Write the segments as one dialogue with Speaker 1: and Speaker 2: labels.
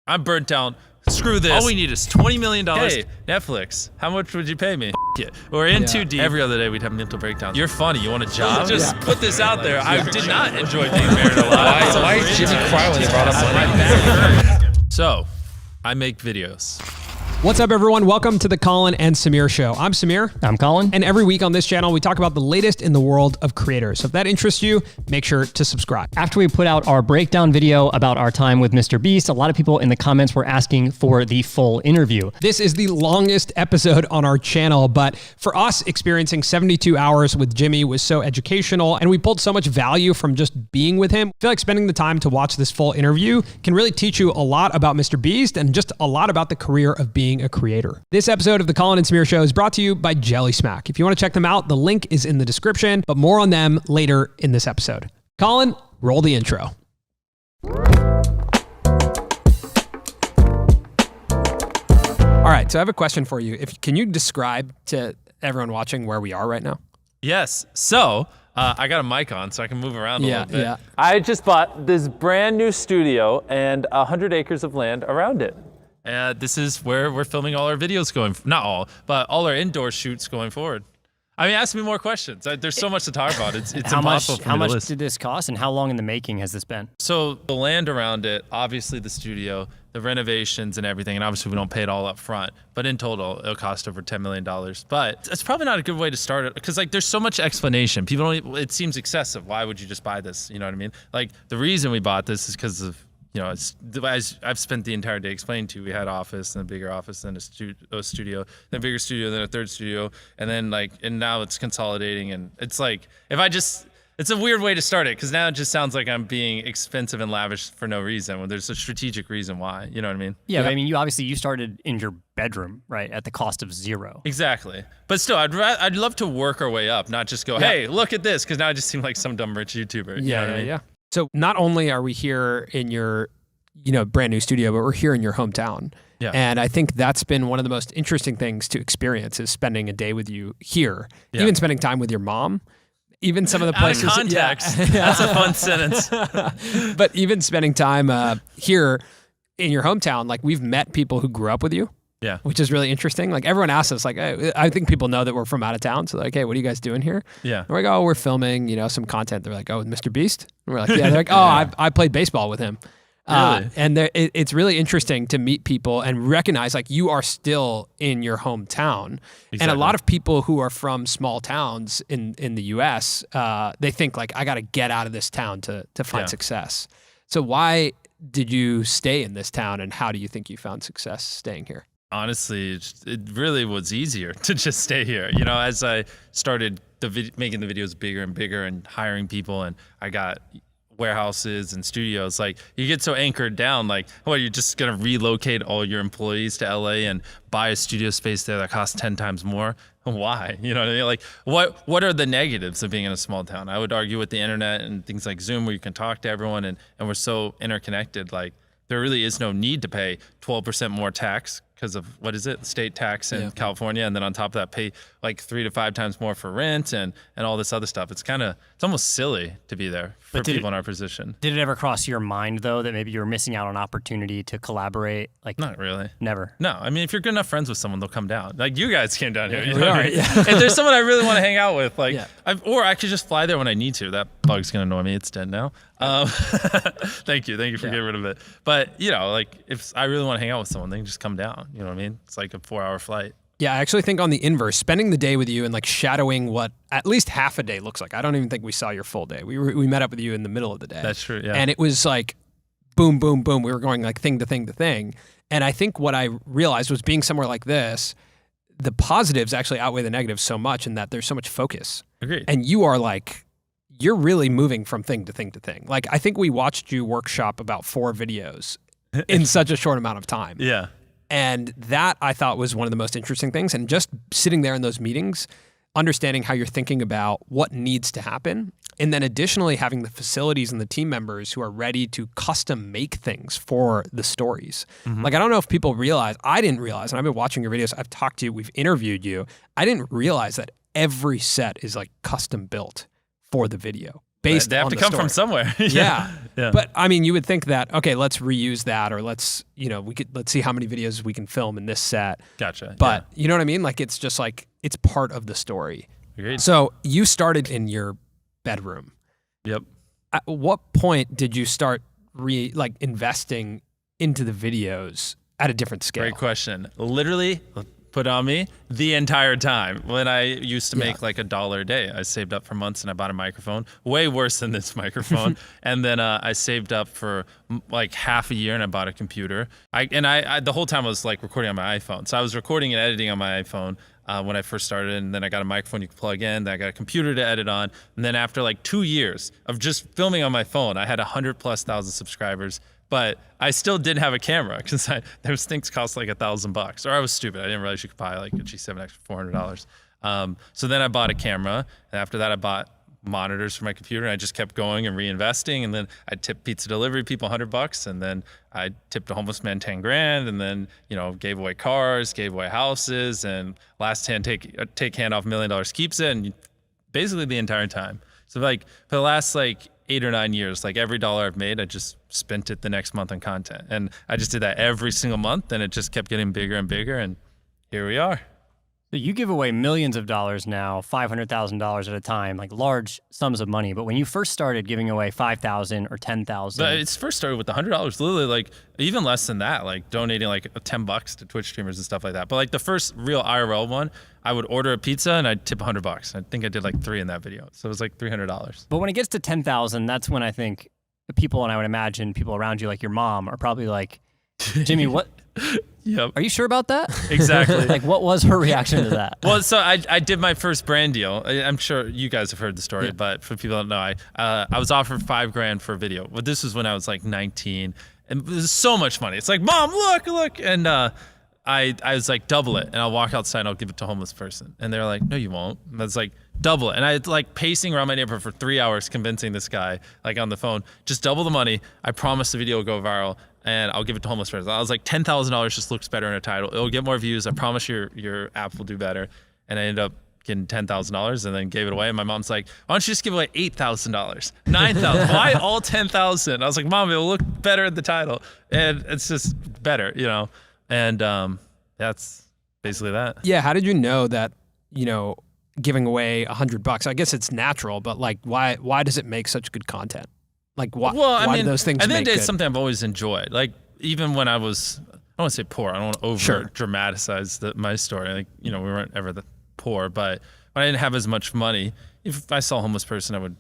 Speaker 1: I'm burnt down. Screw this.
Speaker 2: All we need is $20 million.
Speaker 1: Hey, Netflix, how much would you pay me? Yeah. We're in too deep. Every other day we'd have mental breakdowns. You're funny. You want a job?
Speaker 2: Just put this out there. I did not enjoy being married alive.
Speaker 1: Why is Jimmy crying when he brought up my back? So, I make videos.
Speaker 3: What's up, everyone? Welcome to the Colin and Samir Show. I'm Samir.
Speaker 4: I'm Colin.
Speaker 3: And every week on this channel, we talk about the latest in the world of creators. So if that interests you, make sure to subscribe.
Speaker 4: After we put out our breakdown video about our time with MrBeast, a lot of people in the comments were asking for the full interview.
Speaker 3: This is the longest episode on our channel, but for us, experiencing 72 hours with Jimmy was so educational, and we pulled so much value from just being with him. I feel like spending the time to watch this full interview can really teach you a lot about MrBeast and just a lot about the career of being a creator. This episode of the Colin and Samir Show is brought to you by Jelly Smack. If you want to check them out, the link is in the description, but more on them later in this episode. Colin, roll the intro. All right, so I have a question for you. Can you describe to everyone watching where we are right now?
Speaker 1: Yes. So, I got a mic on so I can move around a little bit.
Speaker 3: Yeah.
Speaker 5: I just bought this brand new studio and 100 acres of land around it.
Speaker 1: This is where we're filming all our videos going, not all, but all our indoor shoots going forward. I mean, ask me more questions. There's so much to talk about. It's impossible for me to list.
Speaker 4: How much did this cost, and how long in the making has this been?
Speaker 1: So the land around it, obviously the studio, the renovations and everything, and obviously we don't pay it all up front, but in total, it'll cost over $10 million. But it's probably not a good way to start it, because like there's so much explanation. People don't, it seems excessive. Why would you just buy this? You know what I mean? Like the reason we bought this is because of, you know, as I've spent the entire day explaining to you, we had office and a bigger office, then a studio, then a bigger studio, then a third studio, and then and now it's consolidating, and it's like, it's a weird way to start it, because now it just sounds like I'm being expensive and lavish for no reason, when there's a strategic reason why, you know what I mean?
Speaker 4: Yeah, I mean, you started in your bedroom, right, at the cost of zero.
Speaker 1: Exactly. But still, I'd love to work our way up, not just go, hey, look at this, because now I just seem like some dumb rich YouTuber. You know what I mean?
Speaker 3: Yeah. So not only are we here in your, brand new studio, but we're here in your hometown. Yeah. And I think that's been one of the most interesting things to experience, is spending a day with you here, even spending time with your mom, even some of the places.
Speaker 1: Out of context. That's a fun sentence.
Speaker 3: But even spending time here in your hometown, like we've met people who grew up with you. Yeah. Which is really interesting. Like everyone asks us, like, hey, I think people know that we're from out of town. So they're like, hey, what are you guys doing here? Yeah. And we're like, oh, we're filming, some content. They're like, oh, MrBeast? And we're like, yeah. They're like, oh, I played baseball with him. Really? And it's really interesting to meet people and recognize like you are still in your hometown. Exactly. And a lot of people who are from small towns in the US, they think like, I got to get out of this town to find success. So why did you stay in this town, and how do you think you found success staying here?
Speaker 1: Honestly, it really was easier to just stay here. As I started making the videos bigger and bigger and hiring people, and I got warehouses and studios, like you get so anchored down, like, you're just gonna relocate all your employees to LA and buy a studio space there that costs 10 times more? Why? You know what I mean? Like, what are the negatives of being in a small town? I would argue with the internet and things like Zoom, where you can talk to everyone, and we're so interconnected, like there really is no need to pay 12% more tax because of, state tax in California, and then on top of that pay like 3 to 5 times more for rent and all this other stuff. It's almost silly to be there for people in our position.
Speaker 4: Did it ever cross your mind though that maybe you were missing out on opportunity to collaborate? Like,
Speaker 1: not really.
Speaker 4: Never.
Speaker 1: No, I mean, if you're good enough friends with someone, they'll come down. Like you guys came down here. You know what I mean? If there's someone I really want to hang out with, like, or I could just fly there when I need to. That bug's gonna annoy me. It's dead now. Thank you for getting rid of it. But like if I really want to hang out with someone, they can just come down. You know what I mean? It's like a 4-hour flight.
Speaker 3: Yeah, I actually think on the inverse, spending the day with you and like shadowing what at least half a day looks like. I don't even think we saw your full day. We met up with you in the middle of the day.
Speaker 1: That's true, yeah.
Speaker 3: And it was like boom, boom, boom. We were going like thing to thing to thing. And I think what I realized was, being somewhere like this, the positives actually outweigh the negatives so much, in that there's so much focus.
Speaker 1: Agreed.
Speaker 3: And you are like, you're really moving from thing to thing to thing. Like I think we watched you workshop about 4 videos in such a short amount of time.
Speaker 1: Yeah.
Speaker 3: And that I thought was one of the most interesting things. And just sitting there in those meetings, understanding how you're thinking about what needs to happen. And then additionally, having the facilities and the team members who are ready to custom make things for the stories. Mm-hmm. Like, I don't know if people realize, I didn't realize, and I've been watching your videos, I've talked to you, we've interviewed you. I didn't realize that every set is like custom built for the video. based
Speaker 1: They have
Speaker 3: on
Speaker 1: to
Speaker 3: the
Speaker 1: come
Speaker 3: story.
Speaker 1: from somewhere.
Speaker 3: Yeah.
Speaker 1: Yeah.
Speaker 3: But I mean, you would think that, okay, let's reuse that, or let's see how many videos we can film in this set.
Speaker 1: Gotcha.
Speaker 3: But you know what I mean? Like, it's just like, it's part of the story.
Speaker 1: Agreed.
Speaker 3: So you started in your bedroom.
Speaker 1: Yep.
Speaker 3: At what point did you start investing into the videos at a different scale?
Speaker 1: Great question. Literally, put on me the entire time. When I used to make like $1 a day, I saved up for months and I bought a microphone, way worse than this microphone. And then I saved up for like half a year and I bought a computer. I the whole time I was like recording on my iPhone. So I was recording and editing on my iPhone when I first started, and then I got a microphone you could plug in, then I got a computer to edit on. And then after like 2 years of just filming on my phone, I had 100,000+ subscribers. But I still didn't have a camera because those things cost like $1,000. Or I was stupid. I didn't realize you could buy like a G7X for $400. So then I bought a camera, and after that I bought monitors for my computer, and I just kept going and reinvesting. And then I tipped pizza delivery people $100, and then I tipped a homeless man 10 grand, and then gave away cars, gave away houses, and last hand take hand off $1 million keeps it, and basically the entire time. So like for the last like 8 or 9 years, like every dollar I've made, I just spent it the next month on content. And I just did that every single month, and it just kept getting bigger and bigger, and here we are.
Speaker 4: So you give away millions of dollars now, $500,000 at a time, like large sums of money. But when you first started giving away $5,000 or $10,000,
Speaker 1: But it's first started with the $100, literally like even less than that, like donating like $10 to Twitch streamers and stuff like that. But like the first real IRL one, I would order a pizza and I'd tip $100. I think I did like 3 in that video, so it was like $300.
Speaker 4: but when it gets to 10,000, that's when I think the people, and I would imagine people around you, like your mom, are probably like, Jimmy, what?
Speaker 1: Yep.
Speaker 4: Are you sure about that?
Speaker 1: Exactly.
Speaker 4: Like, what was her reaction to that?
Speaker 1: Well, so I did my first brand deal. I'm sure you guys have heard the story, but for people that don't know, I was offered $5 grand for a video. Well, this was when I was like 19, and it was so much money. It's like, Mom, look, and I was like, double it, and I'll walk outside and I'll give it to a homeless person. And they're like, no, you won't. And I was like, double it. And I like pacing around my neighborhood for 3 hours, convincing this guy like on the phone, just double the money. I promise the video will go viral, and I'll give it to homeless person. I was like, $10,000 just looks better in a title. It'll get more views. I promise your app will do better. And I ended up getting $10,000 and then gave it away. And my mom's like, why don't you just give away $8,000, $9,000? Why all $10,000? I was like, Mom, it'll look better in the title, and it's just better, And that's basically that.
Speaker 3: Yeah. How did you know that, giving away $100? I guess it's natural, but like, why does it make such good content? Like, why do those things
Speaker 1: I think
Speaker 3: make
Speaker 1: it's
Speaker 3: good?
Speaker 1: something I've always enjoyed. Like, even when I was, I don't want to say poor. I don't want to over dramatize my story. Like, we weren't ever that poor, but when I didn't have as much money, if I saw a homeless person, I would,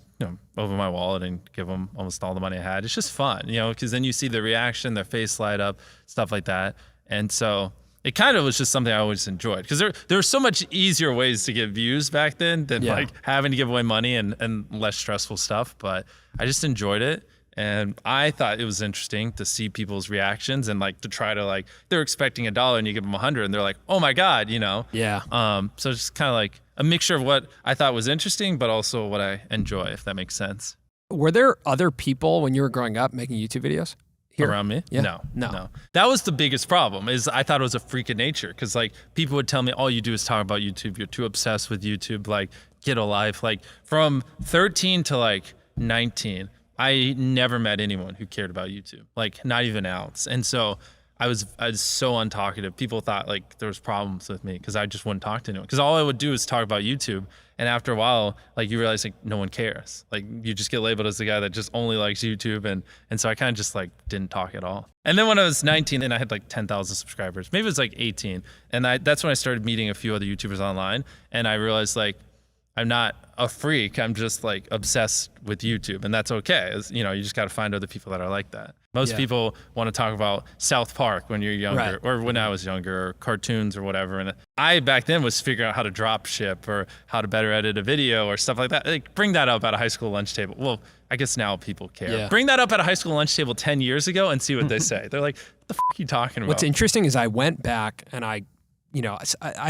Speaker 1: open my wallet and give them almost all the money I had. It's just fun, because then you see the reaction, their face light up, stuff like that. And so it kind of was just something I always enjoyed, because there were so much easier ways to get views back then than like having to give away money and less stressful stuff. But I just enjoyed it. And I thought it was interesting to see people's reactions and like to try to like, they're expecting $1 and you give them 100 and they're like, oh my God,
Speaker 3: Yeah.
Speaker 1: So it's just kind of like a mixture of what I thought was interesting, but also what I enjoy, if that makes sense.
Speaker 3: Were there other people when you were growing up making YouTube videos? Here?
Speaker 1: Around me?
Speaker 3: Yeah.
Speaker 1: No. That was the biggest problem, is I thought it was a freak of nature, because like people would tell me, all you do is talk about YouTube. You're too obsessed with YouTube. Like, get a life. Like from 13 to like 19, I never met anyone who cared about YouTube, like not even an ounce. And so I was so untalkative. People thought like there was problems with me because I just wouldn't talk to anyone. Because all I would do is talk about YouTube. And after a while, like you realize like no one cares. Like you just get labeled as the guy that just only likes YouTube. And so I kind of just like didn't talk at all. And then when I was 19, and I had like 10,000 subscribers, maybe it was like 18. And that's when I started meeting a few other YouTubers online. And I realized like, I'm not a freak. I'm just like obsessed with YouTube, and that's okay. You just got to find other people that are like that. Most people want to talk about South Park when you're younger, or when I was younger, or cartoons or whatever. And I back then was figuring out how to drop ship or how to better edit a video or stuff like that. Like bring that up at a high school lunch table. Well, I guess now people care.
Speaker 3: Yeah.
Speaker 1: Bring that up at a high school lunch table 10 years ago and see what they say. They're like, what the f*** are you talking about?
Speaker 3: What's interesting is I went back and I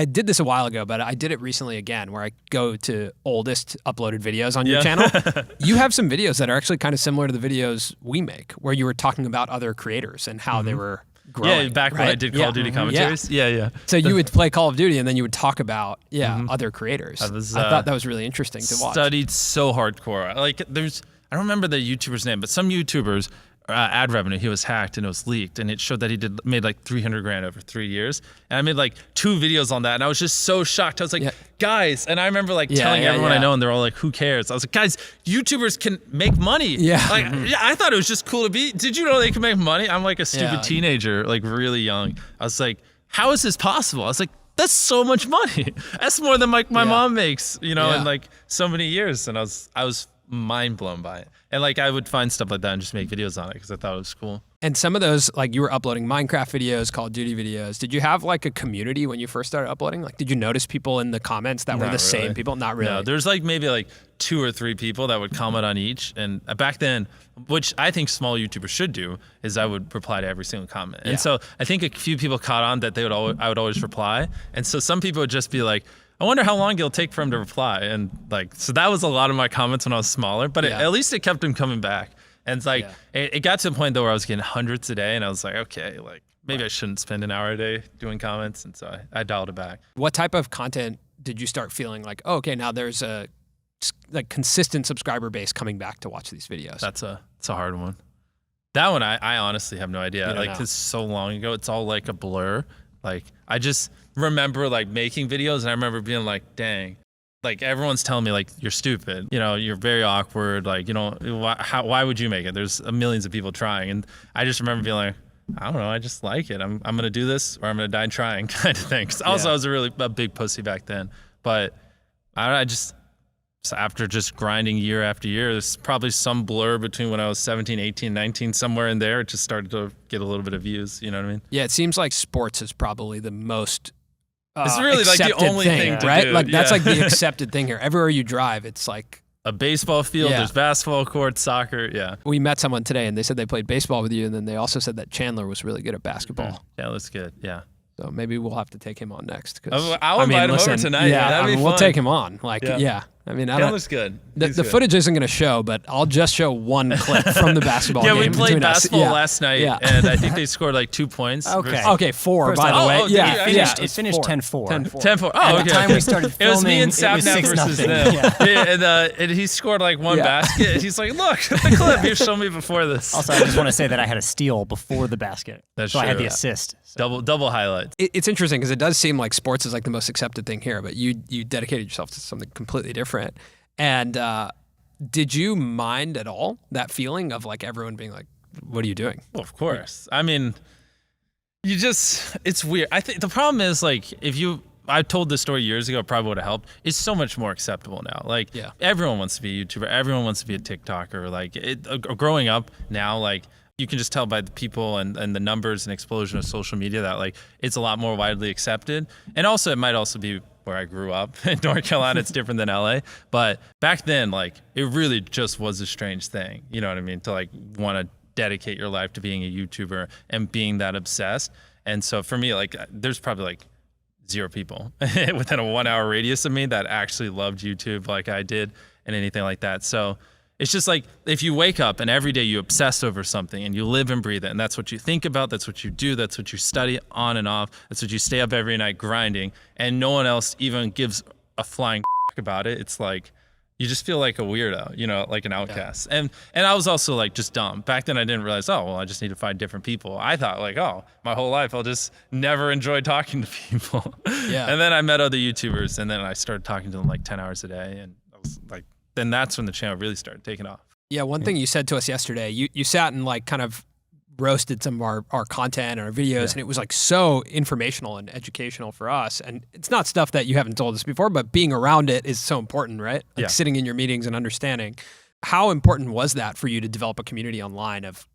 Speaker 3: did this a while ago, but I did it recently again, where I go to oldest uploaded videos on your channel. You have some videos that are actually kind of similar to the videos we make, where you were talking about other creators and how they were growing.
Speaker 1: Yeah, back when I did Call of Duty commentaries. Yeah.
Speaker 3: So you would play Call of Duty and then you would talk about other creators. I thought that was really interesting to watch.
Speaker 1: Studied so hardcore. Like I don't remember the YouTuber's name, but some YouTubers ad revenue, he was hacked and it was leaked, and it showed that he made like 300 grand over 3 years. And I made like 2 videos on that, and I was just so shocked. I was like, guys, and I remember like telling everyone I know, and they're all like, who cares? I was like, guys, YouTubers can make money. Like, I thought it was just cool to be. Did you know they can make money? I'm like a stupid teenager, like really young. I was like, how is this possible? I was like, that's so much money. That's more than like my mom makes, you know, in like so many years. And I was mind blown by it. And like I would find stuff like that and just make videos on it because I thought it was cool.
Speaker 3: And some of those, like you were uploading Minecraft videos, Call of Duty videos. Did you have like a community when you first started uploading? Like, did you notice people in the comments that were the same people? Not really.
Speaker 1: No, there's like maybe like 2 or 3 people that would comment on each. And back then, which I think small YouTubers should do, is I would reply to every single comment. And so I think a few people caught on that I would always reply. And so some people would just be like, I wonder how long it'll take for him to reply. And like, so that was a lot of my comments when I was smaller, but at least it kept him coming back. And it's like, it got to the point though where I was getting hundreds a day, and I was like, okay, like maybe I shouldn't spend an hour a day doing comments. And so I dialed it back.
Speaker 3: What type of content did you start feeling like, oh, okay, now there's a like consistent subscriber base coming back to watch these videos?
Speaker 1: It's a hard one. That one, I honestly have no idea. Like, it's so long ago, it's all like a blur. Like, I just remember like making videos, and I remember being like, dang, like everyone's telling me like, you're stupid, you know, you're very awkward, like, you know, why would you make it? There's millions of people trying. And I just remember being like, I don't know, I just like it. I'm gonna do this or I'm gonna die trying kind of thing. 'Cause also I was a big pussy back then, but I just, after just grinding year after year, there's probably some blur between when I was 17, 18, 19, somewhere in there, it just started to get a little bit of views, you know what I mean?
Speaker 3: Yeah, it seems like sports is probably the most
Speaker 1: it's really like the only thing to
Speaker 3: right?
Speaker 1: do.
Speaker 3: Like that's like the accepted thing here. Everywhere you drive, it's like
Speaker 1: a baseball field, there's basketball courts, soccer,
Speaker 3: We met someone today and they said they played baseball with you, and then they also said that Chandler was really good at basketball.
Speaker 1: Chandler's good,
Speaker 3: So maybe we'll have to take him on next.
Speaker 1: I'll invite him over tonight.
Speaker 3: Yeah,
Speaker 1: that'd be fun.
Speaker 3: we'll take him on. Like, I mean,
Speaker 1: Chandler's good.
Speaker 3: The footage isn't going to show, but I'll just show one clip from the basketball game.
Speaker 1: We played basketball last night, and I think they scored like 2 points.
Speaker 3: Okay, 4, by the way.
Speaker 4: It finished 10-4.
Speaker 1: 10-4. Oh,
Speaker 4: At the time we started filming,
Speaker 1: it was me and Sapnap versus them. And he scored like 1 basket. He's like, look at the clip you showed me before this.
Speaker 4: Also, I just want to say that I had a steal before the basket.
Speaker 1: That's
Speaker 4: so
Speaker 1: true.
Speaker 4: I had the assist. So.
Speaker 1: Double highlights.
Speaker 3: It's interesting because it does seem like sports is like the most accepted thing here, but you dedicated yourself to something completely different. And did you mind at all that feeling of like everyone being like, what are you doing?
Speaker 1: Well, of course. I mean, it's weird. I think the problem is like, I told this story years ago, it probably would have helped. It's so much more acceptable now. Like everyone wants to be a YouTuber. Everyone wants to be a TikToker. Like growing up now, like you can just tell by the people and the numbers and explosion of social media that like it's a lot more widely accepted. And also it might also be where I grew up in North Carolina. It's different than LA. But back then, like it really just was a strange thing. You know what I mean? To like want to dedicate your life to being a YouTuber and being that obsessed. And so for me, like there's probably like 0 people within a 1-hour radius of me that actually loved YouTube like I did and anything like that. So it's just like if you wake up and every day you obsess over something and you live and breathe it, and that's what you think about, that's what you do, that's what you study on and off, that's what you stay up every night grinding, and no one else even gives a flying about it. It's like you just feel like a weirdo, you know, like an outcast. And I was also like just dumb. Back then I didn't realize, oh, well, I just need to find different people. I thought like, oh, my whole life I'll just never enjoy talking to people. And then I met other YouTubers, and then I started talking to them like 10 hours a day, and I was like, then that's when the channel really started taking off.
Speaker 3: Yeah, one thing you said to us yesterday, you sat and like kind of roasted some of our content and our videos, and it was like so informational and educational for us. And it's not stuff that you haven't told us before, but being around it is so important, right? Like sitting in your meetings and understanding. How important was that for you to develop a community online of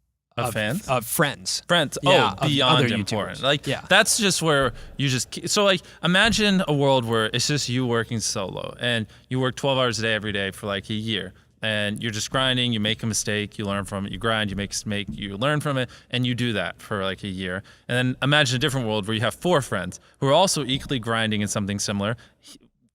Speaker 1: fans?
Speaker 3: Of friends.
Speaker 1: Friends. Beyond important. Like, that's just where you just, so like, imagine a world where it's just you working solo and you work 12 hours a day every day for like a year, and you're just grinding, you make a mistake, you learn from it, you grind, you make a mistake, you learn from it, and you do that for like a year. And then imagine a different world where you have 4 friends who are also equally grinding in something similar.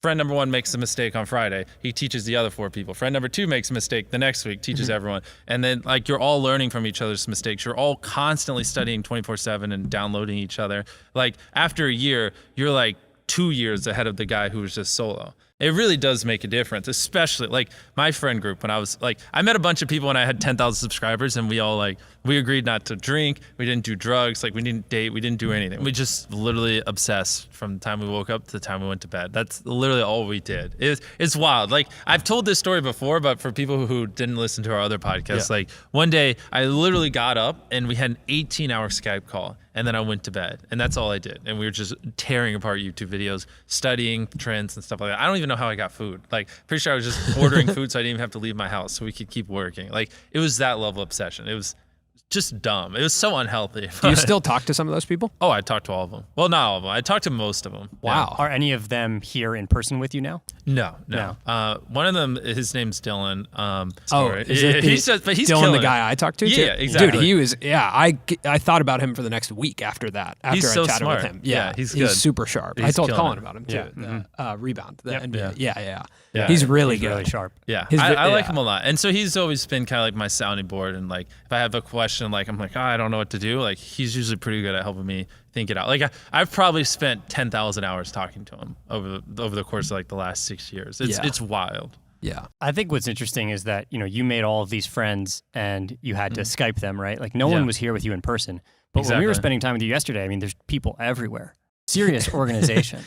Speaker 1: friend number 1 makes a mistake on Friday. He teaches the other 4 people. Friend number 2 makes a mistake the next week, teaches everyone. And then like you're all learning from each other's mistakes. You're all constantly studying 24/7 and downloading each other. Like after a year, you're like 2 years ahead of the guy who was just solo. It really does make a difference, especially like my friend group when I was like, I met a bunch of people when I had 10,000 subscribers and we all like, we agreed not to drink, we didn't do drugs, like we didn't date, we didn't do anything. We just literally obsessed from the time we woke up to the time we went to bed. That's literally all we did. It's wild. Like I've told this story before, but for people who didn't listen to our other podcasts, like one day I literally got up and we had an 18-hour Skype call. And then I went to bed, and that's all I did. And we were just tearing apart YouTube videos, studying trends and stuff like that. I don't even know how I got food. Like, pretty sure I was just ordering food so I didn't even have to leave my house so we could keep working. Like, it was that level of obsession. It was just dumb. It was so unhealthy.
Speaker 3: Do you still talk to some of those people?
Speaker 1: Oh, I talked to all of them. Well, not all of them. I talked to most of them.
Speaker 3: Wow.
Speaker 4: Are any of them here in person with you now?
Speaker 1: No. One of them, his name's Dylan.
Speaker 3: He's Dylan, the guy I talked to?
Speaker 1: Yeah, exactly.
Speaker 3: Dude, he was, I thought about him for the next week after that, after
Speaker 1: He's
Speaker 3: I
Speaker 1: so
Speaker 3: chatted
Speaker 1: smart.
Speaker 3: with him.
Speaker 1: Yeah, he's good.
Speaker 3: super sharp. I
Speaker 1: He's
Speaker 3: told
Speaker 1: killing
Speaker 3: Colin
Speaker 1: it.
Speaker 3: about him too. Rebound. The NBA. Yeah.
Speaker 1: Yeah.
Speaker 3: He's really good.
Speaker 4: Really sharp.
Speaker 1: Yeah, I like him a lot. And so he's always been kind of like my sounding board. And like, if I have a question, like, I'm like, I don't know what to do. Like, he's usually pretty good at helping me think it out. Like, I've probably spent 10,000 hours talking to him over the course of like the last 6 years. It's wild.
Speaker 3: Yeah.
Speaker 4: I think what's interesting is that, you made all of these friends and you had to Skype them, right? Like no one was here with you in person. But when we were spending time with you yesterday, I mean, there's people everywhere. Serious organization.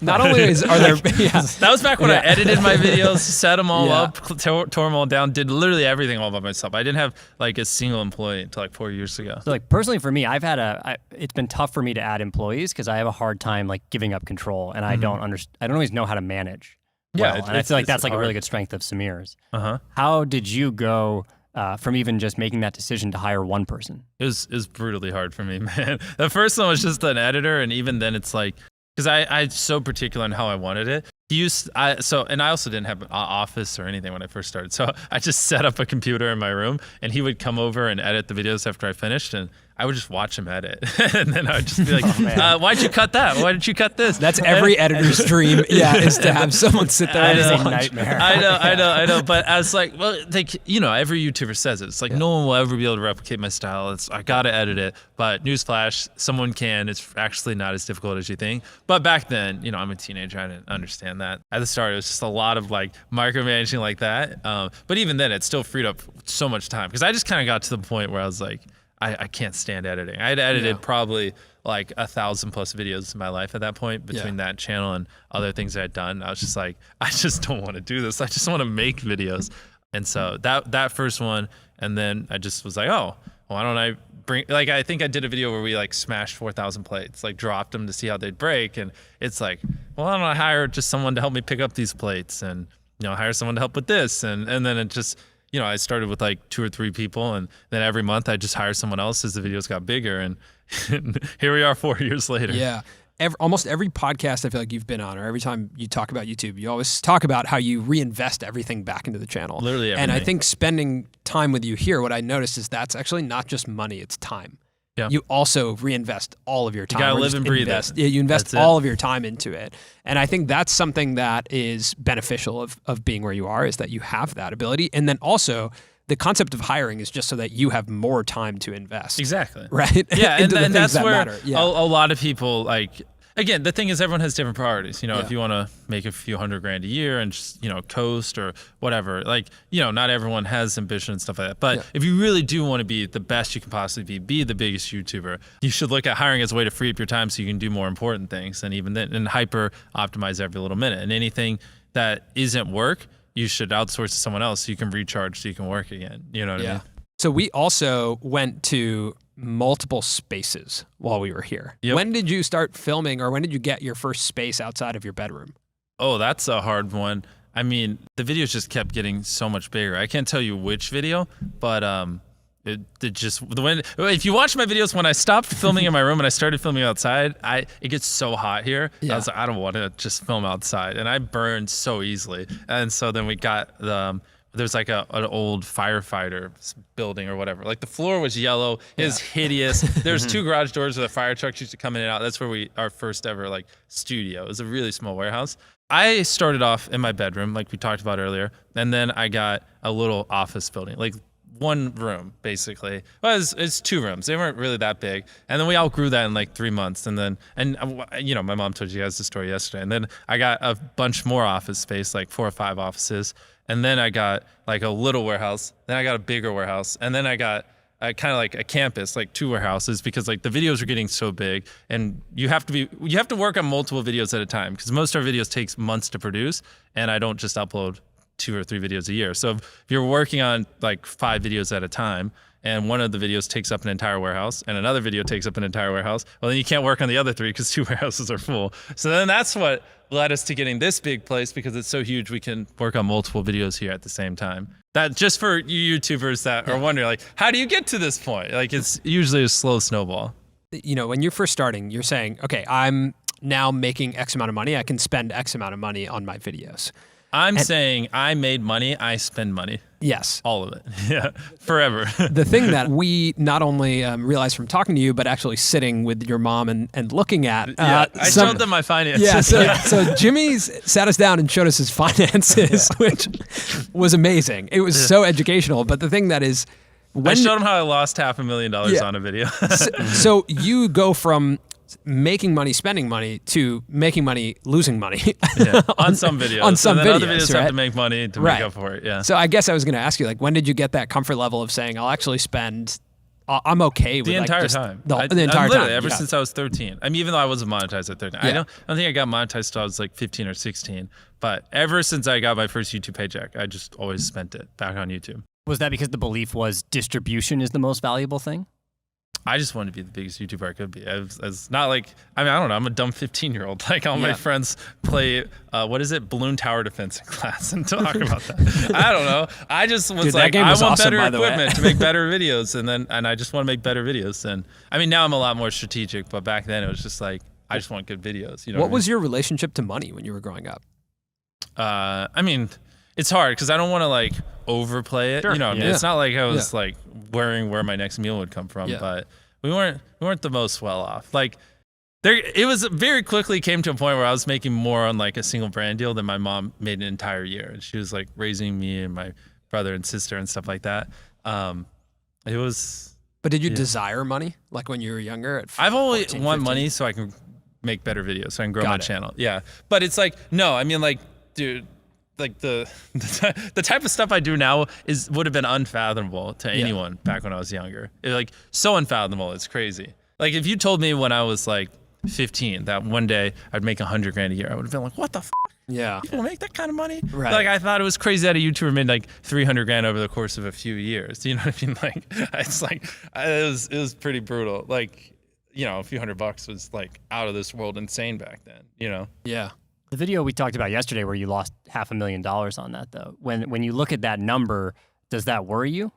Speaker 3: Not only are there...
Speaker 1: That was back when I edited my videos, set them all up, tore them all down, did literally everything all by myself. I didn't have like a single employee until like 4 years ago.
Speaker 4: So like personally for me, it's been tough for me to add employees because I have a hard time like giving up control and I don't always know how to manage.
Speaker 1: Yeah,
Speaker 4: and I feel like that's like a really good strength of Samir's.
Speaker 1: Uh-huh.
Speaker 4: How did you go from even just making that decision to hire one person?
Speaker 1: It was brutally hard for me, man. The first one was just an editor, and even then it's like, because I'm so particular on how I wanted it. And I also didn't have an office or anything when I first started. So I just set up a computer in my room, and he would come over and edit the videos after I finished, and I would just watch him edit. And then I would just be like, why'd you cut that? Why did you cut this?
Speaker 3: That's every editor's dream, is to have someone sit there and
Speaker 4: That is a
Speaker 3: watch.
Speaker 4: nightmare.
Speaker 1: I know. But I was like, well, like, every YouTuber says it. It's like, no one will ever be able to replicate my style. I got to edit it. But newsflash, someone can. It's actually not as difficult as you think. But back then, I'm a teenager. I didn't understand that. At the start, it was just a lot of like micromanaging like that. But even then, it still freed up so much time. Because I just kind of got to the point where I was like, I can't stand editing. I had edited probably like 1,000+ videos in my life at that point between that channel and other things I had done. I was just like, I just don't want to do this. I just want to make videos. And so that first one, and then I just was like, oh, why don't I bring, like, I think I did a video where we like smashed 4,000 plates, like dropped them to see how they'd break. And it's like, well, why don't I hire just someone to help me pick up these plates and, hire someone to help with this. And then it just, I started with like 2 or 3 people, and then every month I just hire someone else as the videos got bigger, and here we are 4 years later.
Speaker 3: Yeah. Almost every podcast I feel like you've been on, or every time you talk about YouTube, you always talk about how you reinvest everything back into the channel.
Speaker 1: Literally everything.
Speaker 3: And I think spending time with you here, what I noticed is that's actually not just money, it's time.
Speaker 1: Yeah.
Speaker 3: You also reinvest all of your time.
Speaker 1: You gotta live and breathe it.
Speaker 3: Yeah, you invest all of your time into it. And I think that's something that is beneficial of being where you are, is that you have that ability. And then also the concept of hiring is just so that you have more time to invest.
Speaker 1: Exactly.
Speaker 3: Right?
Speaker 1: Yeah, and that's
Speaker 3: that
Speaker 1: where
Speaker 3: matter.
Speaker 1: a lot of people like, again, the thing is everyone has different priorities. If you want to make a few $100,000 a year and just, coast or whatever, like, not everyone has ambition and stuff like that. But if you really do want to be the best you can possibly be the biggest YouTuber, you should look at hiring as a way to free up your time so you can do more important things, and even then, and hyper optimize every little minute. And anything that isn't work, you should outsource to someone else so you can recharge, so you can work again. You know what I mean?
Speaker 3: So we also went to multiple spaces while we were here.
Speaker 1: Yep.
Speaker 3: When did you start filming, or when did you get your first space outside of your bedroom?
Speaker 1: Oh, that's a hard one. I mean, the videos just kept getting so much bigger. I can't tell you which video, but it just, if you watch my videos, when I stopped filming in my room and I started filming outside, it gets so hot here. I was like, I don't want to just film outside, and I burned so easily. And so then we got there's like an old firefighter building or whatever. Like the floor was yellow. It was hideous. There's 2 garage doors where the fire trucks used to come in and out. That's where our first ever like studio. It was a really small warehouse. I started off in my bedroom, like we talked about earlier, and then I got a little office building, like one room, basically. Well, it's 2 rooms. They weren't really that big. And then we outgrew that in like 3 months. And then, you know, my mom told you guys the story yesterday. And then I got a bunch more office space, like 4 or 5 offices. And then I got like a little warehouse. Then I got a bigger warehouse. And then I got kind of like a campus, like 2 warehouses, because like the videos are getting so big, and you have to work on multiple videos at a time, because most of our videos takes months to produce, and I don't just upload 2 or 3 videos a year. So if you're working on like 5 videos at a time, and one of the videos takes up an entire warehouse, and another video takes up an entire warehouse, well, then you can't work on the other 3 because 2 warehouses are full. So then that's what led us to getting this big place, because it's so huge we can work on multiple videos here at the same time. That just for you YouTubers that are wondering, like, how do you get to this point? Like, it's usually a slow snowball.
Speaker 3: You know, when you're first starting, you're saying, okay, I'm now making X amount of money. I can spend X amount of money on my videos.
Speaker 1: I'm saying I made money, I spend money.
Speaker 3: Yes.
Speaker 1: All of it. Yeah. Forever.
Speaker 3: The thing that we not only realized from talking to you, but actually sitting with your mom and looking at.
Speaker 1: I showed them my finances.
Speaker 3: Yeah. So Jimmy sat us down and showed us his finances, which was amazing. It was so educational. But the thing that is,
Speaker 1: I showed him how I lost $500,000 on a video.
Speaker 3: So you go from making money, spending money, to making money, losing money.
Speaker 1: On some videos.
Speaker 3: On some
Speaker 1: and then
Speaker 3: videos,
Speaker 1: other videos
Speaker 3: right?
Speaker 1: have to make money to make up for it. Yeah.
Speaker 3: So I guess I was going to ask you, like, when did you get that comfort level of saying, I'll actually spend, I'm okay with
Speaker 1: the
Speaker 3: like,
Speaker 1: entire
Speaker 3: just
Speaker 1: time.
Speaker 3: The entire time.
Speaker 1: Ever since I was 13. I mean, even though I wasn't monetized at 13. I don't think I got monetized until I was like 15 or 16. But ever since I got my first YouTube paycheck, I just always spent it back on YouTube.
Speaker 4: Was that because the belief was distribution is the most valuable thing?
Speaker 1: I just wanted to be the biggest YouTuber I could be. As not like, I mean, I don't know. I'm a dumb 15-year-old. Like all my friends play, balloon tower defense in class and talk about that. I don't know. I just was like, I want better equipment to make better videos, and I just want to make better videos. And I mean, now I'm a lot more strategic, but back then it was just like, I just want good videos. You know
Speaker 3: what was your relationship to money when you were growing up?
Speaker 1: I mean, it's hard because I don't want to like overplay it. Sure. You know what I mean? It's not like I was like worrying where my next meal would come from, but we weren't the most well off. Like it was very quickly came to a point where I was making more on like a single brand deal than my mom made an entire year. And she was like raising me and my brother and sister and stuff like that. It was.
Speaker 3: But did you desire money like when you were younger?
Speaker 1: I've always want money so I can make better videos, so I can grow my channel. Yeah. But it's like, no, I mean like, dude, like the type of stuff I do now would have been unfathomable to anyone back when I was younger. Like so unfathomable, it's crazy. Like if you told me when I was like 15 that one day I'd make $100,000 a year, I would have been like, what the f?
Speaker 3: Yeah.
Speaker 1: People make that kind of money?
Speaker 3: Right.
Speaker 1: Like I thought it was crazy that a YouTuber made like $300,000 over the course of a few years. You know what I mean? Like it's like it was pretty brutal. Like, you know, a few $100 was like out of this world insane back then, you know?
Speaker 3: Yeah.
Speaker 4: The video we talked about yesterday where you lost $500,000 on that, though, when you look at that number, does that worry you?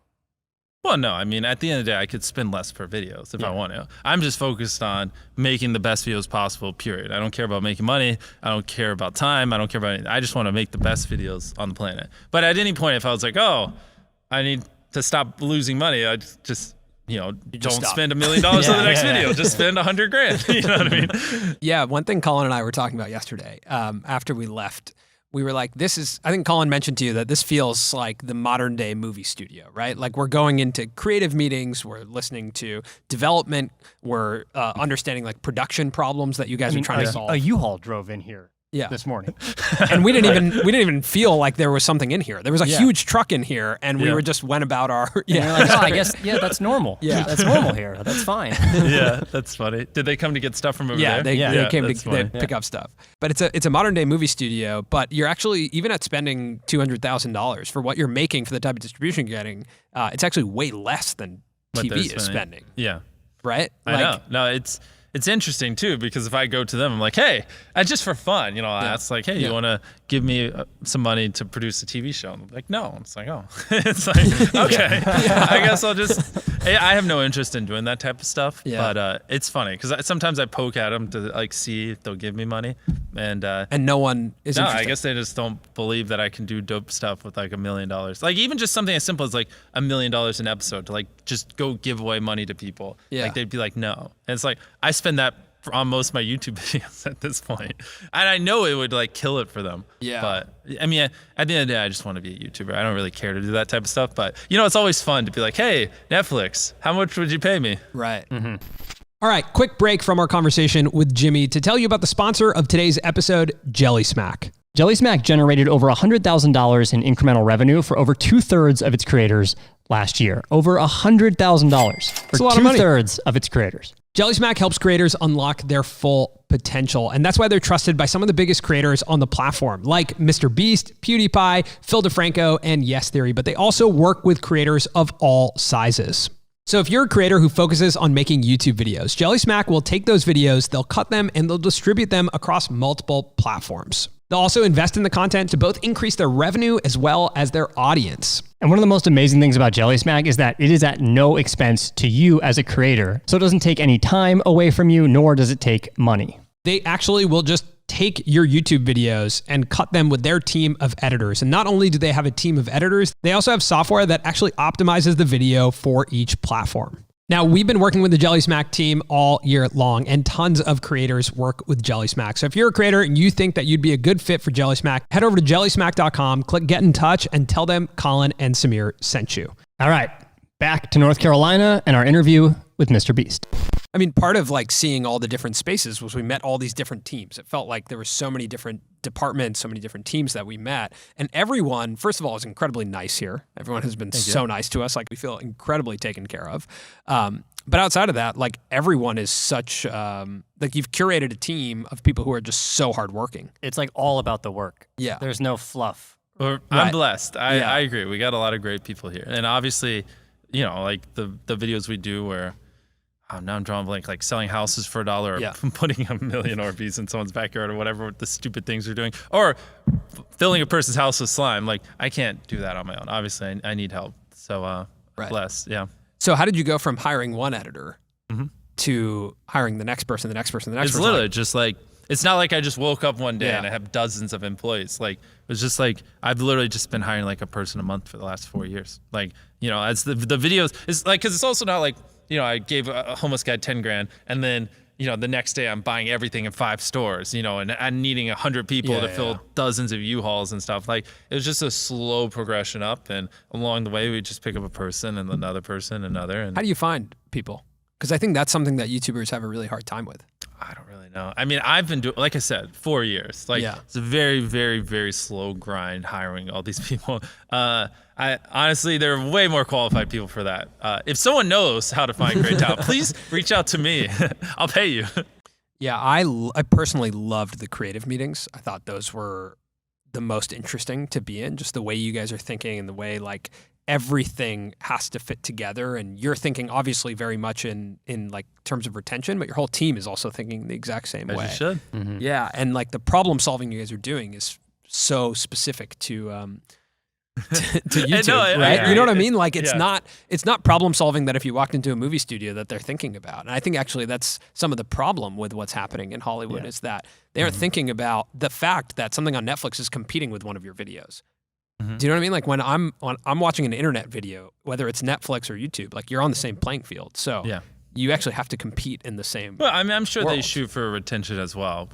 Speaker 1: Well, no. I mean, at the end of the day, I could spend less per videos if I want to. I'm just focused on making the best videos possible, period. I don't care about making money. I don't care about time. I don't care about anything. I just want to make the best videos on the planet. But at any point, if I was like, oh, I need to stop losing money, I just... You know, don't spend $1 million on the next video. Just spend $100,000. You know what I mean?
Speaker 3: Yeah. One thing Colin and I were talking about yesterday, after we left, we were like, I think Colin mentioned to you that this feels like the modern day movie studio, right? Like we're going into creative meetings, we're listening to development, we're understanding like production problems that you guys are trying to solve.
Speaker 4: A U-Haul drove in here. This morning,
Speaker 3: and we didn't even feel like there was something in here. There was a huge truck in here, and we were just went about our
Speaker 4: like, oh, I guess that's normal. That's normal here. That's fine.
Speaker 1: Yeah, that's funny. Did they come to get stuff from over there?
Speaker 3: They came to pick up stuff. But it's a modern day movie studio. But you're actually even at spending $200,000 for what you're making for the type of distribution you're getting. It's actually way less than TV is spending.
Speaker 1: Yeah,
Speaker 3: right.
Speaker 1: I know. No, it's interesting too, because if I go to them, I'm like, hey, just for fun, you know, I'll ask like, hey, you want to give me some money to produce a TV show? And I'm like, no. It's like, oh, it's like, okay, I guess I'll just, I have no interest in doing that type of stuff, but it's funny because sometimes I poke at them to like see if they'll give me money, and
Speaker 3: no one is interested.
Speaker 1: I guess they just don't believe that I can do dope stuff with like $1 million. Like even just something as simple as like $1 million an episode to like just go give away money to people. Like they'd be like, no. And it's like, I spend that on most of my YouTube videos at this point. And I know it would like kill it for them.
Speaker 3: Yeah.
Speaker 1: But I mean, at the end of the day, I just want to be a YouTuber. I don't really care to do that type of stuff. But you know, it's always fun to be like, hey, Netflix, how much would you pay me?
Speaker 3: Right. All right, quick break from our conversation with Jimmy to tell you about the sponsor of today's episode, Jelly Smack.
Speaker 4: Jelly Smack generated over $100,000 in incremental revenue for over 2/3 of its creators last year. Over $100,000 for 2/3 of its creators.
Speaker 3: Jelly Smack helps creators unlock their full potential, and that's why they're trusted by some of the biggest creators on the platform, like MrBeast, PewDiePie, Phil DeFranco, and Yes Theory, but they also work with creators of all sizes. So if you're a creator who focuses on making YouTube videos, Jelly Smack will take those videos, they'll cut them, and they'll distribute them across multiple platforms. They'll also invest in the content to both increase their revenue as well as their audience.
Speaker 4: And one of the most amazing things about Jelly Smack is that it is at no expense to you as a creator. So it doesn't take any time away from you, nor does it take money.
Speaker 3: They actually will just take your YouTube videos and cut them with their team of editors. And not only do they have a team of editors, they also have software that actually optimizes the video for each platform. Now, we've been working with the Jelly Smack team all year long, and tons of creators work with Jelly Smack. So if you're a creator and you think that you'd be a good fit for Jelly Smack, head over to jellysmack.com, click get in touch, and tell them Colin and Samir sent you.
Speaker 4: All right, back to North Carolina and our interview with MrBeast.
Speaker 3: I mean, part of like seeing all the different spaces was we met all these different teams. It felt like there were so many different departments, so many different teams that we met. And everyone, first of all, is incredibly nice here. Everyone has been so nice to us. Like we feel incredibly taken care of. But outside of that, like everyone is such, like you've curated a team of people who are just so hardworking.
Speaker 4: It's like all about the work.
Speaker 3: Yeah.
Speaker 4: There's no fluff.
Speaker 1: I'm blessed. I agree. We got a lot of great people here. And obviously, you know, like the videos we do where, now I'm drawing blank, like selling houses for $1 or putting 1 million Orbeez in someone's backyard or whatever the stupid things we're doing, or filling a person's house with slime. Like I can't do that on my own. Obviously, I need help. So blessed. Yeah.
Speaker 3: So how did you go from hiring one editor to hiring the next person, the next person, the next person?
Speaker 1: It's literally just like, it's not like I just woke up one day and I have dozens of employees. Like it was just like, I've literally just been hiring like a person a month for the last 4 years. Like, you know, as the videos, it's like, cause it's also not like, you know, I gave a homeless guy 10 grand and then, you know, the next day I'm buying everything in 5 stores, you know, and I'm needing 100 people to fill dozens of U-Hauls and stuff. Like it was just a slow progression up, and along the way we just pick up a person and another person, another. And
Speaker 3: how do you find people? Because I think that's something that YouTubers have a really hard time with.
Speaker 1: I don't really know. I mean, I've been doing, like I said, 4 years. Like it's a very, very, very slow grind hiring all these people. I honestly, there are way more qualified people for that. If someone knows how to find great talent, please reach out to me. I'll pay you.
Speaker 3: Yeah, I personally loved the creative meetings. I thought those were the most interesting to be in, just the way you guys are thinking and the way like everything has to fit together. And you're thinking obviously very much in like terms of retention, but your whole team is also thinking the exact same way.
Speaker 1: As you should.
Speaker 3: Yeah, and like the problem solving you guys are doing is so specific to YouTube, right? You know what I mean? Like it's not problem solving that if you walked into a movie studio that they're thinking about. And I think actually that's some of the problem with what's happening in Hollywood is that they aren't thinking about the fact that something on Netflix is competing with one of your videos. Do you know what I mean? Like when I'm watching an internet video, whether it's Netflix or YouTube, like you're on the same playing field. So you actually have to compete in the same.
Speaker 1: Well, I mean, I'm sure
Speaker 3: world.
Speaker 1: they shoot for retention as well.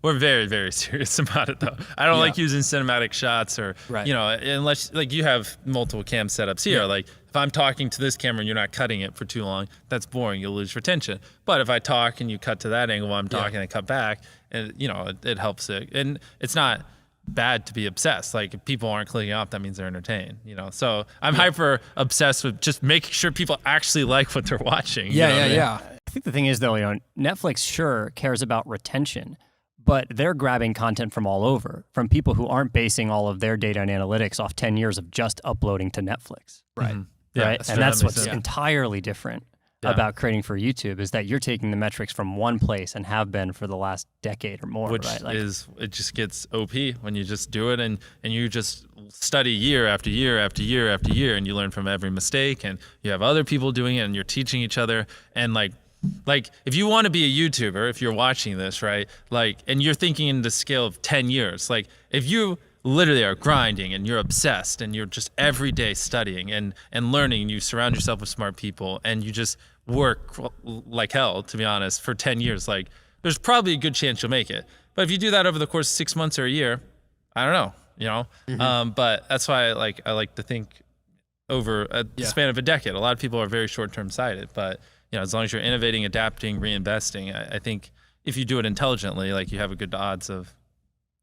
Speaker 1: We're very, very serious about it though. I don't like using cinematic shots or, you know, unless like you have multiple cam setups here. Like if I'm talking to this camera and you're not cutting it for too long, that's boring. You'll lose retention. But if I talk and you cut to that angle while I'm talking and cut back, and you know, it helps it. And it's not bad to be obsessed. Like if people aren't clicking off, that means they're entertained, you know? So I'm hyper obsessed with just making sure people actually like what they're watching.
Speaker 3: Yeah.
Speaker 4: I think the thing is though, you know, Netflix sure cares about retention, but they're grabbing content from all over, from people who aren't basing all of their data and analytics off 10 years of just uploading to Netflix.
Speaker 3: Right.
Speaker 4: Right. And that's what's entirely different about creating for YouTube, is that you're taking the metrics from one place and have been for the last decade or more.
Speaker 1: Which
Speaker 4: right? Like,
Speaker 1: it just gets OP when you just do it and you just study year after year after year after year, and you learn from every mistake, and you have other people doing it and you're teaching each other. And like if you want to be a YouTuber, if you're watching this, right, like, and you're thinking in the scale of 10 years, like if you literally are grinding and you're obsessed and you're just every day studying and learning, and you surround yourself with smart people and you just work like hell, to be honest, for 10 years, like there's probably a good chance you'll make it. But if you do that over the course of 6 months or a year, I don't know, you know? But that's why I like to think over a span of a decade. A lot of people are very short-term sighted, but you know, as long as you're innovating, adapting, reinvesting, I think if you do it intelligently, like you have a good odds of,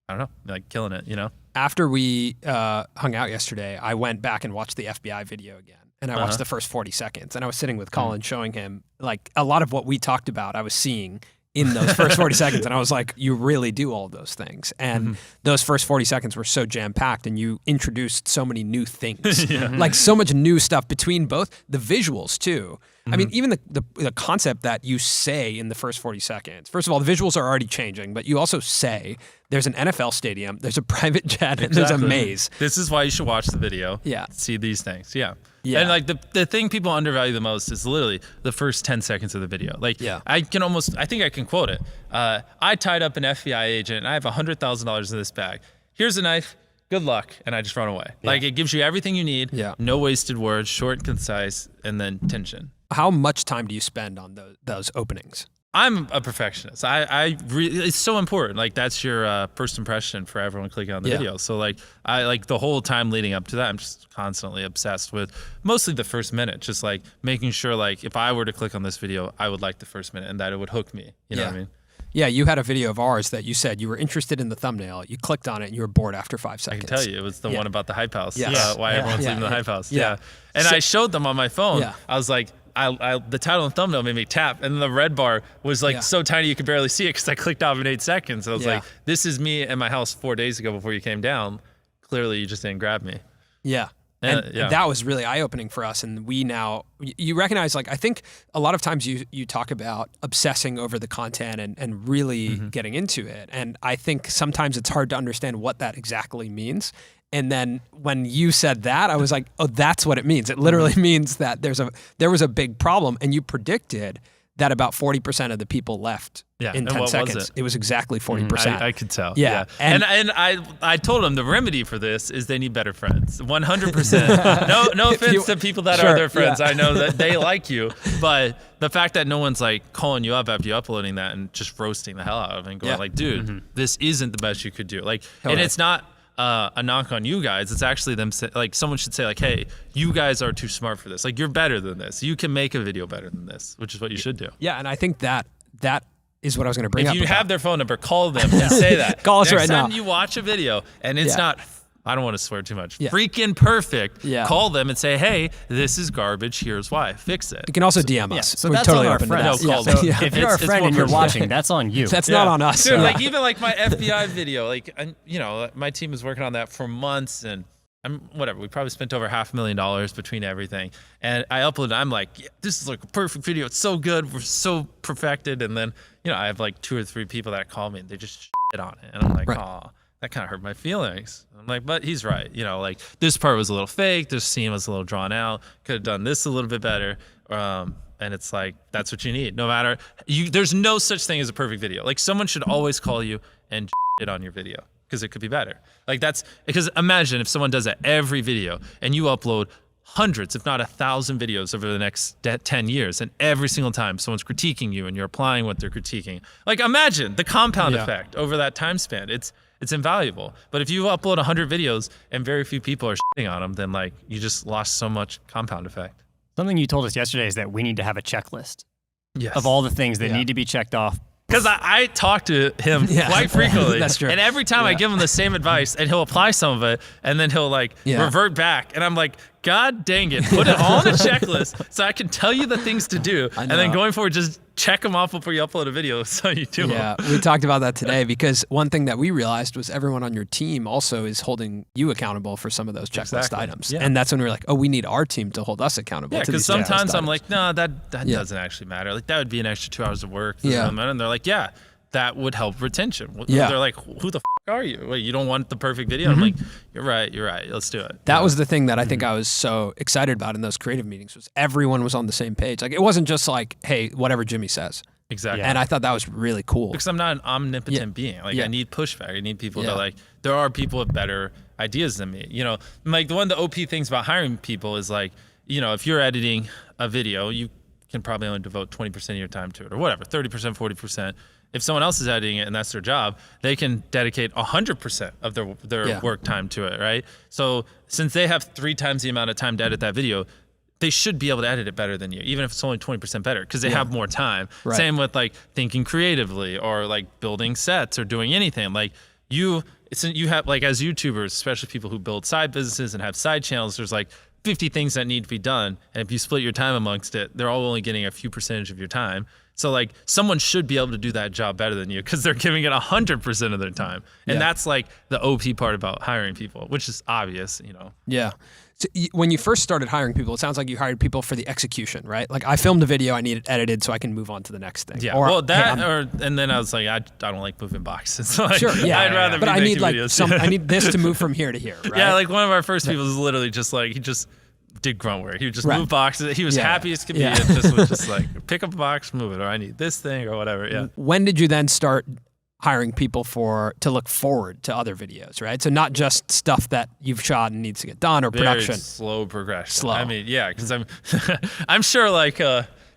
Speaker 1: I don't know, like killing it, you know?
Speaker 3: After we hung out yesterday, I went back and watched the FBI video again. And I watched the first 40 seconds. And I was sitting with Colin showing him, like, a lot of what we talked about, I was seeing in those first 40 seconds. And I was like, you really do all of those things. And those first 40 seconds were so jam-packed, and you introduced so many new things. Like, so much new stuff between both the visuals, too. I mean, even the concept that you say in the first 40 seconds. First of all, the visuals are already changing, but you also say there's an NFL stadium, there's a private jet, and there's a maze.
Speaker 1: This is why you should watch the video.
Speaker 3: Yeah.
Speaker 1: See these things. Yeah.
Speaker 3: Yeah.
Speaker 1: And like the thing people undervalue the most is literally the first 10 seconds of the video. Like I think I can quote it. I tied up an FBI agent and I have $100,000 in this bag. Here's a knife. Good luck. And I just run away. Like it gives you everything you need. No wasted words, short and concise, and then tension.
Speaker 3: How much time do you spend on those openings?
Speaker 1: I'm a perfectionist. It's so important. Like that's your first impression for everyone clicking on the video. So like I like the whole time leading up to that, I'm just constantly obsessed with mostly the first minute, just like making sure like if I were to click on this video, I would like the first minute and that it would hook me. You know what I mean? Yeah,
Speaker 3: you had a video of ours that you said you were interested in the thumbnail. You clicked on it and you were bored after 5 seconds.
Speaker 1: I can tell you, it was the one about the hype house.
Speaker 3: Yes.
Speaker 1: Why everyone's leaving the hype house. And I showed them on my phone. I was like, the title and thumbnail made me tap, and the red bar was like so tiny you could barely see it because I clicked off in 8 seconds. I was like, this is me at my house 4 days ago before you came down. Clearly, you just didn't grab me. And that was really eye-opening for us. And we now, you recognize, like, I think a lot of times you talk about obsessing over the content and really getting into it. And I think sometimes it's hard to understand what that exactly means. And then when you said that, I was like, oh, that's what it means. It literally means that there was a big problem, and you predicted that about 40% of the people left in 10 seconds. It was exactly 40%. I could tell.
Speaker 3: Yeah.
Speaker 1: And I told them the remedy for this is they need better friends. 100%. No offense to people that are their friends. I know that they like you, but the fact that no one's like calling you up after you uploading that and just roasting the hell out of it and going like, dude, this isn't the best you could do. Like, and it's not a knock on you guys. It's actually them like someone should say like, hey, you guys are too smart for this. Like you're better than this. You can make a video better than this, which is what you should do.
Speaker 3: Yeah, and I think that is what I was going to bring up.
Speaker 1: If you have their phone number, call them and say that.
Speaker 3: Call us right now.
Speaker 1: Next time you watch a video and it's not, I don't want to swear too much, freaking perfect, call them and say, hey, this is garbage. Here's why. Fix it.
Speaker 3: You can also DM us.
Speaker 4: So
Speaker 3: we're
Speaker 4: that's
Speaker 3: totally
Speaker 4: on our
Speaker 3: open
Speaker 4: friends.
Speaker 3: to that.
Speaker 1: No, call them.
Speaker 4: If you're a friend and you're watching, that's on you.
Speaker 3: That's not on us.
Speaker 1: Dude, like even like my FBI video, like, you know, my team was working on that for months and whatever, we probably spent over $500,000 between everything. And I uploaded, I'm like, yeah, this is like a perfect video. It's so good. We're so perfected. And then, you know, I have like 2 or 3 people that call me and they just shit on it. And I'm like, oh, that kind of hurt my feelings. I'm like, but he's right. You know, like this part was a little fake. This scene was a little drawn out. Could have done this a little bit better. And it's like, that's what you need. No matter, there's no such thing as a perfect video. Like someone should always call you and shit on your video, because it could be better. Like because imagine if someone does that every video and you upload hundreds, if not 1,000 videos over the next 10 years, and every single time someone's critiquing you and you're applying what they're critiquing. Like imagine the compound effect over that time span. It's invaluable. But if you upload 100 videos and very few people are shitting on them, then like you just lost so much compound effect.
Speaker 4: Something you told us yesterday is that we need to have a checklist of all the things that need to be checked off.
Speaker 1: Because I talk to him quite frequently.
Speaker 3: That's true.
Speaker 1: And every time I give him the same advice and he'll apply some of it and then he'll like revert back. And I'm like, God dang it, put it all on a checklist so I can tell you the things to do. And then going forward, just check them off before you upload a video so you do them.
Speaker 3: Yeah, we talked about that today because one thing that we realized was everyone on your team also is holding you accountable for some of those checklist items. And that's when we were like, oh, we need our team to hold us accountable.
Speaker 1: Yeah, because sometimes I'm like, no, that doesn't actually matter. Like that would be an extra 2 hours of work. And they're like, yeah, that would help retention. They're like, who the f are you? Wait, you don't want the perfect video? I'm like, you're right. Let's do it.
Speaker 3: That was the thing that I think I was so excited about in those creative meetings was everyone was on the same page. Like it wasn't just like, hey, whatever Jimmy says.
Speaker 1: Exactly.
Speaker 3: And I thought that was really cool.
Speaker 1: Because I'm not an omnipotent being. Like I need pushback. I need people that like, there are people with better ideas than me. You know, like one of the OP things about hiring people is like, you know, if you're editing a video, you can probably only devote 20% of your time to it, or whatever, 30%, 40%. If someone else is editing it and that's their job, they can dedicate 100% of their work time to it, right? So since they have 3 times the amount of time to edit that video, they should be able to edit it better than you, even if it's only 20% better, because they have more time. Right. Same with like thinking creatively or like building sets or doing anything. Like you have, like, as YouTubers, especially people who build side businesses and have side channels, there's like 50 things that need to be done. And if you split your time amongst it, they're all only getting a few percentage of your time. So like someone should be able to do that job better than you because they're giving it 100% of their time. And that's like the OP part about hiring people, which is obvious, you know?
Speaker 3: Yeah. So when you first started hiring people, it sounds like you hired people for the execution, right? Like, I filmed a video, I need it edited so I can move on to the next thing.
Speaker 1: Yeah, well, that, and then I was like, I don't like moving boxes. Like,
Speaker 3: sure, yeah.
Speaker 1: I'd rather be
Speaker 3: but I need like
Speaker 1: videos.
Speaker 3: I need this to move from here to here, right?
Speaker 1: Yeah, like one of our first people was literally just like, he just did grunt work. He would just move boxes. He was happy as could be. And just was just like, pick up a box, move it, or I need this thing or whatever, yeah.
Speaker 3: When did you then start hiring people to look forward to other videos, right? So not just stuff that you've shot and needs to get done, or production.
Speaker 1: Very slow progression.
Speaker 3: Slow.
Speaker 1: I mean, yeah, because I'm sure like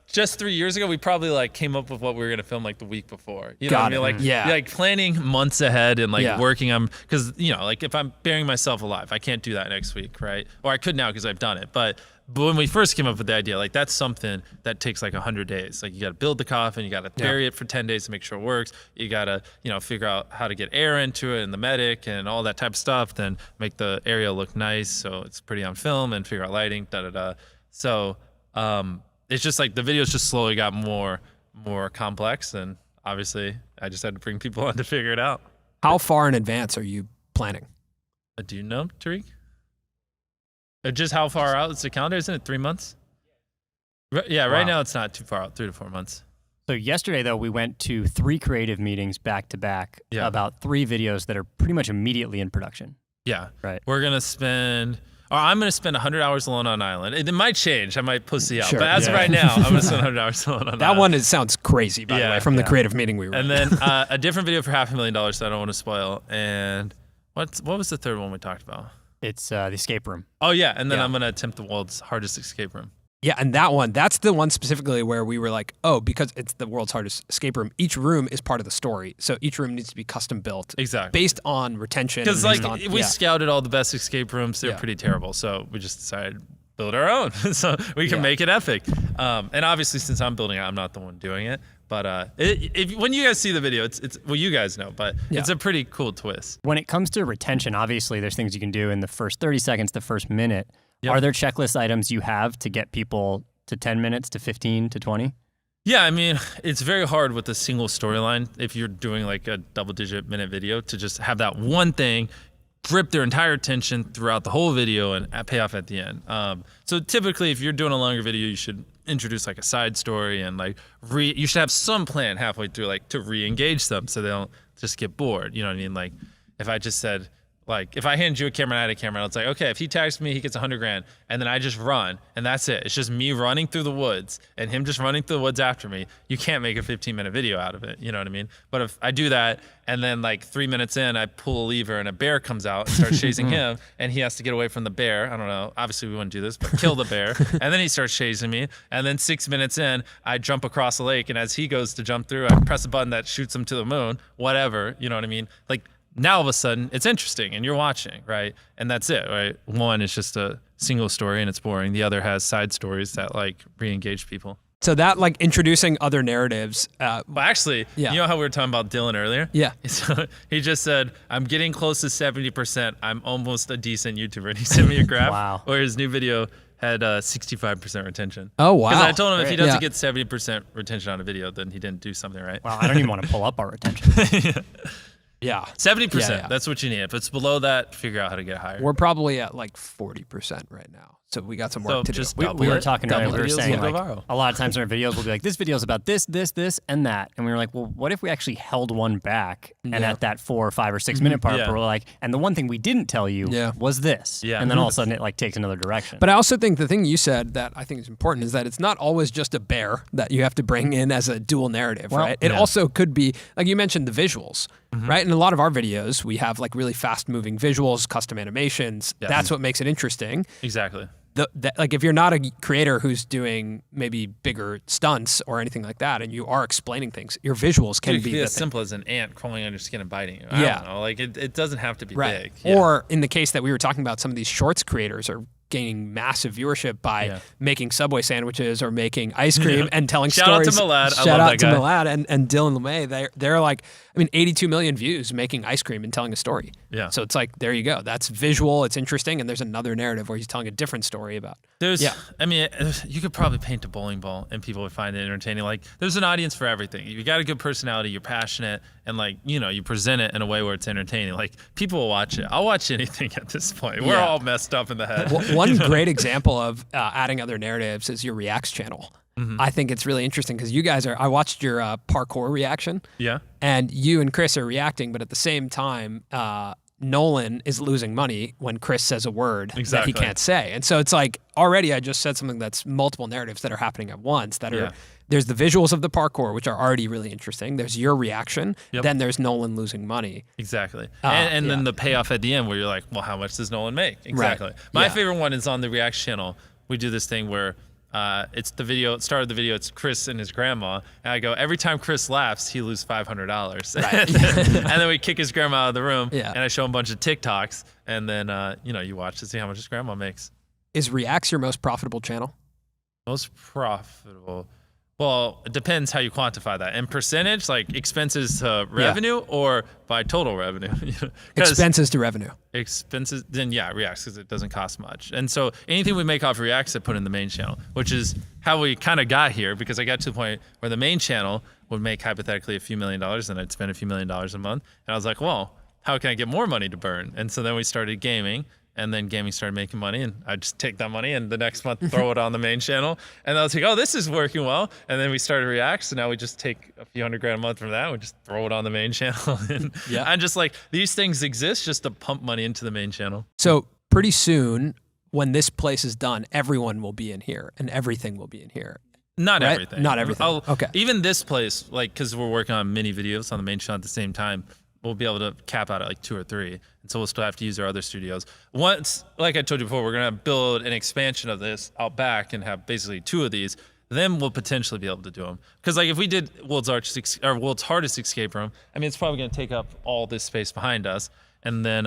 Speaker 1: just 3 years ago we probably like came up with what we were gonna film like the week before. You know what I mean? Like like planning months ahead and like working on, because you know, like if I'm burying myself alive, I can't do that next week, right? Or I could now because I've done it, but when we first came up with the idea, like that's something that takes like 100 days. Like you got to build the coffin, you got to bury it for 10 days to make sure it works. You got to, you know, figure out how to get air into it and the medic and all that type of stuff. Then make the area look nice so it's pretty on film, and figure out lighting, So it's just like the videos just slowly got more complex, and obviously I just had to bring people on to figure it out.
Speaker 3: How far in advance are you planning?
Speaker 1: Do you know, Tariq? Just how far out is the calendar? Isn't it 3 months? Yeah, right now it's not too far out, 3 to 4 months.
Speaker 4: So yesterday, though, we went to 3 creative meetings back to back about 3 videos that are pretty much immediately in production.
Speaker 1: Yeah.
Speaker 4: Right.
Speaker 1: I'm going to spend 100 hours alone on an island. It might change. I might pussy out. But as of right now, I'm going to spend 100 hours alone on an island.
Speaker 3: That one sounds crazy, by the way, from the creative meeting we were in.
Speaker 1: And then a different video for $500,000 that I don't want to spoil. And what was the third one we talked about?
Speaker 4: It's the escape room.
Speaker 1: Oh, yeah. And then I'm going to attempt the world's hardest escape room.
Speaker 3: Yeah, and that's the one specifically where we were like, oh, because it's the world's hardest escape room, each room is part of the story. So each room needs to be custom built.
Speaker 1: Exactly.
Speaker 3: Based on retention.
Speaker 1: Because like we scouted all the best escape rooms. They're pretty terrible. So we just decided build our own so we can make it epic. And obviously, since I'm building it, I'm not the one doing it. But when you guys see the video, it's well, you guys know, but it's a pretty cool twist.
Speaker 4: When it comes to retention, obviously, there's things you can do in the first 30 seconds, the first minute. Are there checklist items you have to get people to 10 minutes, to 15, to 20?
Speaker 1: Yeah, I mean, it's very hard with a single storyline if you're doing like a double-digit minute video to just have that one thing grip their entire attention throughout the whole video and pay off at the end. So typically, if you're doing a longer video, you should introduce like a side story and like you should have some plan halfway through, like to re-engage them so they don't just get bored. You know what I mean? Like if I just said, like, if I hand you a camera and I had a camera, it's like, okay, if he tags me, he gets 100 grand, and then I just run, and that's it. It's just me running through the woods, and him just running through the woods after me. You can't make a 15-minute video out of it, you know what I mean? But if I do that, and then like 3 minutes in, I pull a lever, and a bear comes out and starts chasing him, and he has to get away from the bear. I don't know, obviously we wouldn't do this, but kill the bear, and then he starts chasing me, and then 6 minutes in, I jump across the lake, and as he goes to jump through, I press a button that shoots him to the moon, whatever, you know what I mean? Like, now all of a sudden it's interesting and you're watching, right? And that's it, right? One is just a single story and it's boring. The other has side stories that like re-engage people.
Speaker 3: So that like introducing other narratives.
Speaker 1: Well, actually, you know how we were talking about Dylan earlier?
Speaker 3: Yeah.
Speaker 1: So he just said, I'm getting close to 70%. I'm almost a decent YouTuber. And he sent me a graph where his new video had 65% retention.
Speaker 3: Oh, wow.
Speaker 1: Because I told him if he doesn't get 70% retention on a video, then he didn't do something right.
Speaker 4: Wow, I don't even want to pull up our retention.
Speaker 3: Yeah.
Speaker 1: 70%. That's what you need. If it's below that, figure out how to get higher.
Speaker 3: We're probably at like 40% right now. So we got some work to do.
Speaker 4: We were talking earlier, we were saying like,
Speaker 1: viral.
Speaker 4: a lot of times in our videos we'll be like, this video is about this, this, this, and that. And we were like, well, what if we actually held one back and at that 4 or 5 or 6 minute part where we're like, and the one thing we didn't tell you was this. Yeah. And then all of a sudden it like takes another direction.
Speaker 3: But I also think the thing you said that I think is important is that it's not always just a bear that you have to bring in as a dual narrative, right? It also could be, like you mentioned, the visuals, right? In a lot of our videos, we have like really fast moving visuals, custom animations. That's what makes it interesting.
Speaker 1: Exactly.
Speaker 3: like if you're not a creator who's doing maybe bigger stunts or anything like that, and you are explaining things, your visuals can be
Speaker 1: as simple as an ant crawling on your skin and biting you.
Speaker 3: Yeah.
Speaker 1: I don't know. Like it doesn't have to be big.
Speaker 3: Or in the case that we were talking about, some of these shorts creators are gaining massive viewership by making Subway sandwiches or making ice cream and telling stories.
Speaker 1: Shout out to Milad.
Speaker 3: Shout out to Milad and Dylan LeMay. They're like, 82 million views making ice cream and telling a story.
Speaker 1: Yeah.
Speaker 3: So it's like, there you go. That's visual. It's interesting. And there's another narrative where he's telling a different story about.
Speaker 1: I mean, you could probably paint a bowling ball and people would find it entertaining. Like, there's an audience for everything. You got a good personality, you're passionate, and like, you present it in a way where it's entertaining. Like, people will watch it. I'll watch anything at this point. We're all messed up in the head.
Speaker 3: One great example of adding other narratives is your Reacts channel. I think it's really interesting because you guys I watched your parkour reaction.
Speaker 1: Yeah.
Speaker 3: And you and Chris are reacting, but at the same time, Nolan is losing money when Chris says a word that he can't say. And so it's like, already I just said something that's multiple narratives that are happening at once that are, there's the visuals of the parkour, which are already really interesting. There's your reaction. Then there's Nolan losing money.
Speaker 1: Exactly. And then the payoff at the end where you're like, well, how much does Nolan make? Exactly. Right. My favorite one is on the Reacts channel. We do this thing where it's the video, start of the video, it's Chris and his grandma. And I go, every time Chris laughs, he loses $500.
Speaker 3: Right.
Speaker 1: And then we kick his grandma out of the room.
Speaker 3: Yeah.
Speaker 1: And I show him a bunch of TikToks. And then, you watch to see how much his grandma makes.
Speaker 3: Is Reacts your most profitable channel?
Speaker 1: Most profitable. Well, it depends how you quantify that. In percentage, like expenses to revenue or by total revenue?
Speaker 3: Expenses to revenue.
Speaker 1: Expenses, then Reacts, because it doesn't cost much. And so anything we make off Reacts, I put in the main channel, which is how we kind of got here, because I got to the point where the main channel would make hypothetically a few $1 million, and I'd spend a few $1 million a month. And I was like, well, how can I get more money to burn? And so then we started gaming. And then gaming started making money, and I'd just take that money and the next month throw it on the main channel. And I was like, oh, this is working well. And then we started Reacts, so now we just take a few $100,000 a month from that and we just throw it on the main channel. And I'm just like, these things exist just to pump money into the main channel.
Speaker 3: So pretty soon, when this place is done, everyone will be in here and everything will be in here.
Speaker 1: Not everything.
Speaker 3: Not everything. Okay.
Speaker 1: Even this place, like, because we're working on mini videos on the main channel at the same time, we'll be able to cap out at like 2 or 3. And so we'll still have to use our other studios. Once, like I told you before, we're going to build an expansion of this out back and have basically 2 of these. Then we'll potentially be able to do them. Because like if we did World's Hardest Escape Room, I mean, it's probably going to take up all this space behind us. And then,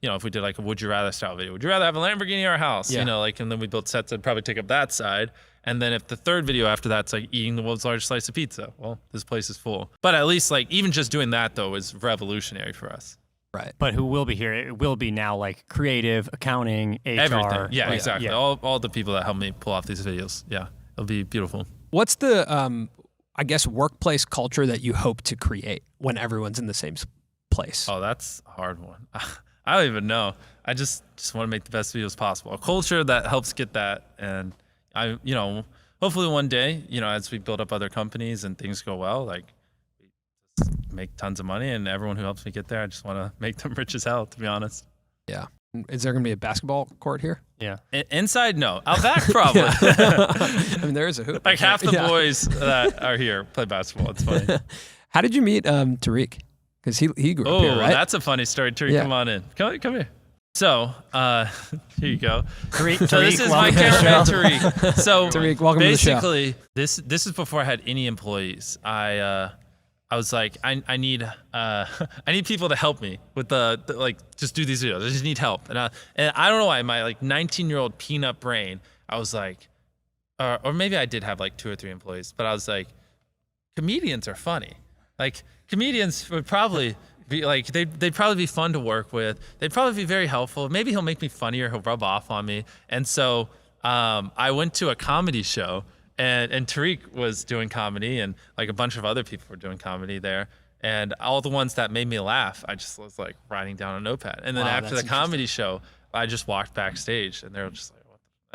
Speaker 1: if we did like a Would You Rather style video, would you rather have a Lamborghini or a house? And then we built sets that'd probably take up that side. And then if the third video after that's like eating the world's largest slice of pizza, well, this place is full. But at least like even just doing that though is revolutionary for us.
Speaker 3: Right.
Speaker 4: But who will be here? It will be now like creative, accounting, HR.
Speaker 1: Everything. Yeah,
Speaker 4: like,
Speaker 1: exactly. All the people that help me pull off these videos. Yeah, it'll be beautiful.
Speaker 3: What's the, workplace culture that you hope to create when everyone's in the same place?
Speaker 1: Oh, that's a hard one. I don't even know. I just want to make the best videos possible. A culture that helps get that. And hopefully one day, as we build up other companies and things go well, like we just make tons of money, and everyone who helps me get there, I just want to make them rich as hell, to be honest.
Speaker 3: Yeah. Is there going to be a basketball court here?
Speaker 1: Yeah. Inside, no. Out back, probably.
Speaker 3: I mean, there is a hoop.
Speaker 1: Like half the boys that are here play basketball. It's funny.
Speaker 3: How did you meet Tariq? Because he grew up here, right?
Speaker 1: Oh, that's a funny story. Tariq, come on in. Come here. So, here you go.
Speaker 4: Tariq,
Speaker 1: so this is my cameraman, Tariq. So
Speaker 3: Tariq, welcome to the show.
Speaker 1: Basically, this is before I had any employees. I was like, I need people to help me with the just do these videos. I just need help. And I don't know why, my like 19-year-old peanut brain, I was like, or maybe I did have like 2 or 3 employees, but I was like, comedians are funny. Like comedians would probably be like, they'd probably be fun to work with. They'd probably be very helpful. Maybe he'll make me funnier. He'll rub off on me. And so I went to a comedy show, and Tariq was doing comedy, and like a bunch of other people were doing comedy there. And all the ones that made me laugh, I just was like writing down a notepad. And then after the comedy show, I just walked backstage, and they were just like,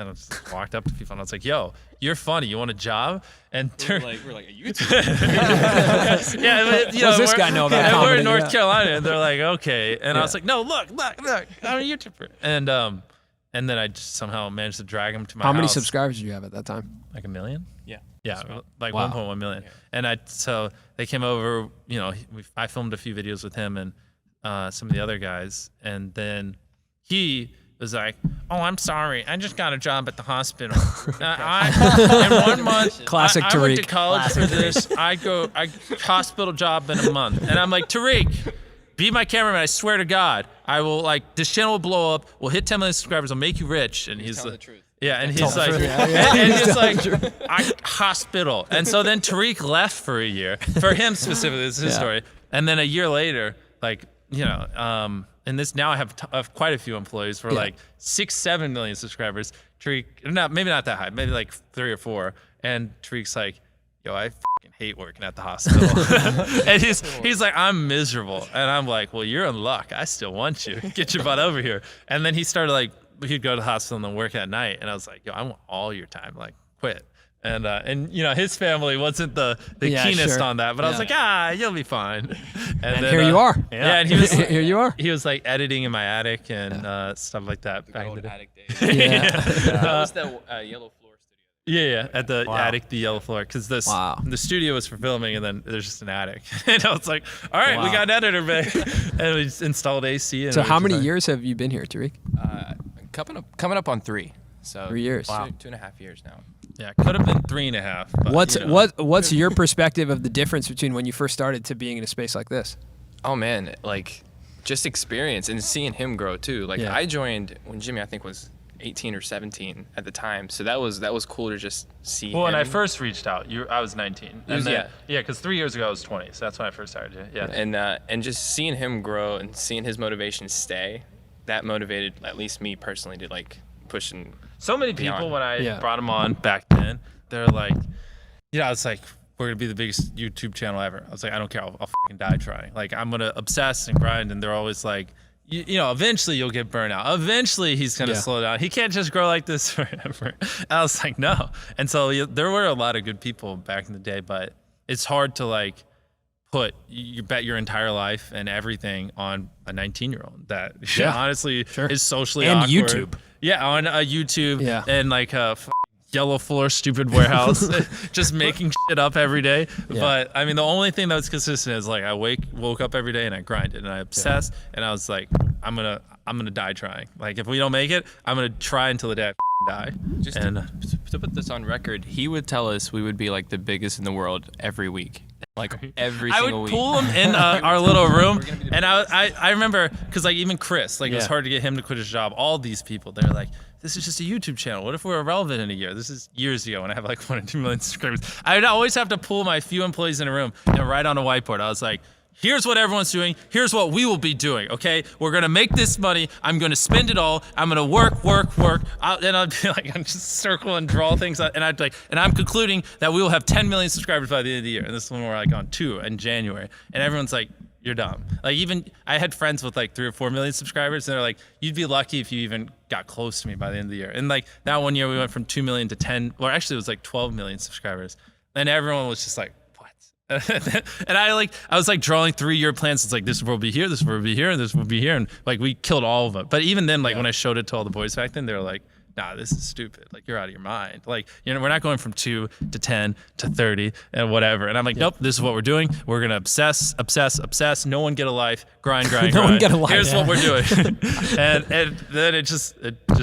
Speaker 1: and I just walked up to people and I was like, yo, you're funny. You want a job? And
Speaker 2: we're like a YouTuber.
Speaker 1: But,
Speaker 3: what does this guy know about comedy?
Speaker 1: We're in North Carolina. And they're like, okay. And I was like, no, look, I'm a YouTuber. And then I just somehow managed to drag him to my house.
Speaker 3: How many subscribers did you have at that time?
Speaker 1: Like 1 million?
Speaker 2: Yeah.
Speaker 1: Like 1.1 million. Yeah. And so they came over, I filmed a few videos with him and some of the other guys. And then he was like, "Oh, I'm sorry. I just got a job at the hospital. In 1 month,
Speaker 3: Classic
Speaker 1: I went to
Speaker 3: Tariq.
Speaker 1: college for this. I hospital job in a month." And I'm like, "Tariq, be my cameraman. I swear to God, I will this channel will blow up. We'll hit 10 million subscribers. I'll make you rich." And he's like,
Speaker 6: the truth.
Speaker 1: Yeah, and he's like, and he's like, hospital. And so then Tariq left for a year. For him specifically, this is his story. And then a year later, and this now I have quite a few employees for 6-7 million subscribers. Tariq, maybe not that high, maybe like 3 or 4. And Tariq's like, "Yo, I fucking hate working at the hospital." And he's like, "I'm miserable." And I'm like, "Well, you're in luck. I still want you. Get your butt over here." And then he started he'd go to the hospital and then work at night. And I was like, "Yo, I want all your time. Quit." And his family wasn't the keenest on that, but I was like, "You'll be fine." And then,
Speaker 3: here you are.
Speaker 1: Yeah, and he was
Speaker 3: here you are.
Speaker 1: He was editing in my attic and stuff like that.
Speaker 6: The old attic days.
Speaker 1: Yeah.
Speaker 6: That was the yellow floor studio.
Speaker 1: Yeah, at the attic, the yellow floor, because the studio was for filming, and then there's just an attic. And I was like, "All right, we got an editor, babe." And we just installed AC. And
Speaker 3: so how many years have you been here, Tariq?
Speaker 6: Coming up on 3. So
Speaker 3: 3 years.
Speaker 6: Wow. 2.5 years now.
Speaker 1: Yeah, could have been 3.5. But,
Speaker 3: What's your perspective of the difference between when you first started to being in a space like this?
Speaker 6: Oh man, just experience and seeing him grow too. I joined when Jimmy I think was 18 or 17 at the time, so that was cool to just see.
Speaker 1: Well,
Speaker 6: him.
Speaker 1: when I first reached out, I was 19. Because 3 years ago I was 20, so that's when I first started. Yeah.
Speaker 6: And just seeing him grow and seeing his motivation stay, that motivated at least me personally to push and.
Speaker 1: So many people, when I brought them on back then, they're like, it's like, "We're going to be the biggest YouTube channel ever." I was like, "I don't care. I'll fucking die trying. I'm going to obsess and grind." And they're always like, eventually you'll get burnt out. Eventually he's going to slow down. He can't just grow like this forever. And I was like, no. And so there were a lot of good people back in the day, but it's hard to put your entire life and everything on a 19-year-old that honestly is socially awkward.
Speaker 3: YouTube.
Speaker 1: Yeah, on a YouTube and a yellow floor stupid warehouse, just making shit up every day. Yeah. But I mean, the only thing that was consistent is I woke up every day and I grinded and I obsessed and I was like, I'm gonna die trying. If we don't make it, I'm gonna try until the day I die.
Speaker 6: Just to put this on record, he would tell us we would be the biggest in the world every week. Every single week.
Speaker 1: I would pull him in our little room, and I remember, because even Chris, it was hard to get him to quit his job. All these people, they're like, "This is just a YouTube channel. What if we're irrelevant in a year?" This is years ago when I have 1 or 2 million subscribers. I would always have to pull my few employees in a room and write on a whiteboard. I was like, "Here's what everyone's doing. Here's what we will be doing, okay? We're going to make this money. I'm going to spend it all. I'm going to work. And I'd be I'm just circle and draw things. And and I'm concluding that we will have 10 million subscribers by the end of the year. And this is when we're on 2 in January. And everyone's like, "You're dumb." Even I had friends with 3 or 4 million subscribers, and they're like, "You'd be lucky if you even got close to me by the end of the year." And that 1 year we went from 2 million to 10, or actually it was 12 million subscribers. And everyone was just like, and I was drawing 3-year plans. It's this will be here, this will be here, and this will be here, and we killed all of them. But even then, when I showed it to all the boys back then, they were like, "Nah, this is stupid. You're out of your mind. We're not going from 2 to 10 to 30 and whatever." And I'm like, "Nope, this is what we're doing. We're gonna obsess. No one get a life. Grind.
Speaker 3: No one get a life.
Speaker 1: Here's what we're doing." and then it just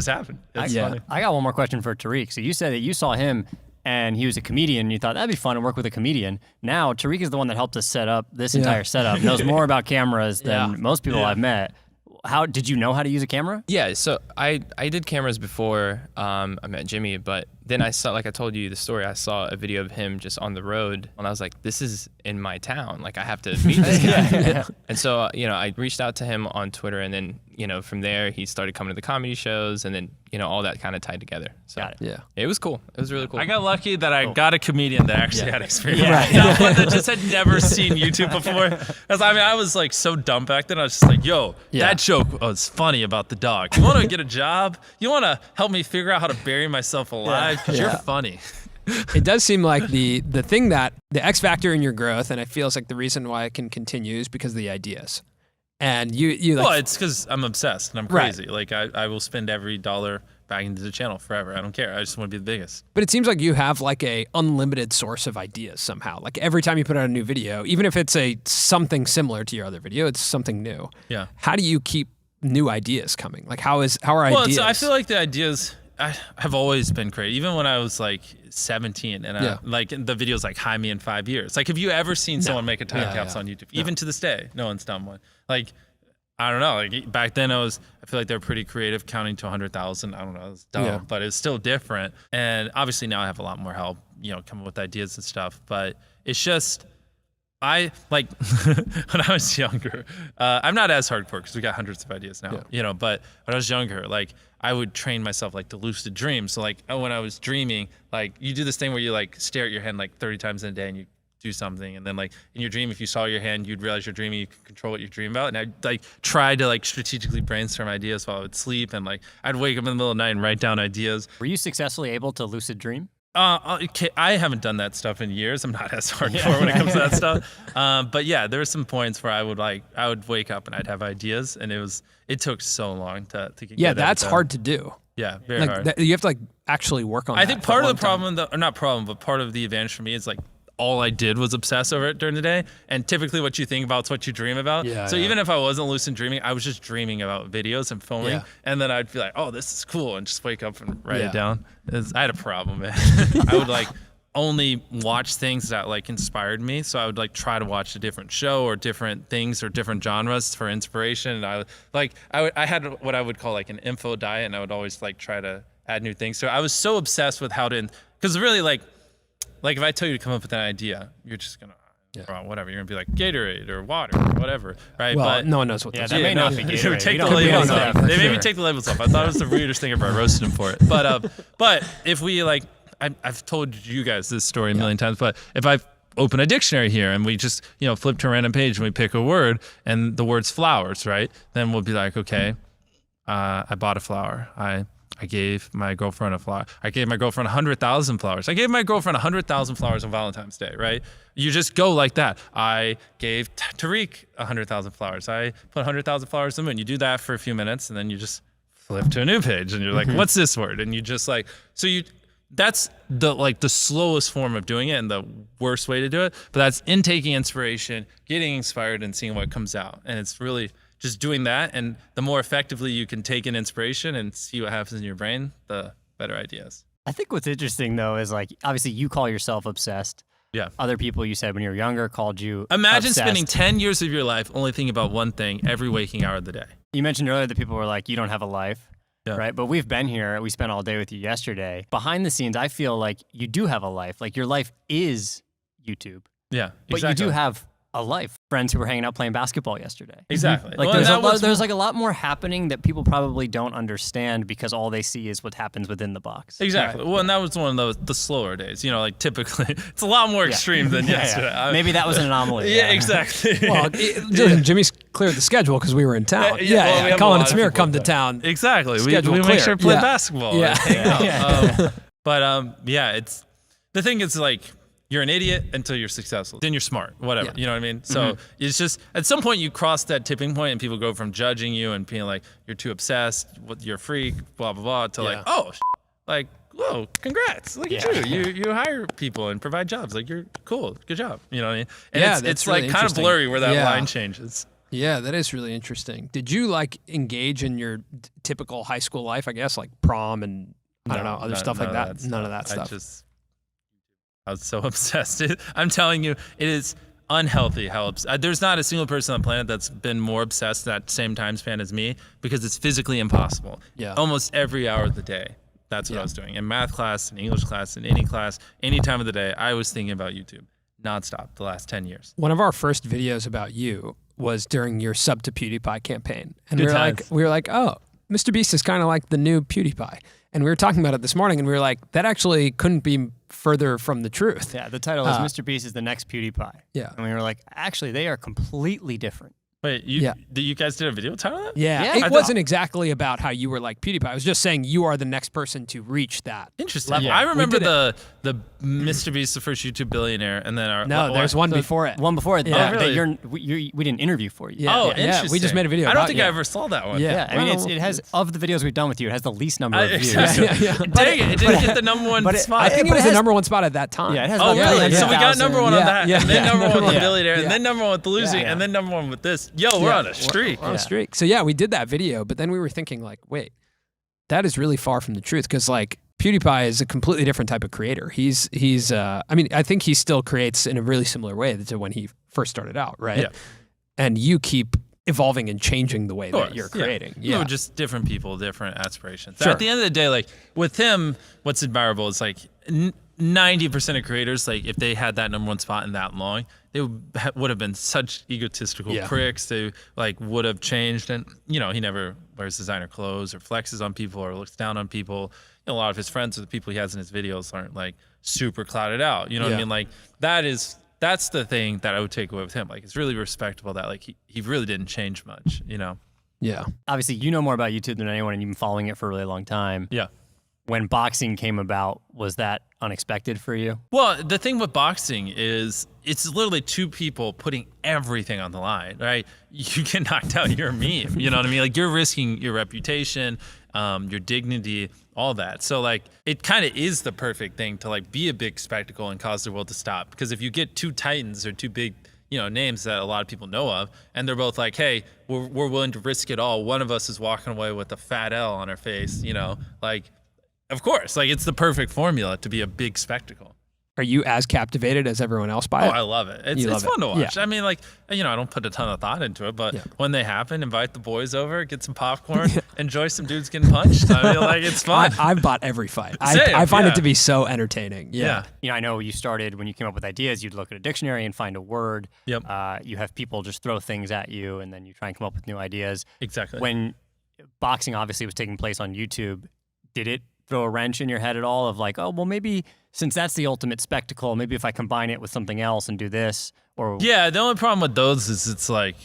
Speaker 1: happened. It's funny.
Speaker 4: I got one more question for Tariq. So you said that you saw him and he was a comedian, and you thought that'd be fun to work with a comedian. Now, Tariq is the one that helped us set up this entire setup, knows more about cameras than most people I've met. How did you know how to use a camera?
Speaker 6: Yeah, so I did cameras before I met Jimmy, but then I saw, I told you the story, I saw a video of him just on the road, and I was like, this is in my town. I have to meet this guy. And so, I reached out to him on Twitter, and then, from there, he started coming to the comedy shows, and then, all that kind of tied together. So
Speaker 4: Got it.
Speaker 3: Yeah.
Speaker 6: It was cool. It was really cool.
Speaker 1: I got lucky that I got a comedian that actually had experience. Not one that just had never seen YouTube before. Because I was so dumb back then. I was just like, "Yo, that joke was funny about the dog. You want to get a job? You want to help me figure out how to bury myself alive? Because you're funny."
Speaker 3: It does seem like the thing that the X factor in your growth, and it feels like the reason why it can continue is because of the ideas. And you
Speaker 1: well, it's because I'm obsessed and I'm crazy. I will spend every dollar back into the channel forever. I don't care. I just want to be the biggest.
Speaker 3: But it seems like you have a unlimited source of ideas somehow. Every time you put out a new video, even if it's something similar to your other video, it's something new.
Speaker 1: Yeah.
Speaker 3: How do you keep new ideas coming? Like how are
Speaker 1: well,
Speaker 3: ideas?
Speaker 1: I feel like the ideas have always been creative. Even when I was like 17 and like the videos like Hi Me in 5 years. Like have you ever seen someone make a time capsule on YouTube? Even to this day, no one's done one. Like I don't know. Like back then I feel like they're pretty creative, counting to 100,000. I don't know. It's dumb, but it's still different. And obviously now I have a lot more help, coming with ideas and stuff. But it's just, when I was younger, I'm not as hardcore because we got hundreds of ideas now, but when I was younger, like I would train myself like to lucid dream. So like when I was dreaming, like you do this thing where you like stare at your hand like 30 times in a day and you do something, and then like in your dream, if you saw your hand, you'd realize you're dreaming, you could control what you dream about. And I'd like try to like strategically brainstorm ideas while I would sleep, and like I'd wake up in the middle of the night and write down ideas.
Speaker 4: Were you successfully able to lucid dream?
Speaker 1: Okay, I haven't done that stuff in years. I'm not as hardcore when it comes to that stuff. But yeah, there were some points where I would wake up and I'd have ideas, and it took so long to get.
Speaker 3: Yeah, that's hard to do.
Speaker 1: Yeah, very hard.
Speaker 3: You have to like actually work on.
Speaker 1: I think part of the problem, or not problem, but part of the advantage for me is like all I did was obsess over it during the day. And typically what you think about is what you dream about. So even if I wasn't lucid dreaming, I was just dreaming about videos and filming. Yeah. And then I'd be like, oh, this is cool. And just wake up and write it down. I had a problem, man. I would like only watch things that like inspired me. So I would like try to watch a different show or different things or different genres for inspiration. And I had what I would call like an info diet, and I would always like try to add new things. So I was so obsessed with how to, because really like if I tell you to come up with an idea, you're just gonna, whatever. You're gonna be like Gatorade or water or whatever, right?
Speaker 3: Well,
Speaker 1: but
Speaker 3: no one knows what.
Speaker 4: Yeah, that may not be Gatorade.
Speaker 1: Take the labels off. They made me take the labels off. I thought it was the weirdest thing ever. I roasted them for it. But if we like, I've told you guys this story a million times. But if I open a dictionary here and we just flip to a random page and we pick a word and the word's flowers, right? Then we'll be like, okay, I bought a flower. I gave my girlfriend a flower. I gave my girlfriend 100,000 flowers. I gave my girlfriend 100,000 flowers on Valentine's Day, right? You just go like that. I gave Tariq 100,000 flowers. I put 100,000 flowers in the moon. You do that for a few minutes, and then you just flip to a new page, and you're like, what's this word? And you just like, that's the slowest form of doing it and the worst way to do it. But that's in taking inspiration, getting inspired, and seeing what comes out. And it's really just doing that, and the more effectively you can take in inspiration and see what happens in your brain, the better ideas.
Speaker 4: I think what's interesting though is like, obviously you call yourself obsessed.
Speaker 1: Yeah.
Speaker 4: Other people you said when you were younger called you
Speaker 1: Imagine
Speaker 4: obsessed.
Speaker 1: spending 10 years of your life only thinking about one thing every waking hour of the day.
Speaker 4: You mentioned earlier that people were like, you don't have a life. Yeah. Right. But we've been here. We spent all day with you yesterday. Behind the scenes, I feel like you do have a life. Like your life is YouTube.
Speaker 1: Yeah.
Speaker 4: But you do have a life. Friends who were hanging out playing basketball yesterday.
Speaker 1: Exactly.
Speaker 4: Like there's like a lot more happening that people probably don't understand because all they see is what happens within the box.
Speaker 1: Exactly. Right. Well, and that was one of the slower days. Like typically it's a lot more extreme than yesterday.
Speaker 4: Yeah. Maybe that was an anomaly.
Speaker 1: Yeah, exactly.
Speaker 3: Well, Jimmy's cleared the schedule because we were in town. Colin and Samir come to town.
Speaker 1: Exactly. We make sure to play basketball.
Speaker 3: Yeah.
Speaker 1: It's the thing is like, you're an idiot until you're successful. Then you're smart, whatever. You know what I mean? So it's just, at some point you cross that tipping point and people go from judging you and being like, you're too obsessed, you're a freak, blah, blah, blah, to like, oh, like, whoa, congrats. Look at you. You hire people and provide jobs. Like, you're cool. Good job. You know what I mean? And it's really like kind of blurry where that line changes.
Speaker 3: Yeah, that is really interesting. Did you like engage in your typical high school life, I guess, like prom and I don't know, other stuff like that? None of that stuff.
Speaker 1: I was so obsessed. I'm telling you, it is unhealthy how obsessed. There's not a single person on the planet that's been more obsessed that same time span as me because it's physically impossible. Yeah. Almost every hour of the day, that's what I was doing. In math class, in English class, in any time of the day, I was thinking about YouTube nonstop the last 10 years.
Speaker 3: One of our first videos about you was during your sub to PewDiePie campaign. And we were like, oh, MrBeast is kind of like the new PewDiePie. And we were talking about it this morning, and we were like, that actually couldn't be further from the truth.
Speaker 4: Yeah, the title is MrBeast is the next PewDiePie.
Speaker 3: Yeah.
Speaker 4: And we were like, actually, they are completely different.
Speaker 1: Wait, you guys did a video title that?
Speaker 3: Yeah. It wasn't exactly about how you were like PewDiePie. I was just saying you are the next person to reach that.
Speaker 1: Interesting. Level. I remember the MrBeast, the first YouTube billionaire, and then
Speaker 3: there's one before it.
Speaker 4: One before it.
Speaker 3: Yeah.
Speaker 4: We did an interview for you.
Speaker 3: Yeah.
Speaker 1: Oh, interesting.
Speaker 3: We just made a video.
Speaker 1: I don't think I ever saw that one.
Speaker 4: Yeah. I mean, it has of the videos we've done with you, it has the least number of views.
Speaker 1: Dang it didn't get the number one spot.
Speaker 3: I think it was the number one spot at that time.
Speaker 4: Yeah, it has
Speaker 1: really? So we got number one on that, and then number one with the billionaire,
Speaker 3: Yeah.
Speaker 1: and then number one with the losing, and then number one with this. Yo, we're on a streak.
Speaker 3: We're on a streak. So yeah, we did that video, but then we were thinking like, wait, that is really far from the truth because like PewDiePie is a completely different type of creator. He's I mean, I think he still creates in a really similar way to when he first started out, right? Yeah. And you keep evolving and changing the way that you're creating.
Speaker 1: Yeah. Just different people, different aspirations. Sure. At the end of the day, like with him, what's admirable is like 90% of creators, like if they had that #1 spot in that long, they would have been such egotistical pricks. They like would have changed. And, you know, he never wears designer clothes or flexes on people or looks down on people. You know, a lot of his friends or the people he has in his videos aren't like super clouded out. You know what I mean? Like that's the thing that I would take away with him. Like, it's really respectable that like he really didn't change much, you know?
Speaker 3: Yeah.
Speaker 4: Obviously, you know more about YouTube than anyone and you've been following it for a really long time.
Speaker 1: Yeah.
Speaker 4: When boxing came about, was that unexpected for you?
Speaker 1: Well, the thing with boxing is it's literally two people putting everything on the line, right? You get knocked out, you're a meme. You know what I mean? Like, you're risking your reputation, your dignity, all that. So like, it kind of is the perfect thing to like be a big spectacle and cause the world to stop. Because if you get two titans or two big, you know, names that a lot of people know of, and they're both like, hey, we're willing to risk it all. One of us is walking away with a fat L on her face, you know, like, of course, like it's the perfect formula to be a big spectacle.
Speaker 3: Are you as captivated as everyone else by it?
Speaker 1: Oh, I love it. It's fun to watch. Yeah. I mean, like, you know, I don't put a ton of thought into it, but when they happen, invite the boys over, get some popcorn, enjoy some dudes getting punched. I feel like it's fun.
Speaker 3: I've bought every fight. I find it to be so entertaining. Yeah.
Speaker 4: You know, I know you started when you came up with ideas, you'd look at a dictionary and find a word.
Speaker 1: Yep.
Speaker 4: You have people just throw things at you and then you try and come up with new ideas.
Speaker 1: Exactly.
Speaker 4: When boxing obviously was taking place on YouTube, did it throw a wrench in your head at all of like, oh, well, maybe since that's the ultimate spectacle, maybe if I combine it with something else and do this? Or
Speaker 1: yeah, the only problem with those is it's like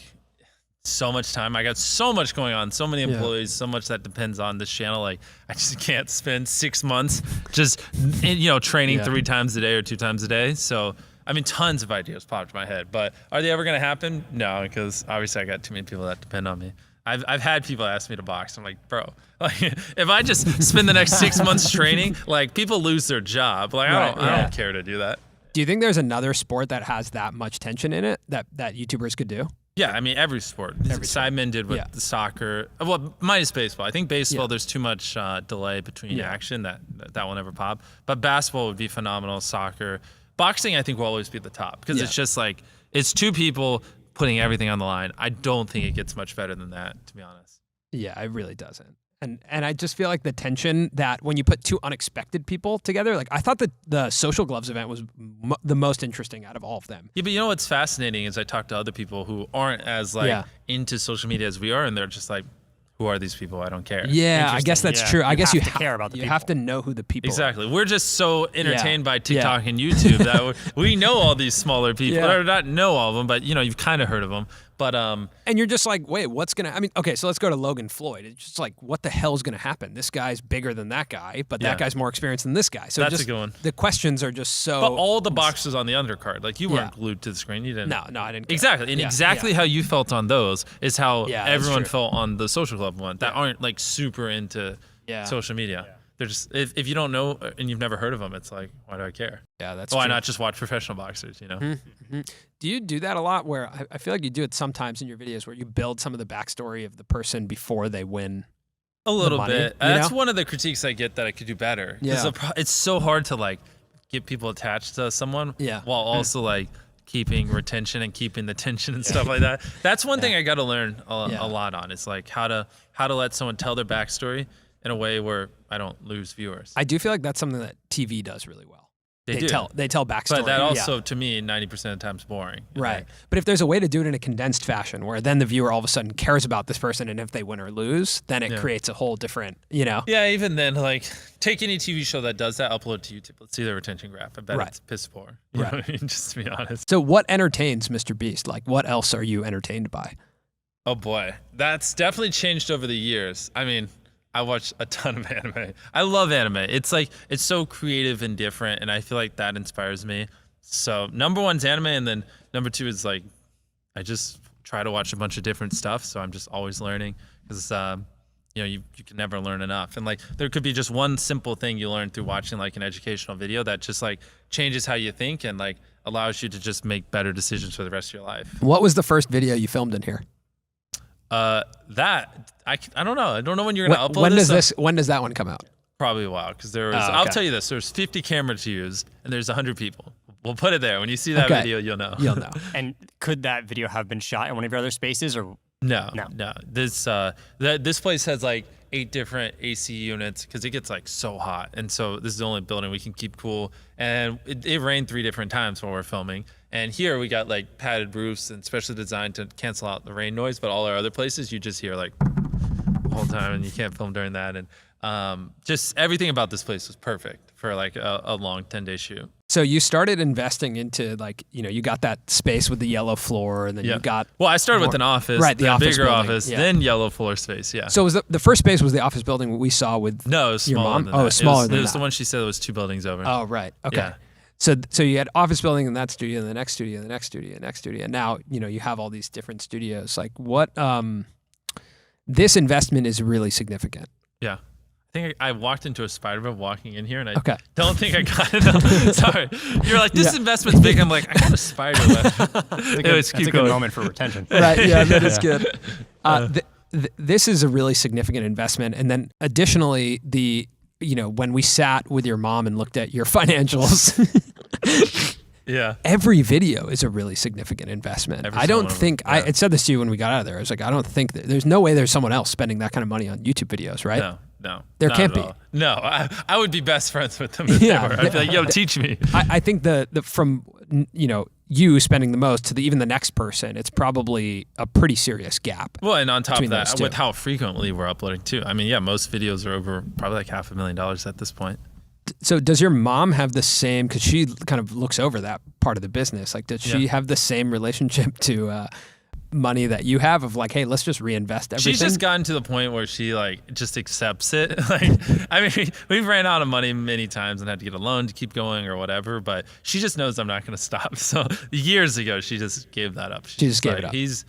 Speaker 1: so much time. I got so much going on, so many employees, so much that depends on this channel. Like, I just can't spend 6 months just, you know, training 3 times a day or 2 times a day. So, I mean, tons of ideas popped in my head, but are they ever going to happen? No, because obviously I got too many people that depend on me. I've had people ask me to box. I'm like, bro, like, if I just spend the next 6 months training, like people lose their job. Like I don't care to do that.
Speaker 3: Do you think there's another sport that has that much tension in it that YouTubers could do?
Speaker 1: Yeah, I mean every sport. Simon did with the soccer. Well, minus baseball. I think baseball there's too much delay between action that will never pop. But basketball would be phenomenal. Soccer, boxing, I think will always be at the top because it's just like it's two people putting everything on the line. I don't think it gets much better than that, to be honest.
Speaker 3: Yeah, it really doesn't. And I just feel like the tension that when you put two unexpected people together, like I thought that the Social Gloves event was the most interesting out of all of them.
Speaker 1: Yeah, but you know what's fascinating is I talk to other people who aren't as like into social media as we are, and they're just like, who are these people? I don't care.
Speaker 3: Yeah, I guess that's true. I guess you
Speaker 4: have to care about the people.
Speaker 3: You have to know who the people
Speaker 1: Exactly. We're just so entertained by TikTok and YouTube that we know all these smaller people. Or not know all of them, but you know, you've kind of heard of them. But
Speaker 3: and you're just like, wait, what's gonna? I mean, okay, so let's go to Logan Floyd. It's just like, what the hell's gonna happen? This guy's bigger than that guy, but that guy's more experienced than this guy. So
Speaker 1: that's a good one.
Speaker 3: The questions are just so.
Speaker 1: But all the boxers on the undercard, like you weren't glued to the screen. You didn't.
Speaker 3: No, I didn't. Care.
Speaker 1: Exactly, and exactly how you felt on those is how everyone felt on the Social Club one. That aren't like super into social media. Yeah. They're just if you don't know and you've never heard of them, it's like, why do I care?
Speaker 3: Yeah, that's
Speaker 1: why not just watch professional boxers, you know?
Speaker 3: Mm-hmm. Do you do that a lot where I feel like you do it sometimes in your videos where you build some of the backstory of the person before they win?
Speaker 1: A little bit. That's one of the critiques I get that I could do better. Yeah. It's so hard to like get people attached to someone while also like keeping retention and keeping the tension and stuff like that. That's one thing I got to learn a lot on. It's like how to let someone tell their backstory in a way where I don't lose viewers.
Speaker 3: I do feel like that's something that TV does really well. They tell backstory.
Speaker 1: But that also, to me, 90% of the time is boring.
Speaker 3: Right. But if there's a way to do it in a condensed fashion where then the viewer all of a sudden cares about this person and if they win or lose, then it creates a whole different, you know?
Speaker 1: Yeah, even then, like, take any TV show that does that, upload it to YouTube. Let's see their retention graph. I bet it's piss poor. You know what I mean? Just to be honest.
Speaker 3: So what entertains MrBeast? Like, what else are you entertained by?
Speaker 1: Oh, boy. That's definitely changed over the years. I mean, I watch a ton of anime. I love anime. It's like, it's so creative and different, and I feel like that inspires me. So #1's anime, and then #2 is like, I just try to watch a bunch of different stuff, so I'm just always learning, because you know, you can never learn enough. And like, there could be just one simple thing you learn through watching like an educational video that just like changes how you think and like allows you to just make better decisions for the rest of your life.
Speaker 3: What was the first video you filmed in here?
Speaker 1: That I don't know. I don't know when you're gonna upload
Speaker 3: when
Speaker 1: this.
Speaker 3: When does that one come out?
Speaker 1: Probably a while, because there was. I'll tell you this: there's 50 cameras used, and there's 100 people. We'll put it there. When you see that video, you'll know.
Speaker 3: You'll know.
Speaker 4: And could that video have been shot in one of your other spaces, or
Speaker 1: no? This place has like 8 different AC units because it gets like so hot, and so this is the only building we can keep cool. And it rained 3 different times when we're filming. And here we got like padded roofs and specially designed to cancel out the rain noise. But all our other places, you just hear like the whole time, and you can't film during that. And just everything about this place was perfect for like a long 10-day shoot.
Speaker 3: So you started investing into like, you got that space with the yellow floor, and then you got.
Speaker 1: Well, I started with an office,
Speaker 3: right? The office
Speaker 1: bigger
Speaker 3: building.
Speaker 1: office, then yellow floor space. Yeah.
Speaker 3: So was the first space was the office building we saw with
Speaker 1: no, it was
Speaker 3: your
Speaker 1: smaller
Speaker 3: mom?
Speaker 1: than
Speaker 3: Oh,
Speaker 1: that.
Speaker 3: it was smaller than
Speaker 1: It was
Speaker 3: that.
Speaker 1: the one she said was 2 buildings over.
Speaker 3: Oh, right. Okay.
Speaker 1: Yeah.
Speaker 3: So you had office building in that studio, and the next studio, and the next studio, and the next studio. And now, you have all these different studios. Like what, this investment is really significant.
Speaker 1: Yeah. I think I walked into a spider web walking in here, and I
Speaker 3: don't
Speaker 1: think I got it. Sorry. You're like, this investment's big. I'm like, I got a spider web.
Speaker 4: That's a good moment for retention.
Speaker 3: Right, yeah, that is good. This is a really significant investment. And then additionally, when we sat with your mom and looked at your financials,
Speaker 1: yeah,
Speaker 3: every video is a really significant investment. I don't think, I said this to you when we got out of there. I was like, I don't think there's no way there's someone else spending that kind of money on YouTube videos, right?
Speaker 1: No.
Speaker 3: There can't be.
Speaker 1: No, I would be best friends with them if they were. I'd be like, yo, teach me.
Speaker 3: I think from you spending the most to even the next person, it's probably a pretty serious gap.
Speaker 1: Well, and on top of that, with how frequently we're uploading too. I mean, yeah, most videos are over probably like $500,000 at this point.
Speaker 3: So does your mom have the same, because she kind of looks over that part of the business, like does she have the same relationship to money that you have of like, hey, let's just reinvest everything?
Speaker 1: She's just gotten to the point where she like just accepts it. Like, I mean, we've ran out of money many times and had to get a loan to keep going or whatever, but she just knows I'm not going to stop. So years ago, she just gave that up.
Speaker 3: She just gave it up.
Speaker 1: He's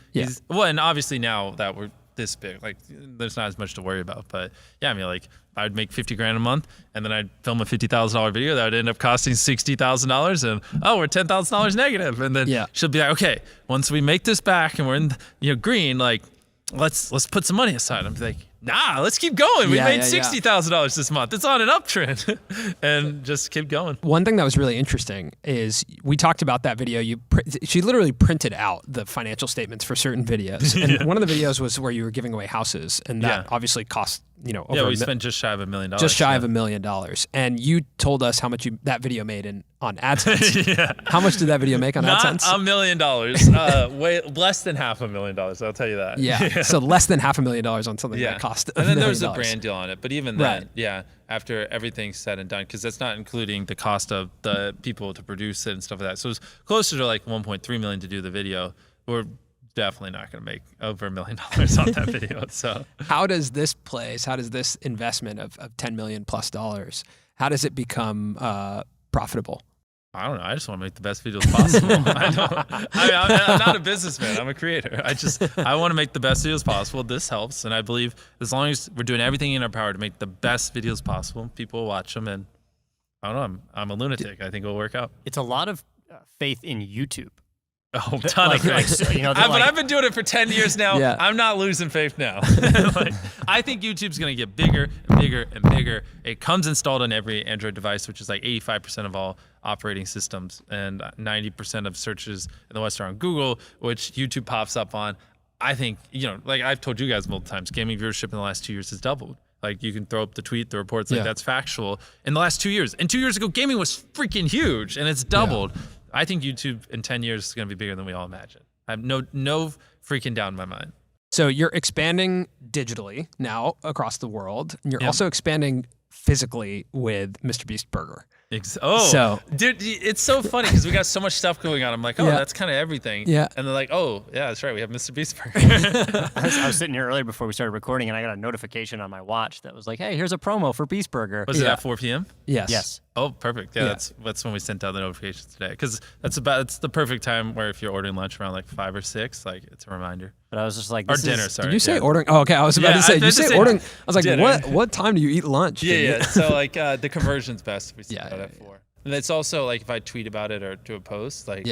Speaker 1: well, and obviously now that we're this big, like there's not as much to worry about, but yeah, I mean, like I would make $50,000 a month, and then I'd film a $50,000 video that would end up costing $60,000, and we're $10,000 negative, and then she'll be like, okay, once we make this back and we're in green, like let's put some money aside. I'm like, nah, let's keep going. We made $60,000 this month. It's on an uptrend, and just keep going.
Speaker 3: One thing that was really interesting is we talked about that video. She literally printed out the financial statements for certain videos, and one of the videos was where you were giving away houses, and that obviously cost. Over
Speaker 1: we spent just shy of $1 million.
Speaker 3: Just shy of $1 million, and you told us how much that video made on AdSense. How much did that video make on AdSense?
Speaker 1: Not $1 million. Way less than $500,000. I'll tell you that.
Speaker 3: Yeah. So less than $500,000 on something that cost $1 million.
Speaker 1: And then there was a brand deal on it. But even then, after everything's said and done, because that's not including the cost of the people to produce it and stuff like that. So it was closer to like $1.3 million to do the video. We're definitely not going to make over $1 million on that video. So
Speaker 3: how does this investment of $10 million plus, how does it become profitable?
Speaker 1: I don't know. I just want to make the best videos possible. I'm not a businessman. I'm a creator. I want to make the best videos possible. This helps. And I believe as long as we're doing everything in our power to make the best videos possible, people will watch them. And I don't know. I'm a lunatic. I think it'll work out.
Speaker 4: It's a lot of faith in YouTube.
Speaker 1: Oh, ton of faith. But I've been doing it for 10 years now. I'm not losing faith now. I think YouTube's going to get bigger and bigger and bigger. It comes installed on every Android device, which is like 85% of all operating systems, and 90% of searches in the West are on Google, which YouTube pops up on. I think, like I've told you guys multiple times, gaming viewership in the last 2 years has doubled. Like you can throw up the tweet, the reports, like that's factual. In the last 2 years, and 2 years ago, gaming was freaking huge, and it's doubled. I think YouTube in 10 years is going to be bigger than we all imagine. I have no freaking doubt in my mind.
Speaker 3: So you're expanding digitally now across the world. And you're also expanding physically with MrBeast Burger.
Speaker 1: Dude, it's so funny because we got so much stuff going on. I'm like, that's kind of everything. Yeah. And they're like, that's right. We have MrBeast Burger.
Speaker 4: I was sitting here earlier before we started recording, and I got a notification on my watch that was like, hey, here's a promo for Beast Burger.
Speaker 1: Was it at 4 p.m.?
Speaker 3: Yes.
Speaker 1: Oh, perfect. Yeah, that's when we sent out the notifications today. Because it's the perfect time where if you're ordering lunch around like 5 or 6, like it's a reminder.
Speaker 4: But I was just like,
Speaker 1: or dinner, sorry.
Speaker 3: Did you say ordering? Oh, okay. I was about to say, did you say ordering? I was like,
Speaker 1: dinner.
Speaker 3: What time do you eat lunch?
Speaker 1: Yeah. So like the conversion's best if we send out at 4. And it's also like if I tweet about it or do a post, like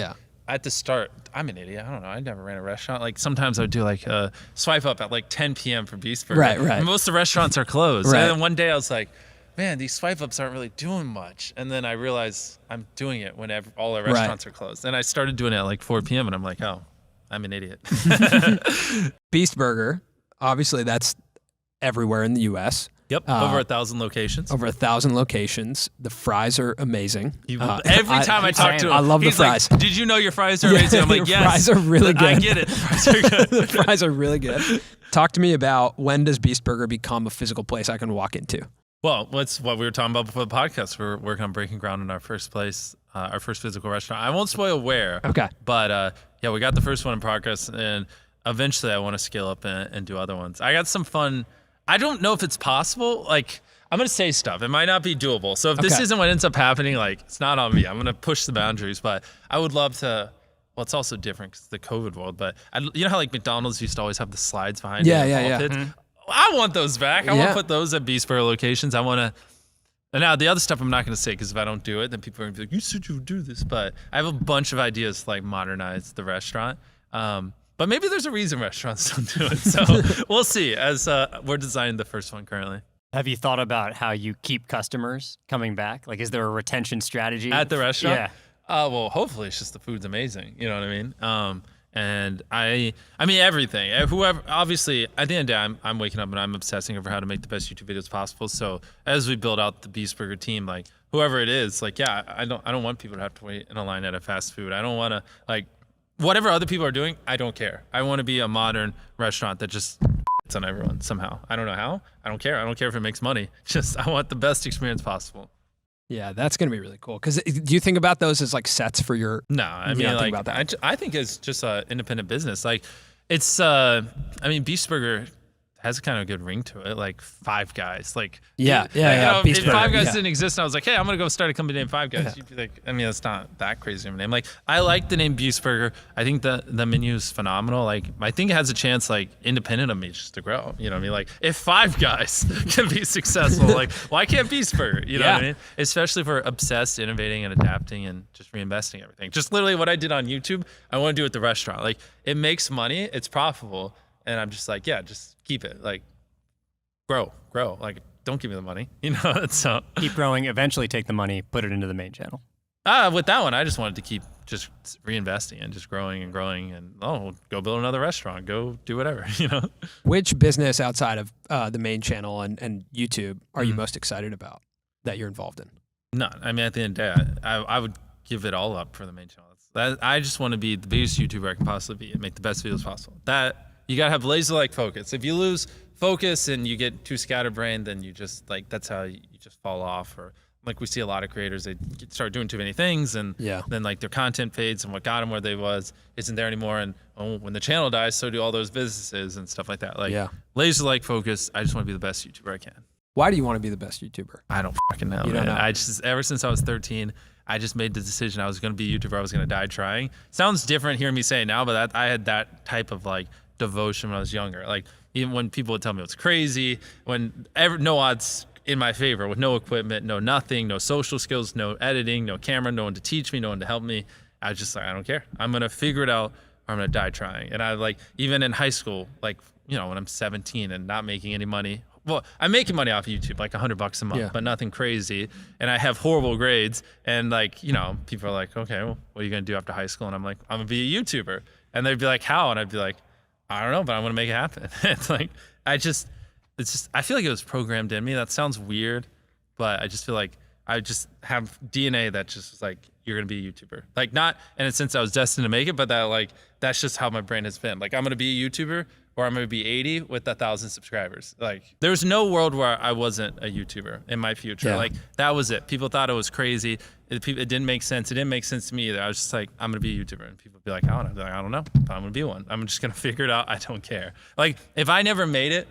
Speaker 1: at the start, I'm an idiot. I don't know. I never ran a restaurant. Like sometimes I would do like a swipe up at like 10 p.m. for Beast Burger.
Speaker 3: Right.
Speaker 1: Most of the restaurants are closed.
Speaker 3: Right.
Speaker 1: And then one day I was like, man, these swipe ups aren't really doing much. And then I realized I'm doing it when all the restaurants are closed. And I started doing it at like 4 p.m. and I'm like, oh, I'm an idiot.
Speaker 3: Beast Burger, obviously that's everywhere in the U.S.
Speaker 1: Yep, over 1,000 locations.
Speaker 3: Over 1,000 locations. The fries are amazing.
Speaker 1: Every time I talk to him,
Speaker 3: I love the fries.
Speaker 1: Like, did you know your fries are amazing? I'm like, yes.
Speaker 3: Fries are really good.
Speaker 1: I get it. The fries are good.
Speaker 3: The fries are really good. Talk to me about when does Beast Burger become a physical place I can walk into?
Speaker 1: Well, that's what we were talking about before the podcast. We're working on breaking ground in our first place, our first physical restaurant. I won't spoil where.
Speaker 3: Okay.
Speaker 1: But yeah, we got the first one in progress, and eventually I want to scale up and do other ones. I got some fun. I don't know if it's possible. Like, I'm going to say stuff. It might not be doable. So if this isn't what ends up happening, like, it's not on me. I'm going to push the boundaries. But I would love to. Well, it's also different because the COVID world. But you know how like McDonald's used to always have the slides behind it?
Speaker 3: Yeah.
Speaker 1: Mm-hmm. I want those back. I want to put those at Beast Burger locations. I want to. And now the other stuff I'm not going to say because if I don't do it, then people are going to be like, you said you would do this. But I have a bunch of ideas to like modernize the restaurant. But maybe there's a reason restaurants don't do it. So we'll see as we're designing the first one currently.
Speaker 4: Have you thought about how you keep customers coming back? Like, is there a retention strategy?
Speaker 1: At the restaurant?
Speaker 4: Yeah.
Speaker 1: Well, hopefully it's just the food's amazing. You know what I mean? And I mean, everything. Whoever, obviously, at the end of the day, I'm waking up and I'm obsessing over how to make the best YouTube videos possible. So as we build out the Beast Burger team, like whoever it is, like, yeah, I don't want people to have to wait in a line at a fast food. I don't want to like, whatever other people are doing, I don't care. I want to be a modern restaurant that just it's on everyone somehow. I don't know how. I don't care. I don't care if it makes money. Just I want the best experience possible.
Speaker 3: Yeah, that's going to be really cool. Because do you think about those as like sets for your...
Speaker 1: No, I mean, like, I think it's just an independent business. Like, it's, I mean, Beast Burger has a kind of good ring to it, like Five Guys. Like,
Speaker 3: yeah.
Speaker 1: If Five Guys didn't exist, and I was like, hey, I'm gonna go start a company named Five Guys. You'd be like, I mean, it's not that crazy of a name. Like, I like the name Beast Burger. I think the menu is phenomenal. Like, I think it has a chance, like, independent of me, just to grow. You know what I mean? Like, if Five Guys can be successful, like, why can't Beast Burger? You know what I mean? Especially if we're obsessed, innovating, and adapting, and just reinvesting everything. Just literally what I did on YouTube, I want to do at the restaurant. Like, it makes money, it's profitable, and I'm just like, yeah, just keep it. Like, grow. Like, don't give me the money, you know? So
Speaker 4: keep growing, eventually take the money, put it into the main channel.
Speaker 1: With that one, I just wanted to keep just reinvesting and just growing and go build another restaurant, go do whatever, you know?
Speaker 3: Which business outside of the main channel and YouTube are you most excited about that you're involved in?
Speaker 1: None. I mean, at the end of the day, I would give it all up for the main channel. I just want to be the biggest YouTuber I can possibly be and make the best videos possible. That you got to have laser-like focus. If you lose focus and you get too scatterbrained, then you just like, that's how you just fall off. Or like we see a lot of creators, they start doing too many things and then like their content fades and what got them where they isn't there anymore. And when the channel dies, so do all those businesses and stuff like that. Like laser-like focus. I just want to be the best YouTuber I can.
Speaker 3: Why do you want to be the best YouTuber?
Speaker 1: I don't fucking know, man. I just, ever since I was 13, I just made the decision I was going to be a YouTuber. I was going to die trying. Sounds different hearing me say it now, but I had that type of like devotion when I was younger. Like, even when people would tell me it was crazy, no odds in my favor, with no equipment, no nothing, no social skills, no editing, no camera, no one to teach me, no one to help me. I was just like, I don't care. I'm going to figure it out or I'm going to die trying. And I like, even in high school, like, you know, when I'm 17 and not making any money, well, I'm making money off of YouTube, like $100 a month, but nothing crazy. And I have horrible grades. And like, you know, people are like, okay, well, what are you going to do after high school? And I'm like, I'm going to be a YouTuber. And they'd be like, how? And I'd be like, I don't know, but I'm going to make it happen. It's like, I feel like it was programmed in me. That sounds weird, but I just feel like I just have DNA that just is like, you're going to be a YouTuber. Like, not in a sense I was destined to make it, but that like, that's just how my brain has been. Like, I'm going to be a YouTuber or I'm going to be 80 with 1,000 subscribers. Like, there's no world where I wasn't a YouTuber in my future. Like, that was it. People thought it was crazy. It didn't make sense. It didn't make sense to me either. I was just like, I'm going to be a YouTuber. And people would be like, how? And I'd be like, I don't know, but I'm going to be one. I'm just going to figure it out. I don't care. Like, if I never made it,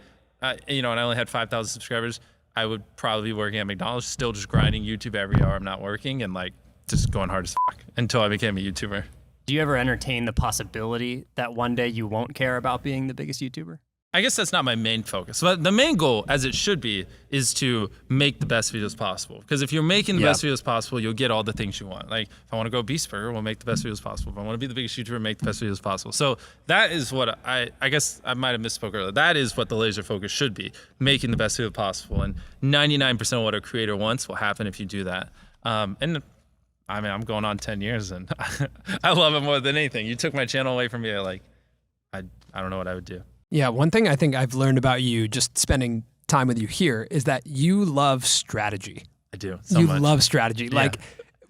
Speaker 1: you know, and I only had 5,000 subscribers, I would probably be working at McDonald's, still just grinding YouTube every hour I'm not working and like just going hard as fuck until I became a YouTuber.
Speaker 4: Do you ever entertain the possibility that one day you won't care about being the biggest YouTuber?
Speaker 1: I guess that's not my main focus. But the main goal, as it should be, is to make the best videos possible. Because if you're making the best videos possible, you'll get all the things you want. Like, if I want to go Beast Burger, we'll make the best videos possible. If I want to be the biggest YouTuber, make the best videos possible. So that is what I guess I might have misspoke earlier. That is what the laser focus should be, making the best video possible. And 99% of what a creator wants will happen if you do that. And I mean, I'm going on 10 years, and I love it more than anything. You took my channel away from me, I don't know what I would do.
Speaker 3: Yeah, one thing I think I've learned about you just spending time with you here is that you love strategy.
Speaker 1: I do.
Speaker 3: You love strategy. Yeah. Like,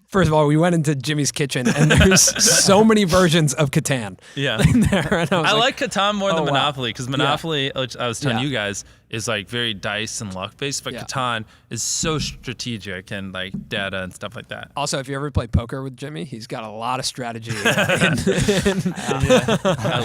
Speaker 3: first of all, we went into Jimmy's kitchen and there's so many versions of Catan.
Speaker 1: Yeah.
Speaker 3: In there. And
Speaker 1: I like Catan more than Monopoly, because Monopoly, which I was telling you guys, is like very dice and luck based, but Catan is so strategic and like data and stuff like that.
Speaker 3: Also, if you ever play poker with Jimmy, he's got a lot of strategy.
Speaker 1: I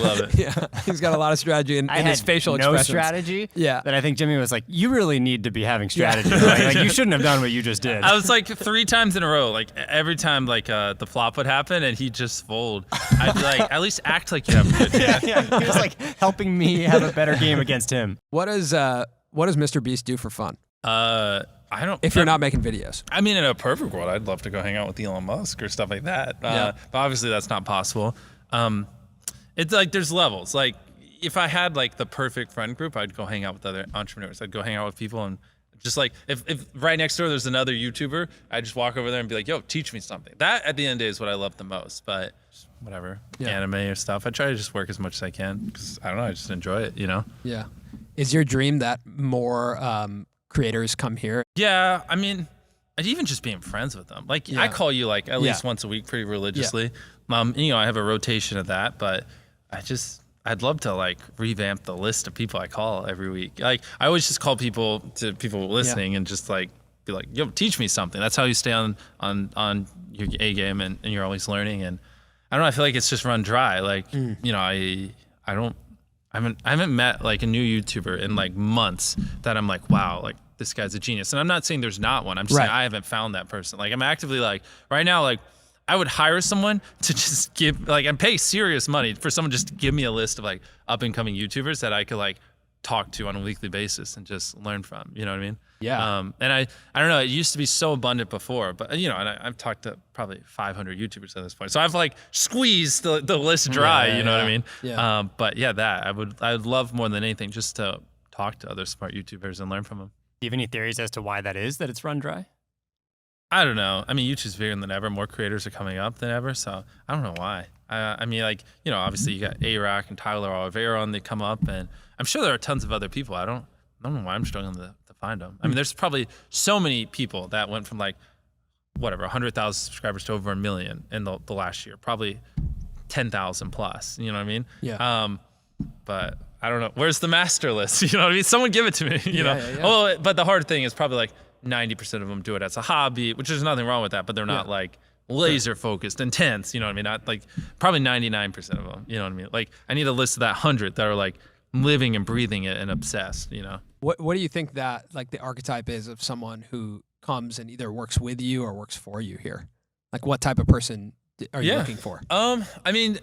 Speaker 1: love it.
Speaker 3: Yeah, he's got a lot of strategy in his facial expressions.
Speaker 4: Strategy.
Speaker 3: Yeah.
Speaker 4: That I think Jimmy was like, you really need to be having strategy. Like, you shouldn't have done what you just did.
Speaker 1: I was like 3 times in a row. Like every time, like the flop would happen and he'd just fold. I'd be like, at least act like you have a good game.
Speaker 4: Yeah. He was like helping me have a better game against him.
Speaker 3: What does MrBeast do for fun?
Speaker 1: I don't.
Speaker 3: If you're not making videos.
Speaker 1: I mean, in a perfect world, I'd love to go hang out with Elon Musk or stuff like that. But obviously, that's not possible. It's like there's levels. Like if I had like the perfect friend group, I'd go hang out with other entrepreneurs. I'd go hang out with people and just like if right next door there's another YouTuber, I'd just walk over there and be like, "Yo, teach me something." That at the end of the day is what I love the most. But whatever, anime or stuff, I try to just work as much as I can because I don't know, I just enjoy it. You know?
Speaker 3: Yeah. Is your dream that more creators come here?
Speaker 1: Yeah, I mean, I'd even just being friends with them. Like I call you like at least once a week pretty religiously. You know, I have a rotation of that, but I'd love to like revamp the list of people I call every week. Like I always just call people listening and just like be like, yo, teach me something. That's how you stay on your A game and you're always learning. And I don't know, I feel like it's just run dry. Like, you know, I haven't met like a new YouTuber in like months that I'm like, wow, like this guy's a genius. And I'm not saying there's not one. I'm just saying I haven't found that person. Like I'm actively like right now, like I would hire someone to just give like and pay serious money for someone just to give me a list of like up and coming YouTubers that I could like talk to on a weekly basis and just learn from. You know what I mean?
Speaker 3: Yeah.
Speaker 1: And I don't know, it used to be so abundant before, but you know, and I've talked to probably 500 YouTubers at this point. So I've like squeezed the list dry, you know what I mean?
Speaker 3: Yeah.
Speaker 1: But yeah, I would love more than anything just to talk to other smart YouTubers and learn from them.
Speaker 4: Do you have any theories as to why that is, that it's run dry?
Speaker 1: I don't know. I mean, YouTube's bigger than ever. More creators are coming up than ever. So I don't know why. I mean, like, you know, obviously you got A-Rock and Tyler Oliveira on, they come up, and I'm sure there are tons of other people. I don't know why I'm struggling to find them. I mean, there's probably so many people that went from like, whatever, 100,000 subscribers to over 1 million in the last year. Probably 10,000 plus, you know what I mean?
Speaker 3: Yeah.
Speaker 1: But I don't know. Where's the master list? You know what I mean? Someone give it to me, you know? Yeah. Well, but the hard thing is probably like 90% of them do it as a hobby, which there's nothing wrong with that, but they're not like laser focused, intense, you know what I mean? Not like probably 99% of them, you know what I mean? Like I need a list of that 100 that are like living and breathing it and obsessed, you know?
Speaker 3: What do you think that like the archetype is of someone who comes and either works with you or works for you here? Like what type of person are you looking for?
Speaker 1: I mean,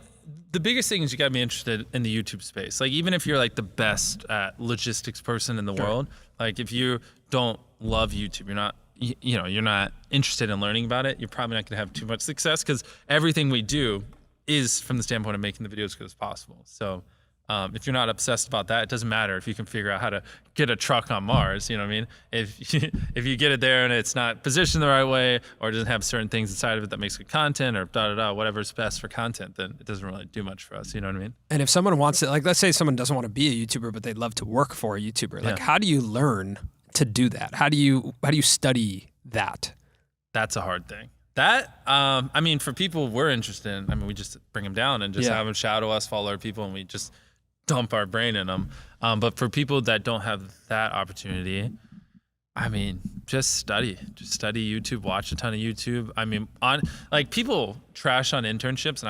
Speaker 1: the biggest thing is you gotta be interested in the YouTube space. Like even if you're like the best logistics person in the world, like if you don't love YouTube, you're not, you know, you're not interested in learning about it, you're probably not gonna have too much success because everything we do is from the standpoint of making the videos as good as possible. So if you're not obsessed about that, it doesn't matter if you can figure out how to get a truck on Mars, you know what I mean? If you get it there and it's not positioned the right way or it doesn't have certain things inside of it that makes good content or whatever's best for content, then it doesn't really do much for us, you know what I mean?
Speaker 3: And if someone wants to, like let's say someone doesn't want to be a YouTuber, but they'd love to work for a YouTuber, like how do you learn to do that? How do you study that?
Speaker 1: That's a hard thing. That, I mean, for people we're interested in, I mean, we just bring them down and just have them shadow us, follow our people, and we just dump our brain in them. But for people that don't have that opportunity, I mean, just study YouTube, watch a ton of YouTube. I mean, like people trash on internships,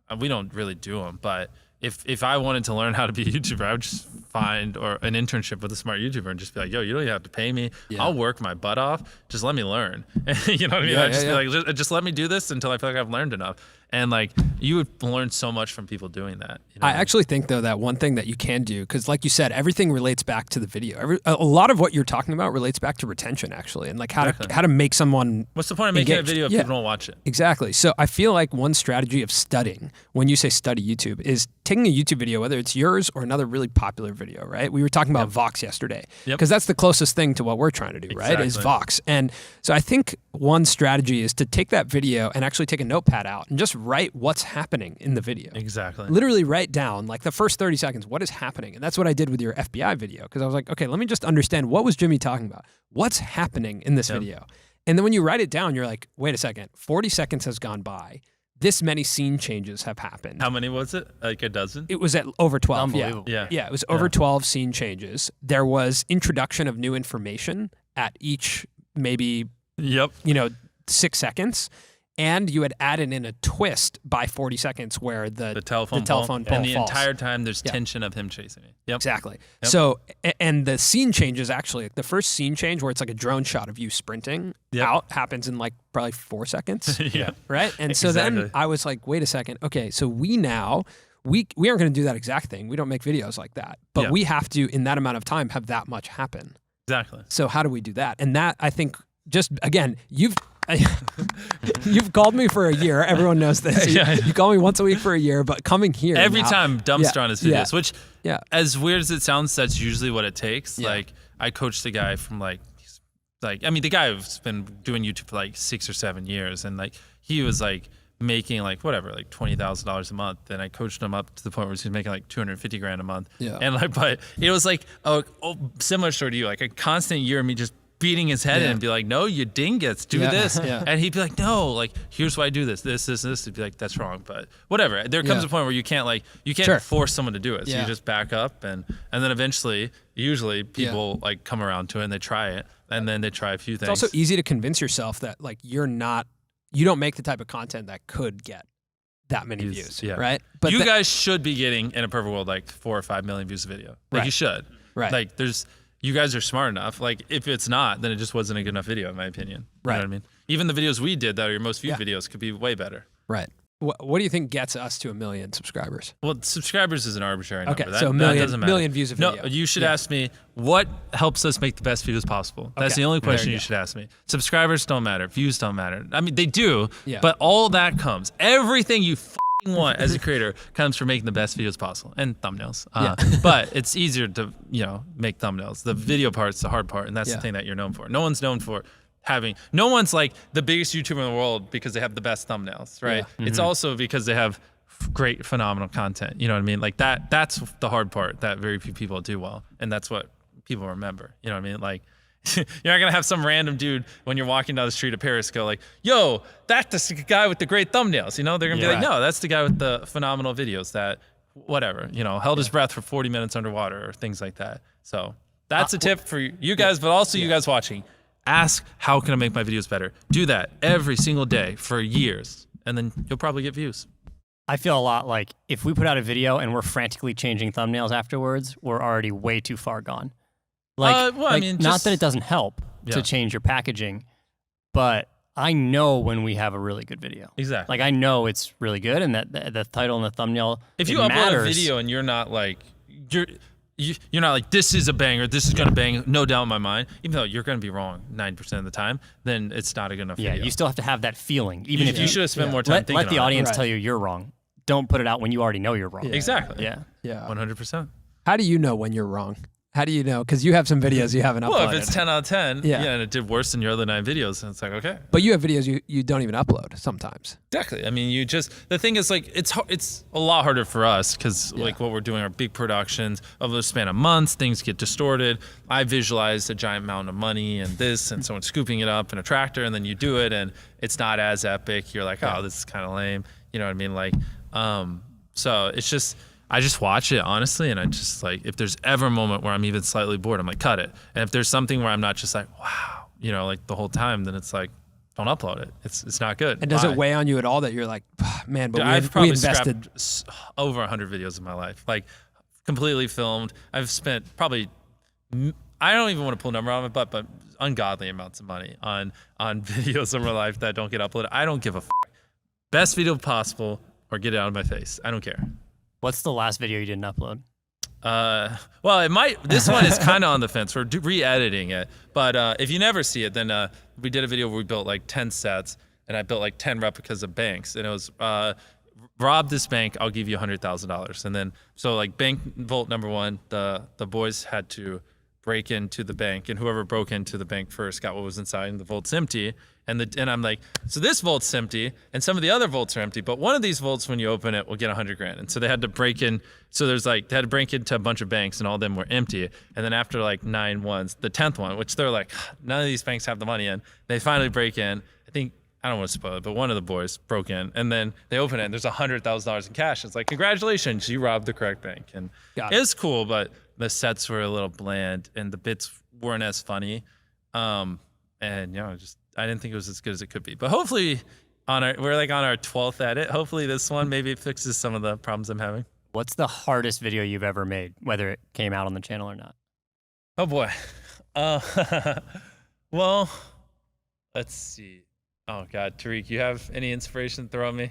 Speaker 1: and we don't really do them. But if I wanted to learn how to be a YouTuber, I would just find an internship with a smart YouTuber and just be like, yo, you don't even have to pay me. I'll work my butt off. Just let me learn. You know what I mean? I'd just be like, just let me do this until I feel like I've learned enough. And like you would learn so much from people doing that. You know
Speaker 3: I actually think though that one thing that you can do, because like you said, everything relates back to the video. A lot of what you're talking about relates back to retention actually, and like how to make someone.
Speaker 1: What's the point of making a video if people don't watch it?
Speaker 3: Exactly. So I feel like one strategy of studying, when you say study YouTube, is taking a YouTube video, whether it's yours or another really popular video, right? We were talking about Vox yesterday, because that's the closest thing to what we're trying to do, right? Is Vox. And so I think one strategy is to take that video and actually take a notepad out and just write what's happening in the video.
Speaker 1: Exactly.
Speaker 3: Literally write down like the first 30 seconds, what is happening? And that's what I did with your FBI video, because I was like, okay, let me just understand, what was Jimmy talking about? What's happening in this video? And then when you write it down, you're like, wait a second, 40 seconds has gone by. This many scene changes have happened.
Speaker 1: How many was it? Like a dozen?
Speaker 3: It was at over 12.
Speaker 4: Unbelievable.
Speaker 3: Yeah, it was over 12 scene changes. There was introduction of new information at each maybe 6 seconds. And you had added in a twist by 40 seconds where the telephone pole
Speaker 1: and the
Speaker 3: falls.
Speaker 1: entire time there's tension of him chasing me. Yep.
Speaker 3: Exactly. So, and the scene changes actually, the first scene change where it's like a drone shot of you sprinting out happens in like probably 4 seconds. Right? And so then I was like, wait a second. Okay, so we aren't going to do that exact thing. We don't make videos like that. But we have to, in that amount of time, have that much happen.
Speaker 1: Exactly.
Speaker 3: So how do we do that? And that, I think, just, again, you've called me for a year. Everyone knows this. You call me once a week for a year, but coming here
Speaker 1: every time dumpster on his videos, which as weird as it sounds, that's usually what it takes. Like I coached the guy from the guy who's been doing YouTube for like 6 or 7 years, and like he was like making like $20,000 a month, and I coached him up to the point where he was making like 250 grand a month. And like, but it was like a similar story to you, like a constant year of me just beating his head in and be like, no, you dingus, do this. And he'd be like, no, like, here's why I do this. He'd be like, that's wrong. But whatever. There comes a point where you can't force someone to do it. So you just back up, and then eventually, usually people like come around to it and they try it, and then they try a few things.
Speaker 3: It's also easy to convince yourself that like you don't make the type of content that could get that many views, right? But
Speaker 1: you guys should be getting, in a perfect world, like 4 or 5 million views a video. Like you should. Right. Like you guys are smart enough. Like if it's not, then it just wasn't a good enough video, in my opinion. You know what I mean? Even the videos we did that are your most viewed videos could be way better.
Speaker 3: Right. What do you think gets us to 1 million subscribers?
Speaker 1: Well, subscribers is an arbitrary number.
Speaker 3: Okay, so a million views a video.
Speaker 1: No, you should ask me what helps us make the best videos possible. That's the only question you should ask me. Subscribers don't matter. Views don't matter. I mean, they do, but all that comes. Everything you want as a creator comes from making the best videos possible, and thumbnails. But it's easier to make thumbnails. The video part's the hard part, and that's the thing that you're known for. No one's known for no one's like the biggest YouTuber in the world because they have the best thumbnails, right? It's also because they have great, phenomenal content. You know what I mean? Like that's the hard part that very few people do well, and that's what people remember. You know what I mean? Like you're not gonna have some random dude when you're walking down the street of Paris go like, yo, that's the guy with the great thumbnails. They're gonna be like, no, that's the guy with the phenomenal videos that whatever, held his breath for 40 minutes underwater or things like that. So that's a tip for you guys, but also you guys watching. Ask, how can I make my videos better? Do that every single day for years, and then you'll probably get views.
Speaker 4: I feel a lot like if we put out a video and we're frantically changing thumbnails afterwards, we're already way too far gone. Like, not that it doesn't help to change your packaging, but I know when we have a really good video.
Speaker 1: Exactly.
Speaker 4: Like I know it's really good, and that the title and the thumbnail.
Speaker 1: If you upload a video and you're not like you're not like, this is a banger, this is gonna bang, no doubt in my mind, even though you're gonna be wrong 90% of the time, then it's not a good enough video.
Speaker 4: You still have to have that feeling, even if
Speaker 1: you should have spent more time thinking
Speaker 4: let the audience
Speaker 1: on it.
Speaker 4: tell you you're wrong. Don't put it out when you already know you're wrong.
Speaker 1: Exactly.
Speaker 4: Yeah.
Speaker 1: 100%.
Speaker 3: How do you know when you're wrong? How do you know? Because you have some videos you haven't uploaded.
Speaker 1: Well, if it's 10 out of 10, and it did worse than your other 9 videos, then it's like, okay.
Speaker 3: But you have videos you don't even upload sometimes.
Speaker 1: Exactly. I mean, the thing is, like, it's a lot harder for us because, like, what we're doing are big productions over the span of months, things get distorted. I visualized a giant mountain of money and this, and someone scooping it up in a tractor, and then you do it, and it's not as epic. You're like, oh, this is kind of lame. You know what I mean? Like, so it's just, I just watch it, honestly, and I just, like, if there's ever a moment where I'm even slightly bored, I'm like, cut it. And if there's something where I'm not just like, wow, like the whole time, then it's like, don't upload it. It's not good.
Speaker 3: And does it weigh on you at all that you're like, man, but
Speaker 1: I've probably
Speaker 3: we invested
Speaker 1: over 100 videos in my life, like completely filmed. I've spent probably, I don't even want to pull a number on it, but ungodly amounts of money on videos in my life that don't get uploaded. I don't give a best video possible or get it out of my face. I don't care.
Speaker 4: What's the last video you didn't upload?
Speaker 1: Well, it might. This one is kind of on the fence. We're re-editing it, but if you never see it, then we did a video where we built like 10 sets, and I built like 10 replicas of banks, and it was rob this bank, I'll give you $100,000. And then so like bank vault number 1, the boys had to break into the bank, and whoever broke into the bank first got what was inside, and the vault's empty. And I'm like, so this vault's empty, and some of the other vaults are empty, but one of these vaults, when you open it, will get $100,000. And so they had to break in. So there's like, they had to break into a bunch of banks, and all of them were empty. And then after like 9 ones, the 10th one, which they're like, none of these banks have the money in, they finally break in. I don't want to spoil it, but one of the boys broke in, and then they open it, and there's $100,000 in cash. It's like, congratulations, you robbed the correct bank. And it was cool, but the sets were a little bland, and the bits weren't as funny. And I didn't think it was as good as it could be. But hopefully, we're like on our 12th edit. Hopefully this one maybe fixes some of the problems I'm having.
Speaker 4: What's the hardest video you've ever made, whether it came out on the channel or not?
Speaker 1: Oh boy. Well, let's see. Oh God, Tariq, you have any inspiration to throw at me?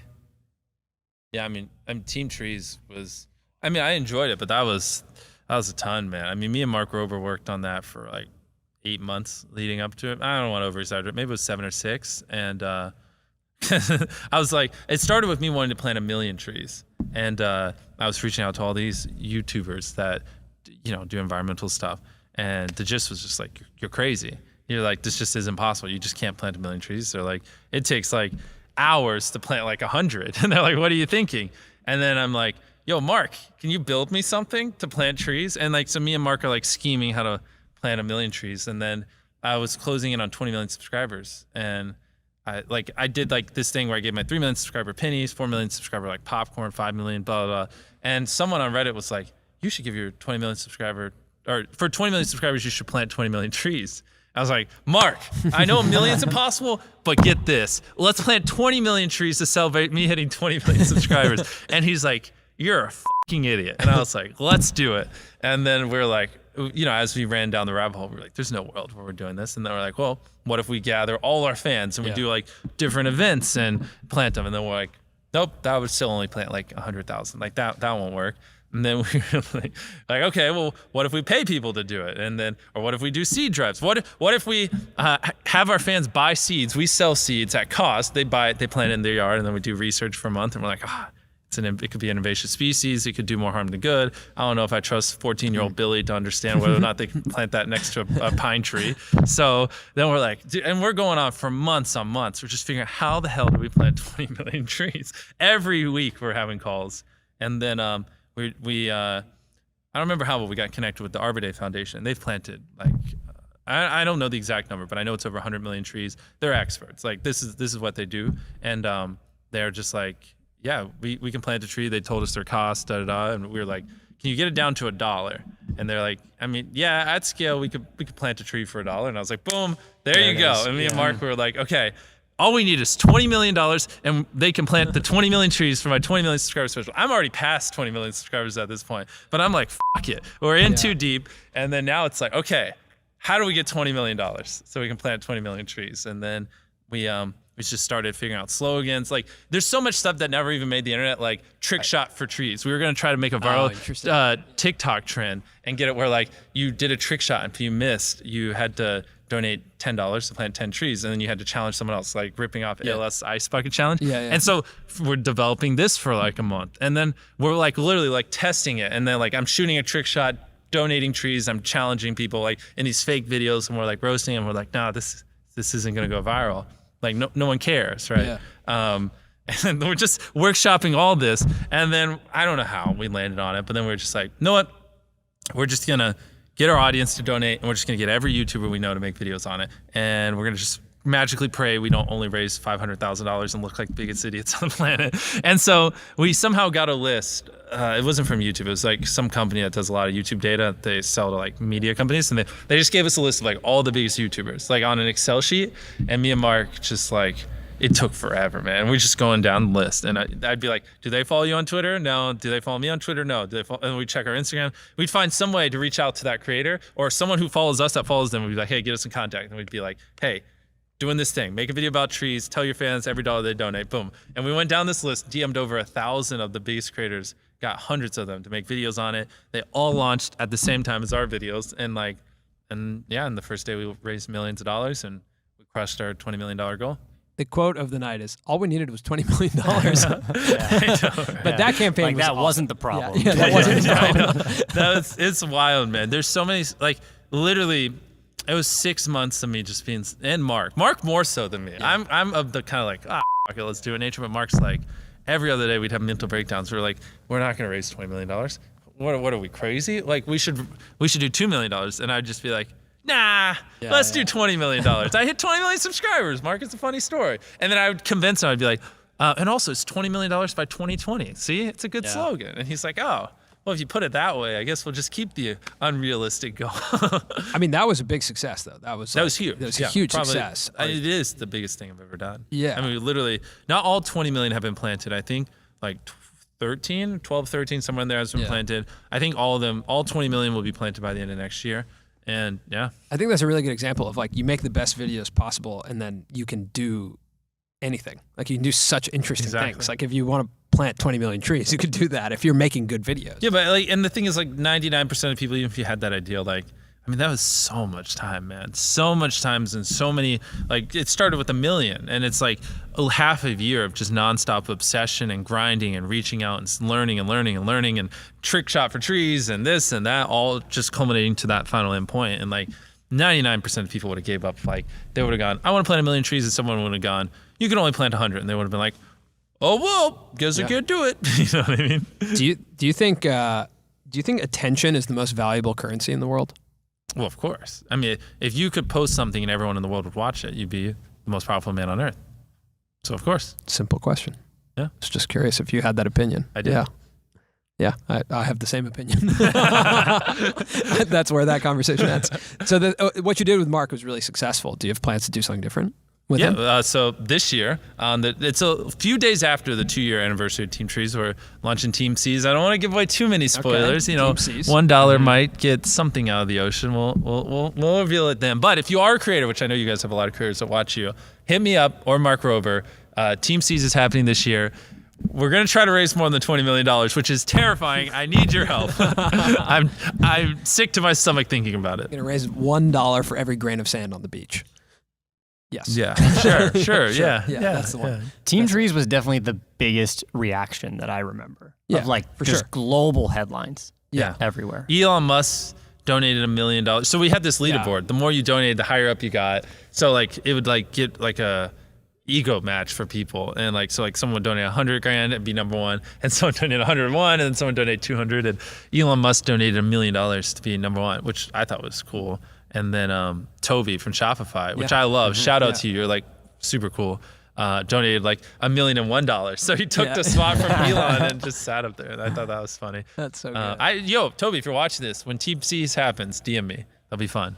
Speaker 1: Yeah, I mean, Team Trees was, I enjoyed it, but that was a ton, man. Me and Mark Rober worked on that for like 8 months leading up to it. I don't want to over-exaggerate. Maybe it was 7 or 6. And I was like, it started with me wanting to plant 1 million trees. And I was reaching out to all these YouTubers that, do environmental stuff. And the gist was just like, you're crazy. You're like, this just isn't possible. You just can't plant 1 million trees. They're like, it takes like hours to plant like 100. And they're like, what are you thinking? And then I'm like, yo, Mark, can you build me something to plant trees? And like, so me and Mark are like scheming how to plant 1 million trees. And then I was closing in on 20 million subscribers. And I did like this thing where I gave my 3 million subscriber pennies, 4 million subscriber like popcorn, 5 million, blah, blah, blah. And someone on Reddit was like, you should give your 20 million subscriber, or for 20 million subscribers, you should plant 20 million trees. I was like, Mark, I know 1 million's impossible, but get this. Let's plant 20 million trees to celebrate me hitting 20 million subscribers. And he's like, you're a fucking idiot. And I was like, let's do it. And then we're like, as we ran down the rabbit hole, we're like, there's no world where we're doing this. And then we're like, well, what if we gather all our fans and we do like different events and plant them? And then we're like, nope, that would still only plant like 100,000. Like that won't work. And then we were like, okay, well, what if we pay people to do it? And then, or what if we do seed drives? What if we have our fans buy seeds? We sell seeds at cost. They buy it, they plant it in their yard, and then we do research for a month. And we're like, it could be an invasive species. It could do more harm than good. I don't know if I trust 14-year-old Billy to understand whether or not they can plant that next to a pine tree. So then we're like, dude, and we're going on for months on months. We're just figuring out how the hell do we plant 20 million trees? Every week we're having calls. And then we I don't remember how, but we got connected with the Arbor Day Foundation. They've planted like, I don't know the exact number, but I know it's over 100 million trees. They're experts. Like this is what they do. And they're just like, yeah, we can plant a tree. They told us their cost, and we were like, can you get it down to $1? And they're like, yeah, at scale, we could plant a tree for $1. And I was like, boom, there you go. And me and Mark were like, okay, all we need is $20 million, and they can plant the 20 million trees for my 20 million subscriber special. I'm already past 20 million subscribers at this point, but I'm like, fuck it. We're in too deep. And then now it's like, okay, how do we get $20 million so we can plant 20 million trees? And then we just started figuring out slogans. Like, there's so much stuff that never even made the internet, like trick shot for trees. We were going to try to make a viral TikTok trend and get it where like you did a trick shot, and if you missed, you had to donate $10 to plant 10 trees, and then you had to challenge someone else, like ripping off ALS Ice Bucket Challenge. And so we're developing this for like a month, and then we're like literally like testing it, and then like I'm shooting a trick shot, donating trees, I'm challenging people like in these fake videos, and we're like roasting them. We're like, no, this isn't gonna go viral. Like no one cares, right? And we're just workshopping all this, and then I don't know how we landed on it, but then we were just like, you know what? We're just gonna get our audience to donate, and we're just gonna get every YouTuber we know to make videos on it, and we're gonna just magically pray we don't only raise $500,000 and look like the biggest idiots on the planet. And so we somehow got a list. It wasn't from YouTube. It was like some company that does a lot of YouTube data. They sell to like media companies, and they just gave us a list of like all the biggest YouTubers, like on an Excel sheet. And me and Mark just like, it took forever, man. We're just going down the list, and I'd be like, do they follow you on Twitter? No. Do they follow me on Twitter? No. Do they follow? And we'd check our Instagram. We'd find some way to reach out to that creator or someone who follows us that follows them. We'd be like, hey, get us in contact. And we'd be like, hey, doing this thing. Make a video about trees. Tell your fans every dollar they donate. Boom. And we went down this list, DM'd over 1,000 of the Beast creators, got hundreds of them to make videos on it. They all launched at the same time as our videos. And yeah, in the first day we raised millions of dollars and we crushed our $20 million goal.
Speaker 3: The quote of the night is, all we needed was $20 million. But that campaign
Speaker 4: like
Speaker 3: was
Speaker 4: that
Speaker 3: awesome.
Speaker 4: wasn't the problem.
Speaker 3: Yeah, that wasn't the problem.
Speaker 1: It's wild, man. There's so many, like, literally, it was 6 months of me just being, and Mark more so than me. Yeah. I'm of the kind of like, okay, let's do it nature. But Mark's like, every other day we'd have mental breakdowns. We're like, we're not going to raise $20 million. What are we, crazy? Like, we should do $2 million. And I'd just be like, nah, let's do $20 million. I hit 20 million subscribers. Mark, it's a funny story. And then I would convince him, I'd be like, and also it's $20 million by 2020. See, it's a good slogan. And he's like, oh, well, if you put it that way, I guess we'll just keep the unrealistic goal.
Speaker 3: I mean, that was a big success, though. That was
Speaker 1: huge.
Speaker 3: That was a huge
Speaker 1: probably,
Speaker 3: success.
Speaker 1: It is the biggest thing I've ever done.
Speaker 3: Yeah.
Speaker 1: I mean, literally, not all 20 million have been planted. I think like 12, 13, somewhere in there has been planted. I think all of them, all 20 million will be planted by the end of next year. And yeah,
Speaker 3: I think that's a really good example of like you make the best videos possible and then you can do anything. Like you can do such interesting things. Like if you want to plant 20 million trees, you could do that if you're making good videos.
Speaker 1: Yeah, but like, and the thing is like 99% of people, even if you had that idea, like, I mean, that was so much time, man. So much time and so many, like it started with 1 million and it's like half a year of just nonstop obsession and grinding and reaching out and learning and trick shot for trees and this and that, all just culminating to that final end point. And like 99% of people would have gave up. Like they would have gone, I want to plant 1 million trees, and someone would have gone, you can only plant 100. And they would have been like, oh, well, guess I can't do it. You know what I mean?
Speaker 3: Do you think attention is the most valuable currency in the world?
Speaker 1: Well, of course. I mean, if you could post something and everyone in the world would watch it, you'd be the most powerful man on earth. So, of course.
Speaker 3: Simple question.
Speaker 1: Yeah.
Speaker 3: I was just curious if you had that opinion.
Speaker 1: I did.
Speaker 3: Yeah. Yeah, I have the same opinion. That's where that conversation ends. So what you did with Mark was really successful. Do you have plans to do something different with him?
Speaker 1: So this year, it's a few days after the 2-year anniversary of Team Trees, we're launching Team Seas. I don't want to give away too many spoilers.
Speaker 3: Okay.
Speaker 1: You know, $1 might get something out of the ocean. We'll reveal it then. But if you are a creator, which I know you guys have a lot of creators that watch you, hit me up or Mark Rover. Team Seas is happening this year. We're gonna try to raise more than $20 million, which is terrifying. I need your help. I'm sick to my stomach thinking about it.
Speaker 3: You're gonna raise $1 for every grain of sand on the beach. Yes.
Speaker 1: Yeah. Sure. Yeah.
Speaker 3: That's the one.
Speaker 1: Yeah.
Speaker 4: Team Trees was definitely the biggest reaction that I remember.
Speaker 3: Yeah,
Speaker 4: of like
Speaker 3: for
Speaker 4: just
Speaker 3: sure.
Speaker 4: global headlines.
Speaker 1: Yeah.
Speaker 4: Everywhere.
Speaker 1: Elon Musk donated $1 million. So we had this leaderboard. The more you donated, the higher up you got. So like it would like get like a ego match for people, and like so like someone would donate 100 grand and be number one, and someone donated 101, and then someone donated 200, and Elon Musk donated $1 million to be number one, which I thought was cool. And then Toby from Shopify, which I love, shout out to you, you're like super cool, donated like $1,001. So he took the spot from Elon and just sat up there. And I thought that was funny.
Speaker 3: That's so good.
Speaker 1: Toby, if you're watching this, when Team Seas happens, DM me. That'll be fun.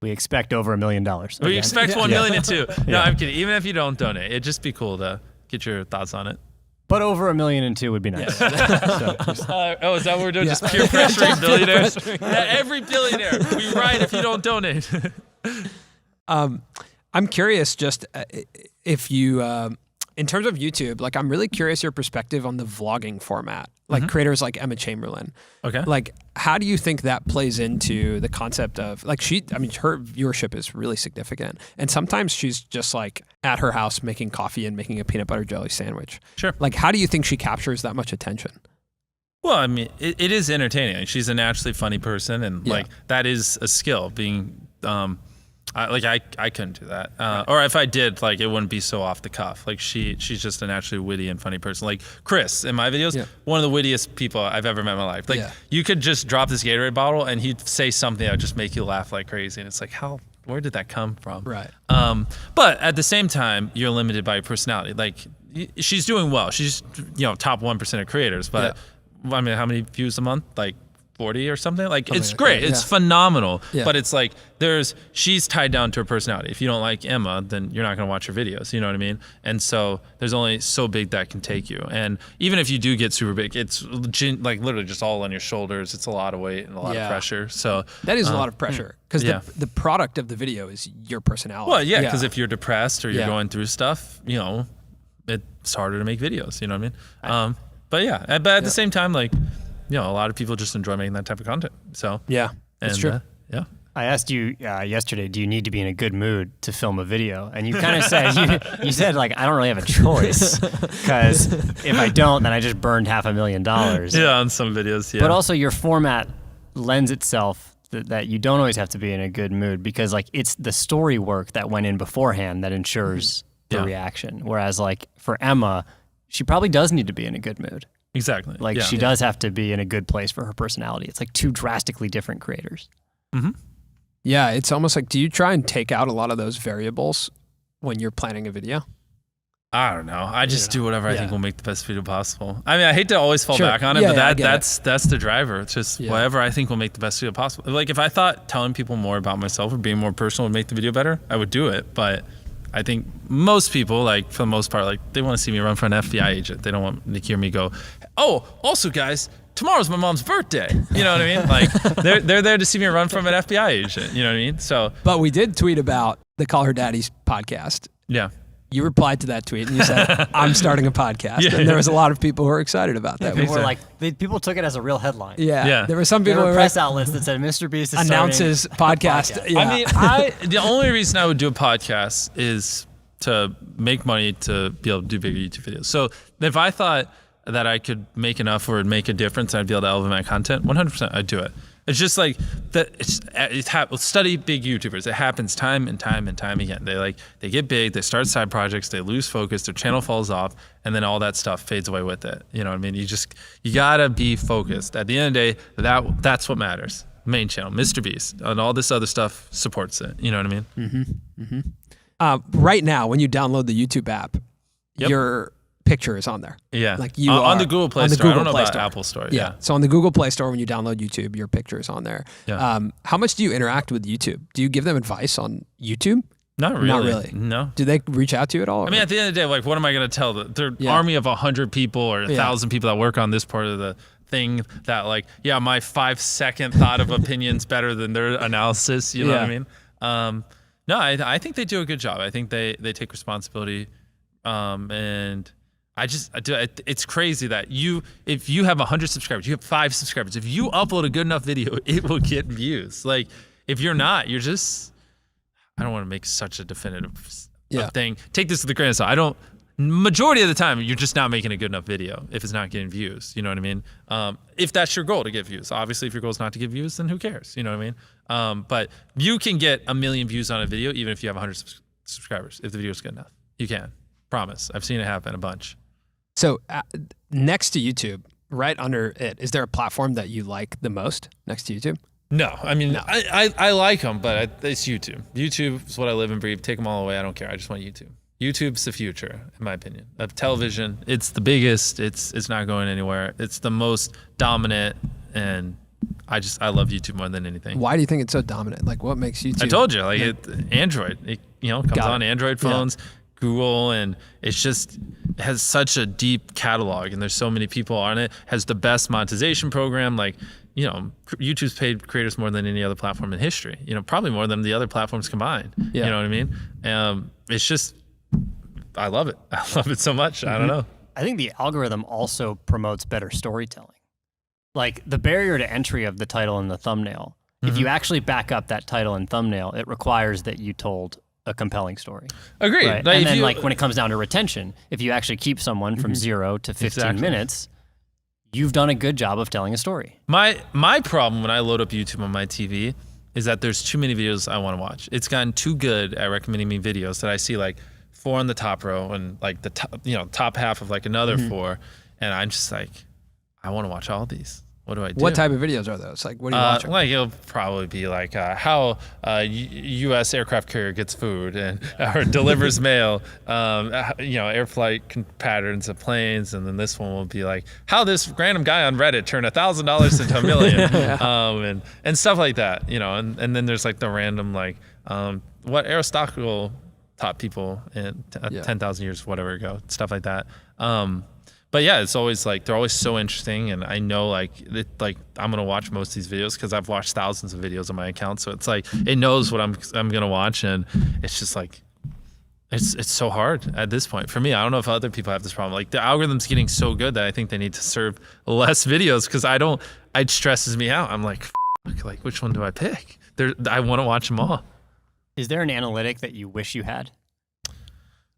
Speaker 4: We expect over $1 million.
Speaker 1: We expect 1 million too. No, I'm kidding. Even if you don't donate, it'd just be cool to get your thoughts on it.
Speaker 4: But over $1 million and $2 would be nice.
Speaker 1: Is that what we're doing? Just peer pressuring billionaires? Every billionaire. We write if you don't donate.
Speaker 3: I'm curious just if you, in terms of YouTube, like I'm really curious your perspective on the vlogging format. Like creators like Emma Chamberlain.
Speaker 1: Okay.
Speaker 3: Like, how do you think that plays into the concept of like her viewership is really significant, and sometimes she's just like at her house making coffee and making a peanut butter jelly sandwich.
Speaker 1: Sure.
Speaker 3: Like, how do you think she captures that much attention?
Speaker 1: Well, I mean, it is entertaining. She's a naturally funny person, and like that is a skill. Being I couldn't do that. Or if I did, like it wouldn't be so off the cuff. Like she's just a naturally witty and funny person. Like Chris in my videos, one of the wittiest people I've ever met in my life. Like you could just drop this Gatorade bottle and he'd say something that would just make you laugh like crazy. And it's like, where did that come from?
Speaker 3: Right.
Speaker 1: But at the same time, you're limited by your personality. Like she's doing well. She's top 1% of creators. But I mean, how many views a month? Like 40 or something. Like it's great. It's phenomenal. But it's like she's tied down to her personality. If you don't like Emma, then you're not going to watch her videos. You know what I mean? And so there's only so big that can take you. And even if you do get super big, it's like literally just all on your shoulders. It's a lot of weight and a lot of pressure. So
Speaker 3: that is a lot of pressure because the product of the video is your personality.
Speaker 1: Well, yeah, because if you're depressed or you're going through stuff, you know, it's harder to make videos. You know what I mean? But at the same time, like, you know, a lot of people just enjoy making that type of content. So
Speaker 3: that's true.
Speaker 4: I asked you yesterday, do you need to be in a good mood to film a video? And you kind of said, you said like, I don't really have a choice because if I don't, then I just burned $500,000.
Speaker 1: Yeah, on some videos.
Speaker 4: But also your format lends itself that you don't always have to be in a good mood because like it's the story work that went in beforehand that ensures the reaction. Whereas like for Emma, she probably does need to be in a good mood.
Speaker 1: Exactly.
Speaker 4: Like she does have to be in a good place for her personality. It's like two drastically different creators.
Speaker 3: Yeah, it's almost like, do you try and take out a lot of those variables when you're planning a video?
Speaker 1: I don't know. I just do whatever I think will make the best video possible. I mean, I hate to always fall back on it, but that's the driver. It's just whatever I think will make the best video possible. Like if I thought telling people more about myself or being more personal would make the video better, I would do it. But I think most people, like for the most part, like they want to see me run for an FBI agent. They don't want to hear me go, oh, also guys, tomorrow's my mom's birthday. You know what I mean? Like they're there to see me run from an FBI agent. You know what I mean? So,
Speaker 3: but we did tweet about the Call Her Daddy's podcast.
Speaker 1: Yeah.
Speaker 3: You replied to that tweet and you said, I'm starting a podcast. And there was a lot of people who were excited about that.
Speaker 4: People were like, people took it as a real headline.
Speaker 3: Yeah. There were some people
Speaker 4: who were press outlets that said MrBeast is
Speaker 3: announces podcast.
Speaker 1: I mean, the only reason I would do a podcast is to make money to be able to do bigger YouTube videos. So if I thought that I could make enough or make a difference and I'd be able to elevate my content, 100% I'd do it. It's just like that. Study big YouTubers. It happens time and time and time again. They get big, they start side projects, they lose focus, their channel falls off, and then all that stuff fades away with it. You know what I mean? You gotta be focused. At the end of the day, that's what matters. Main channel, MrBeast, and all this other stuff supports it. You know what I mean?
Speaker 3: Right now, when you download the YouTube app, your picture is on there.
Speaker 1: Yeah.
Speaker 3: Like you
Speaker 1: on the Google Play Store. I don't know about Apple Store.
Speaker 3: Yeah. So on the Google Play Store, when you download YouTube, your picture is on there.
Speaker 1: Yeah.
Speaker 3: How much do you interact with YouTube? Do you give them advice on YouTube?
Speaker 1: Not really.
Speaker 3: Not really.
Speaker 1: No.
Speaker 3: Do they reach out to you at all?
Speaker 1: I mean, at the end of the day, like, what am I going to tell the army of 100 people or 1,000 people that work on this part of the thing that like, my 5-second thought of opinion's better than their analysis. You know what I mean? No, I think they do a good job. I think they take responsibility, and it's crazy that if you have 100 subscribers, you have 5 subscribers. If you upload a good enough video, it will get views. Like if you're not, you're just, I don't want to make such a definitive thing. Take this with a grain of salt. Majority of the time, you're just not making a good enough video if it's not getting views. You know what I mean? If that's your goal to get views. Obviously, if your goal is not to get views, then who cares? You know what I mean? But you can get 1 million views on a video even if you have 100 subscribers. If the video is good enough, you can. Promise. I've seen it happen a bunch. So
Speaker 3: next to YouTube, right under it, is there a platform that you like the most next to YouTube?
Speaker 1: No, I mean, no. I like them, but it's YouTube. YouTube is what I live and breathe. Take them all away. I don't care. I just want YouTube. YouTube's the future, in my opinion, of television. It's the biggest. It's not going anywhere. It's the most dominant, and I love YouTube more than anything.
Speaker 3: Why do you think it's so dominant? Like, what makes YouTube?
Speaker 1: I told you, like Android. It comes on Android phones. Yeah. Google, and it has such a deep catalog, and there's so many people on it. Has the best monetization program. Like, YouTube's paid creators more than any other platform in history. Probably more than the other platforms combined. Yeah. You know what I mean? It's just, I love it. I love it so much. Mm-hmm. I don't know.
Speaker 4: I think the algorithm also promotes better storytelling. Like the barrier to entry of the title and the thumbnail. If you actually back up that title and thumbnail, it requires that you told a compelling story.
Speaker 1: Agreed.
Speaker 4: Right? And then when it comes down to retention, if you actually keep someone from 0 to 15 minutes, you've done a good job of telling a story.
Speaker 1: My problem when I load up YouTube on my TV is that there's too many videos I want to watch. It's gotten too good at recommending me videos that I see like 4 on the top row and like the top half of like another 4, and I'm just like, I want to watch all these. what do I do?
Speaker 3: What type of videos are those? Like, what are you watching?
Speaker 1: Like, it'll probably be like how U.S. aircraft carrier gets food and or delivers mail. Air flight patterns of planes, and then this one will be like how this random guy on Reddit turned $1,000 into $1 million, and stuff like that. And then there's like the random like what Aristotle taught people in 10,000 years, whatever ago, stuff like that. But yeah, it's always like they're always so interesting, and I know like I'm gonna watch most of these videos because I've watched thousands of videos on my account, so it's like it knows what I'm gonna watch, and it's just like it's so hard at this point for me. I don't know if other people have this problem. Like the algorithm's getting so good that I think they need to serve less videos because it stresses me out. I'm like which one do I pick? I want to watch them all.
Speaker 4: Is there an analytic that you wish you had?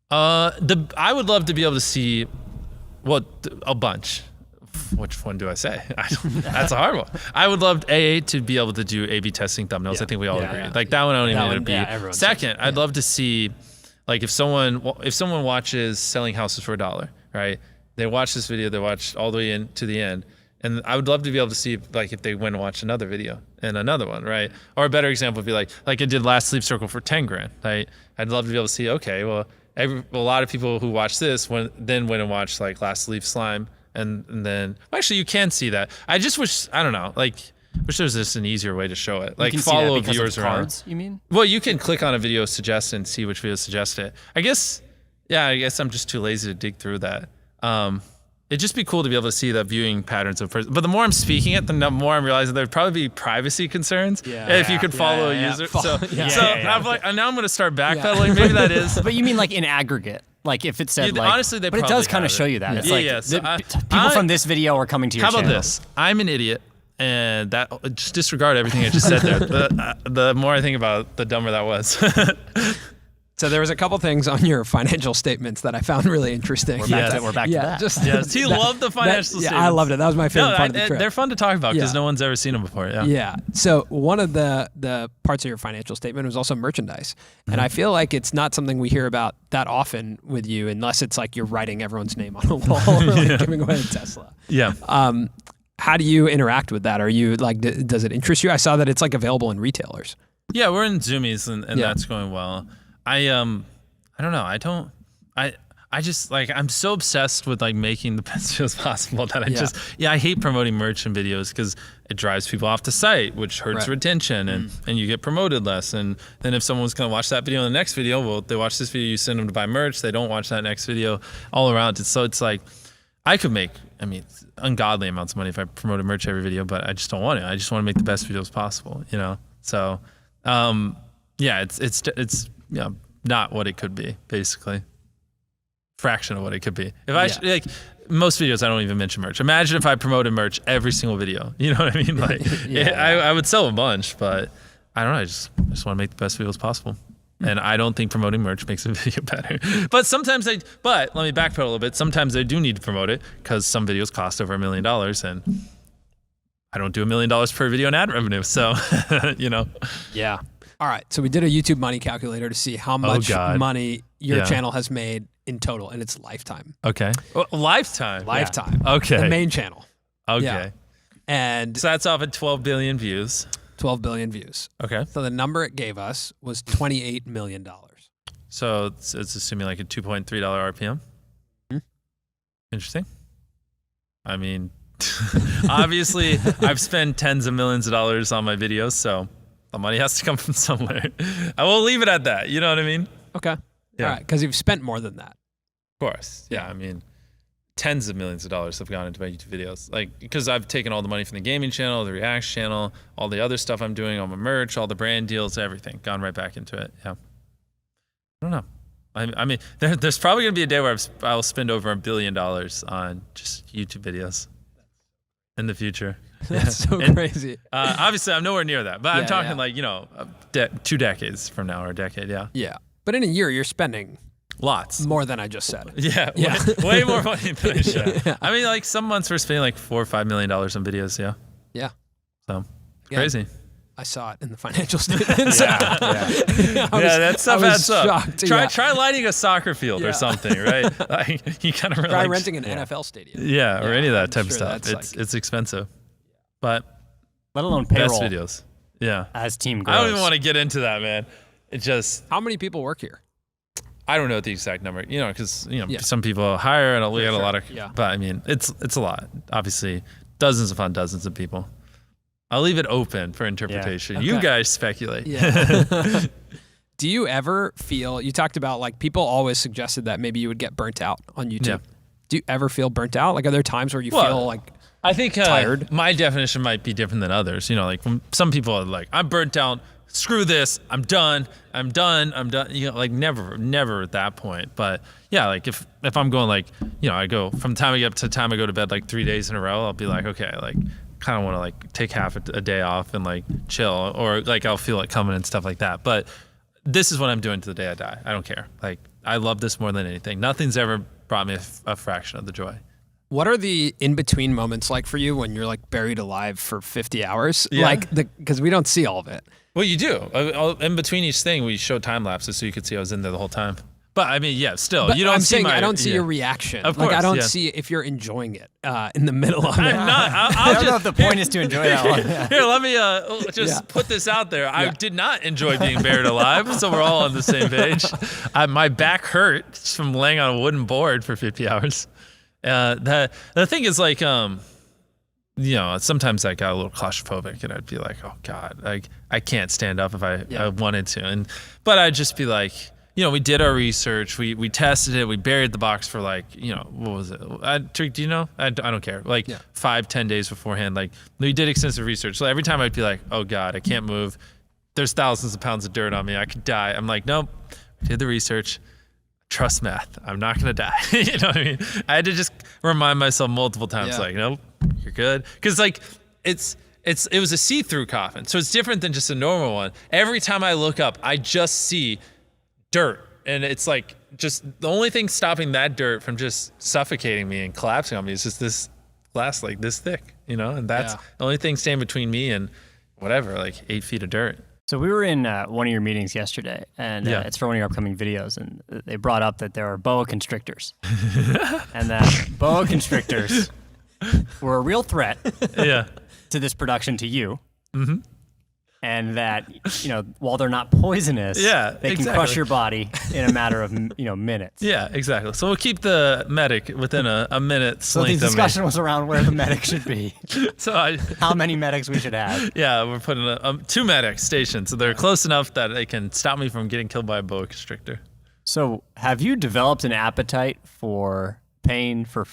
Speaker 1: I would love to be able to see. Well, a bunch. Which one do I say? That's a hard one. I would love to be able to do A/B testing thumbnails. I think we all agree. Yeah. Like that one, I don't even need to be. Second, I'd love to see, like if someone watches selling houses for $1, right? They watch this video, they watch all the way in to the end, and I would love to be able to see like if they went and watch another video and another one, right? Or a better example would be like I did last sleep circle for 10 grand, right? I'd love to be able to see, okay, well. A lot of people who watch this went and watch like Last Sleep Slime, and then actually you can see that. I just wish there was just an easier way to show it. Like follow viewers around.
Speaker 4: Cards, you mean?
Speaker 1: Well, you can click on a video suggest and see which video suggest it. I guess I'm just too lazy to dig through that. It'd just be cool to be able to see the viewing patterns of person. But the more I'm speaking it, the more I'm realizing there'd probably be privacy concerns if you could follow a user. I'm like, now I'm going to start backpedaling. Maybe that is.
Speaker 4: But you mean like in aggregate? Like if it said like,
Speaker 1: honestly,
Speaker 4: but it does kind of show you that. It's people from this video are coming to your channel.
Speaker 1: How about this? I'm an idiot. And that just disregard everything I just said there. The more I think about it, the dumber that was.
Speaker 3: So there was a couple things on your financial statements that I found really interesting.
Speaker 4: We're back to that.
Speaker 1: He loved the financial statements.
Speaker 3: Yeah, I loved it. That was my favorite part of the trip.
Speaker 1: They're fun to talk about because no one's ever seen them before. Yeah.
Speaker 3: Yeah. So one of the parts of your financial statement was also merchandise. And I feel like it's not something we hear about that often with you unless it's like you're writing everyone's name on a wall or like giving away a Tesla.
Speaker 1: Yeah.
Speaker 3: How do you interact with that? Are you like, does it interest you? I saw that it's like available in retailers.
Speaker 1: Yeah, we're in Zoomies and that's going well. I don't know. I just like, I'm so obsessed with like making the best videos possible that I hate promoting merch and videos because it drives people off the site, which hurts retention and you get promoted less. And then if someone's going to watch that video in the next video, well, they watch this video, you send them to buy merch. They don't watch that next video all around. So it's like, I could make, ungodly amounts of money if I promoted merch every video, but I just don't want to. I just want to make the best videos possible, So, it's not what it could be, basically. Fraction of what it could be. If I most videos, I don't even mention merch. Imagine if I promoted merch every single video. You know what I mean? Like, I would sell a bunch, but I don't know. I just want to make the best videos possible. And I don't think promoting merch makes a video better. But but let me backpedal a little bit. Sometimes I do need to promote it because some videos cost over $1 million, and I don't do $1 million per video in ad revenue. So,
Speaker 3: Yeah. All right. So we did a YouTube money calculator to see how much money your channel has made in total in its lifetime.
Speaker 1: Okay. Lifetime?
Speaker 3: Lifetime.
Speaker 1: Yeah. Okay.
Speaker 3: The main channel.
Speaker 1: Okay.
Speaker 3: Yeah. And
Speaker 1: so that's off at 12 billion views.
Speaker 3: 12 billion views.
Speaker 1: Okay.
Speaker 3: So the number it gave us was $28 million.
Speaker 1: So it's assuming like a $2.3 RPM. Interesting. Obviously, I've spent tens of millions of dollars on my videos, so the money has to come from somewhere. I will leave it at that. You know what I mean?
Speaker 3: Okay.
Speaker 1: Yeah.
Speaker 3: All right. Because you've spent more than that.
Speaker 1: Of course. Yeah. Tens of millions of dollars have gone into my YouTube videos. Like, because I've taken all the money from the gaming channel, the Reacts channel, all the other stuff I'm doing, all my merch, all the brand deals, everything, gone right back into it. Yeah. I don't know. There's probably going to be a day where I'll spend over $1 billion on just YouTube videos in the future.
Speaker 3: That's so crazy.
Speaker 1: Obviously, I'm nowhere near that, but I'm talking like, 2 decades from now or a decade. Yeah.
Speaker 3: Yeah. But in a year, you're spending
Speaker 1: lots
Speaker 3: more than I just said.
Speaker 1: Yeah. Way more money than I should. Some months we're spending like $4 or $5 million on videos. Yeah.
Speaker 3: Yeah.
Speaker 1: So crazy.
Speaker 3: I saw it in the financial statements.
Speaker 1: That stuff adds up.
Speaker 3: Shocked.
Speaker 1: Try lighting a soccer field or something, right? Like, you kind of
Speaker 3: try renting an NFL stadium.
Speaker 1: Yeah, or any of that type of stuff. It's expensive. But
Speaker 4: let alone payroll.
Speaker 1: Best videos. Yeah.
Speaker 4: As team grows.
Speaker 1: I don't even want to get into that, man. It just.
Speaker 3: How many people work here?
Speaker 1: I don't know the exact number, because some people hire and we got a lot of.
Speaker 3: Yeah.
Speaker 1: But I mean, it's a lot. Obviously, dozens upon dozens of people. I'll leave it open for interpretation.
Speaker 3: Yeah. Okay.
Speaker 1: You guys speculate.
Speaker 3: Yeah. Do you ever feel, you talked about like people always suggested that maybe you would get burnt out on YouTube.
Speaker 1: Yeah.
Speaker 3: Do you ever feel burnt out? Like are there times where you feel like
Speaker 1: I think
Speaker 3: tired?
Speaker 1: My definition might be different than others. Like when some people are like, I'm burnt out, screw this, I'm done. Like never at that point. But yeah, like if I'm going like, I go from time I get up to time I go to bed like 3 days in a row, I'll be like, okay, like kind of want to like take half a day off and like chill, or like I'll feel it coming and stuff like that. But this is what I'm doing to the day I die. I don't care. Like I love this more than anything. Nothing's ever brought me a fraction of the joy.
Speaker 3: What are the in-between moments like for you when you're like buried alive for 50 hours?
Speaker 1: Yeah.
Speaker 3: Like because we don't see all of it.
Speaker 1: Well, you do. In between each thing, we show time lapses so you could see I was in there the whole time. But I mean, yeah, still,
Speaker 3: But
Speaker 1: you don't
Speaker 3: I'm
Speaker 1: see
Speaker 3: saying I don't see your reaction.
Speaker 1: Of
Speaker 3: like I
Speaker 1: course,
Speaker 3: don't
Speaker 1: yeah.
Speaker 3: see if you're enjoying it in the middle of it.
Speaker 1: I'm not.
Speaker 4: I don't know if the point is to enjoy that one.
Speaker 1: Here, let me just put this out there. I did not enjoy being buried alive, so we're all on the same page. My back hurt from laying on a wooden board for 50 hours. The thing is like, sometimes I got a little claustrophobic and I'd be like, oh God, like I can't stand up if I wanted to. But I'd just be like, we did our research, we tested it, we buried the box for like, what was it? Do you know? I don't care. Like 5-10 days beforehand, like we did extensive research. So every time I'd be like, oh God, I can't move. There's thousands of pounds of dirt on me. I could die. I'm like, nope, we did the research. Trust math. I'm not going to die. You know what I mean? I had to just remind myself multiple times, like, nope, you're good. Because like it was a see-through coffin. So it's different than just a normal one. Every time I look up, I just see dirt. And it's like just the only thing stopping that dirt from just suffocating me and collapsing on me is just this glass like this thick, and that's the only thing standing between me and whatever, like 8 feet of dirt.
Speaker 4: So we were in one of your meetings yesterday, and it's for one of your upcoming videos, and they brought up that there are boa constrictors, and that boa constrictors were a real threat to this production to you. Mm-hmm. And that, while they're not poisonous, they can crush your body in a matter of, minutes.
Speaker 1: Yeah, exactly. So we'll keep the medic within a minute.
Speaker 4: So the discussion was around where the medic should be. How many medics we should have.
Speaker 1: Yeah, we're putting 2 medics stationed, so they're close enough that they can stop me from getting killed by a boa constrictor.
Speaker 4: So have you developed an appetite for pain, for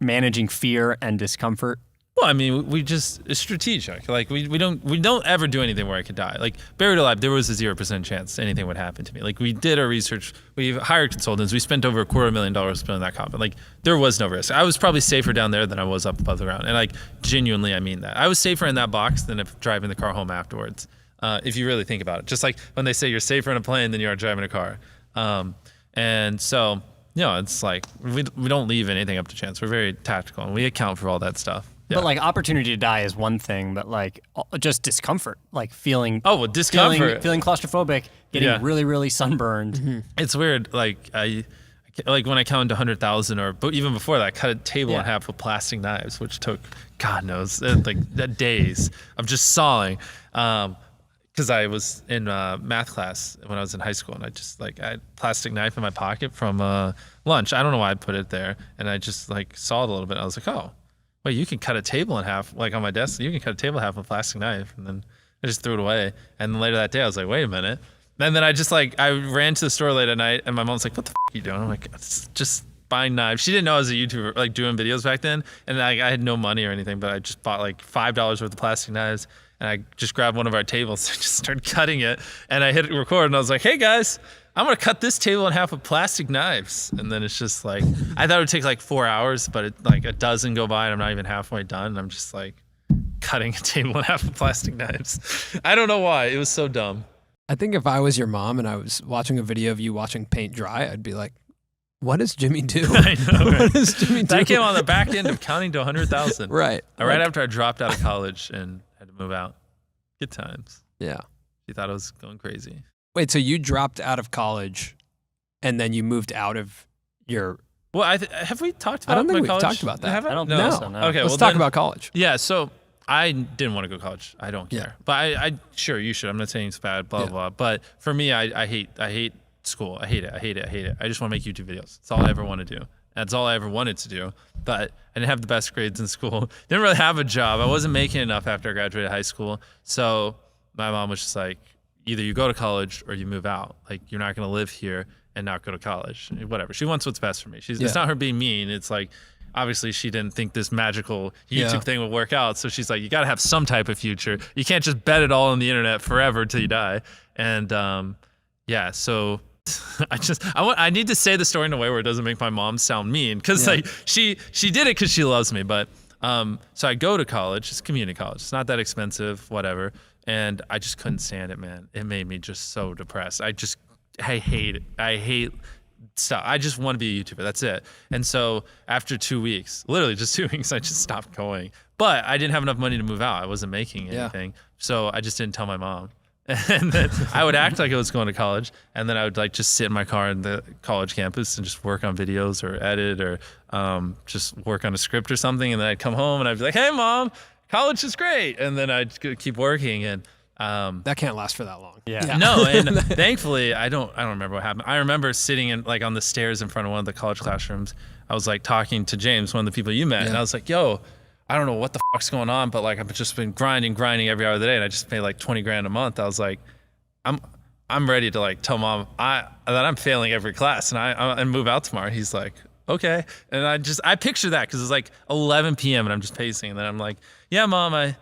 Speaker 4: managing fear and discomfort?
Speaker 1: Well, I mean, it's strategic. Like we don't ever do anything where I could die. Like buried alive, there was a 0% chance anything would happen to me. Like we did our research, we hired consultants, we spent over $250,000 building that coffin. Like there was no risk. I was probably safer down there than I was up above the ground, and like genuinely, I mean that. I was safer in that box than if driving the car home afterwards. If you really think about it, just like when they say you're safer in a plane than you are driving a car, and so it's like we don't leave anything up to chance. We're very tactical, and we account for all that stuff. Yeah.
Speaker 4: But like opportunity to die is one thing, but like just discomfort, like feeling
Speaker 1: discomfort,
Speaker 4: feeling claustrophobic, getting really, really sunburned.
Speaker 1: Mm-hmm. It's weird. Like like when I counted 100,000, or but even before that, I cut a table in half with plastic knives, which took God knows like days of just sawing. Because I was in math class when I was in high school, and I had a plastic knife in my pocket from lunch. I don't know why I put it there, and I just like sawed a little bit. I was like, oh. Wait, you can cut a table in half, like on my desk. You can cut a table in half with a plastic knife, and then I just threw it away. And then later that day, I was like, wait a minute. And then I ran to the store late at night, and my mom's like, what the f*** are you doing? I'm like, it's just buying knives. She didn't know I was a YouTuber, like doing videos back then, and I had no money or anything, but I just bought like $5 worth of plastic knives, and I just grabbed one of our tables and just started cutting it. And I hit record, and I was like, hey guys, I'm gonna cut this table in half with plastic knives. And then it's just like, I thought it would take like 4 hours, but like a dozen go by and I'm not even halfway done. And I'm just like cutting a table in half with plastic knives. I don't know why, it was so dumb.
Speaker 3: I think if I was your mom and I was watching a video of you watching paint dry, I'd be like, what does Jimmy do?
Speaker 1: I know, right?
Speaker 3: What does Jimmy do?
Speaker 1: That came on the back end of counting to 100,000.
Speaker 3: Right.
Speaker 1: Right after I dropped out of college and had to move out. Good times.
Speaker 3: Yeah.
Speaker 1: She thought I was going crazy.
Speaker 3: Wait, so you dropped out of college and then you moved out of your...
Speaker 1: Well, have we talked about
Speaker 3: I don't think we've
Speaker 1: college?
Speaker 3: talked about that.
Speaker 4: I don't
Speaker 3: know.
Speaker 4: know. So, no.
Speaker 1: Okay,
Speaker 3: Let's talk about college.
Speaker 1: Yeah, so I didn't want to go to college. I don't care. But I sure you should. I'm not saying it's bad, blah, blah. But for me, I hate school. I hate it. I just want to make YouTube videos. That's all I ever want to do. That's all I ever wanted to do. But I didn't have the best grades in school. Didn't really have a job. I wasn't making enough after I graduated high school. So my mom was just like, either you go to college or you move out. Like, you're not going to live here and not go to college. Whatever. She wants what's best for me. It's not her being mean. It's like, obviously she didn't think this magical YouTube thing would work out. So she's like, you got to have some type of future. You can't just bet it all on the internet forever till you die. And so I need to say the story in a way where it doesn't make my mom sound mean, because like she did it because she loves me. But so I go to college. It's community college. It's not that expensive, whatever. And I just couldn't stand it, man. It made me just so depressed. I hate it. I hate stuff. I just want to be a YouTuber. That's it. And so after 2 weeks, literally just 2 weeks, I just stopped going. But I didn't have enough money to move out. I wasn't making anything. So I just didn't tell my mom. And then I would act like I was going to college, and then I would like just sit in my car in the college campus and just work on videos or edit or just work on a script or something. And then I'd come home and I'd be like, hey, Mom, college is great. And then I'd keep working. And
Speaker 3: that can't last for that long.
Speaker 1: Yeah. No, and thankfully I don't remember what happened. I remember sitting in like on the stairs in front of one of the college classrooms. I was like talking to James, one of the people you met, and I was like, yo, I don't know what the fuck's going on, but like I've just been grinding every hour of the day, and I just made like 20 grand a month. I was like, I'm ready to like tell Mom that I'm failing every class and move out tomorrow. He's like, okay. And I picture that because it's like 11 p.m. and I'm just pacing, and then I'm like, yeah, Mom, I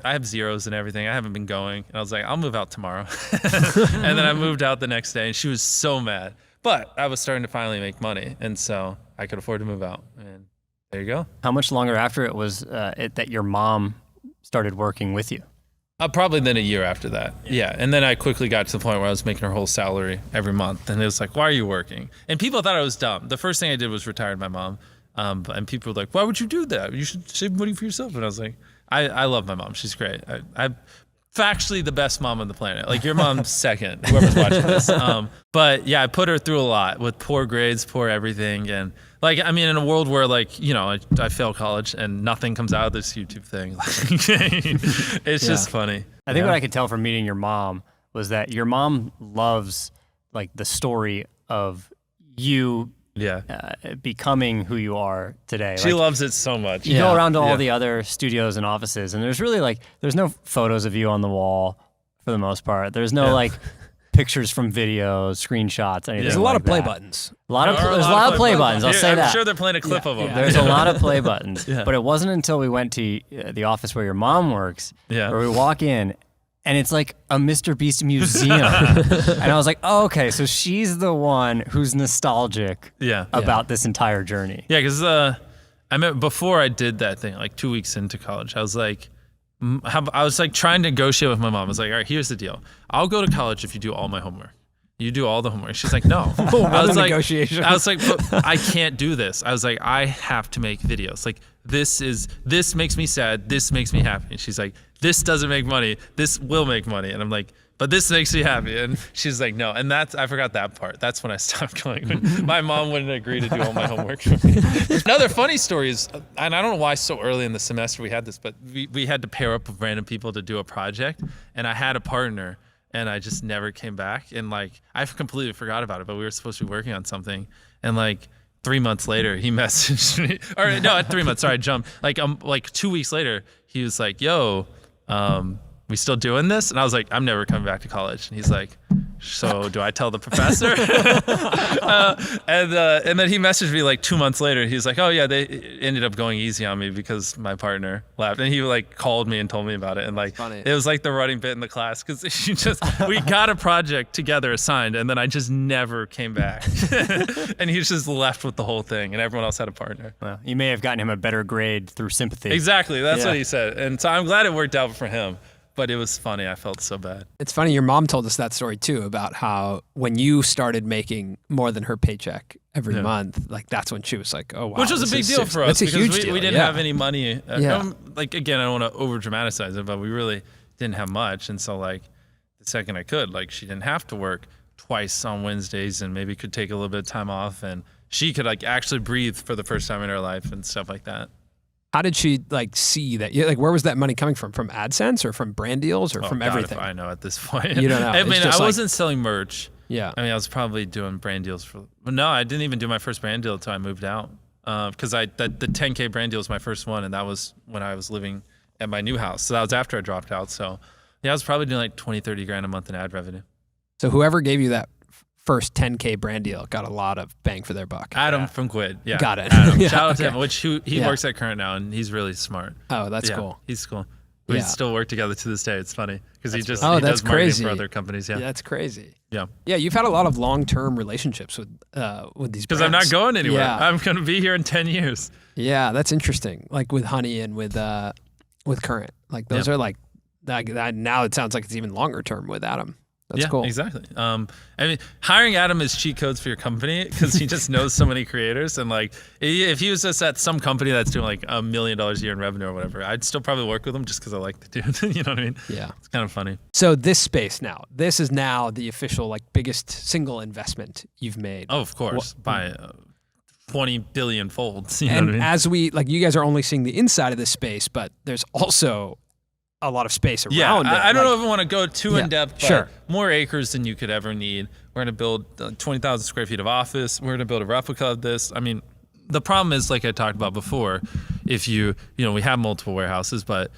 Speaker 1: have zeros and everything. I haven't been going. And I was like, I'll move out tomorrow. And then I moved out the next day, and she was so mad. But I was starting to finally make money, and so I could afford to move out. And there you go.
Speaker 4: How much longer after it was that your mom started working with you?
Speaker 1: Probably then a year after that. Yeah. And then I quickly got to the point where I was making her whole salary every month. And it was like, why are you working? And people thought I was dumb. The first thing I did was retired my mom. And people were like, why would you do that? You should save money for yourself. And I was like, I love my mom. She's great. I'm factually the best mom on the planet. Like, your mom's second, whoever's watching this. But yeah, I put her through a lot with poor grades, poor everything. And like, I mean, in a world where like, you know, I fail college and nothing comes out of this YouTube thing, like, it's just funny.
Speaker 4: I think what I could tell from meeting your mom was that your mom loves like the story of you becoming who you are today.
Speaker 1: She loves it so much.
Speaker 4: You go around to all the other studios and offices, and there's really like, there's no photos of you on the wall for the most part. There's no like pictures from videos, screenshots, anything.
Speaker 3: There's a lot
Speaker 4: like
Speaker 3: of play
Speaker 4: that.
Speaker 3: buttons.
Speaker 4: There's a lot of play buttons. I'll say that.
Speaker 1: I'm sure they're playing a clip of them.
Speaker 4: There's a lot of play buttons. But it wasn't until we went to the office where your mom works, where we walk in, and it's like a MrBeast museum. And I was like, oh, okay, so she's the one who's nostalgic about this entire journey.
Speaker 1: Yeah, because I mean, before I did that thing, like 2 weeks into college, I was like trying to negotiate with my mom. I was like, all right, here's the deal. I'll go to college if you do all my homework. You do all the homework. She's like, no. I was like, but I can't do this. I was like, I have to make videos. Like, this makes me sad. This makes me happy. And she's like, this doesn't make money. This will make money. And I'm like, but this makes me happy. And she's like, no. And I forgot that part. That's when I stopped going. My mom wouldn't agree to do all my homework for me. Another funny story is, and I don't know why so early in the semester we had this, but we had to pair up with random people to do a project. And I had a partner, and I just never came back. And like, I completely forgot about it, but we were supposed to be working on something. And like 3 months later, he messaged me, or no, 3 months, sorry, I jumped. Like 2 weeks later, he was like, yo, we still doing this? And I was like, I'm never coming back to college. And he's like, so do I tell the professor? And then he messaged me like 2 months later. He was like, oh yeah, they ended up going easy on me because my partner left. And he like called me and told me about it. And like, it was like the running bit in the class, because we got a project together assigned, and then I just never came back. And he just left with the whole thing, and everyone else had a partner.
Speaker 4: Well, you may have gotten him a better grade through sympathy.
Speaker 1: Exactly, that's what he said. And so I'm glad it worked out for him. But it was funny. I felt so bad.
Speaker 3: It's funny. Your mom told us that story too, about how when you started making more than her paycheck every month, like that's when she was like, oh, wow.
Speaker 1: Which was a big deal for us, because we didn't have any money. Like, again, I don't want to over dramatize it, but we really didn't have much. And so like the second I could, like, she didn't have to work twice on Wednesdays and maybe could take a little bit of time off. And she could like actually breathe for the first time in her life and stuff like that.
Speaker 3: How did she like see that? Like, where was that money coming from? From AdSense or from brand deals or from
Speaker 1: God,
Speaker 3: everything?
Speaker 1: if I know at this point.
Speaker 3: You don't know.
Speaker 1: I mean, I wasn't selling merch.
Speaker 3: Yeah.
Speaker 1: I mean, I was probably doing brand deals but no, I didn't even do my first brand deal until I moved out. Because the 10K brand deal was my first one, and that was when I was living at my new house. So that was after I dropped out. So yeah, I was probably doing like 20, 30 grand a month in ad revenue.
Speaker 3: So whoever gave you that first 10K brand deal got a lot of bang for their buck.
Speaker 1: Adam from Quid. Yeah.
Speaker 3: Got it.
Speaker 1: Adam.
Speaker 3: Yeah,
Speaker 1: Shout out to him, which he works at Current now, and he's really smart.
Speaker 3: Oh, that's cool.
Speaker 1: He's cool. We still work together to this day. It's funny because he does
Speaker 3: that's
Speaker 1: marketing
Speaker 3: crazy
Speaker 1: for other companies. Yeah.
Speaker 3: That's crazy.
Speaker 1: Yeah.
Speaker 3: Yeah, you've had a lot of long-term relationships with these brands.
Speaker 1: Because I'm not going anywhere.
Speaker 3: Yeah.
Speaker 1: I'm going to be here in 10 years.
Speaker 3: Yeah, that's interesting. Like with Honey and with Current. Like those are like now it sounds like it's even longer term with Adam. That's cool.
Speaker 1: Exactly. I mean, hiring Adam is cheat codes for your company because he just knows so many creators. And like, if he was just at some company that's doing like $1 million a year in revenue or whatever, I'd still probably work with him just because I like the dude. You know what I mean?
Speaker 3: Yeah.
Speaker 1: It's kind of funny.
Speaker 3: So this space now, this is now the official like biggest single investment you've made.
Speaker 1: Oh, of course. By 20 billion folds. You know
Speaker 3: and
Speaker 1: what I mean?
Speaker 3: as we like, you guys are only seeing the inside of this space, but there's also a lot of space around it.
Speaker 1: I don't know if I want to go too in depth, but
Speaker 3: sure.
Speaker 1: more acres than you could ever need. We're going to build 20,000 square feet of office. We're going to build a replica of this. I mean, the problem is, like I talked about before, if we have multiple warehouses, but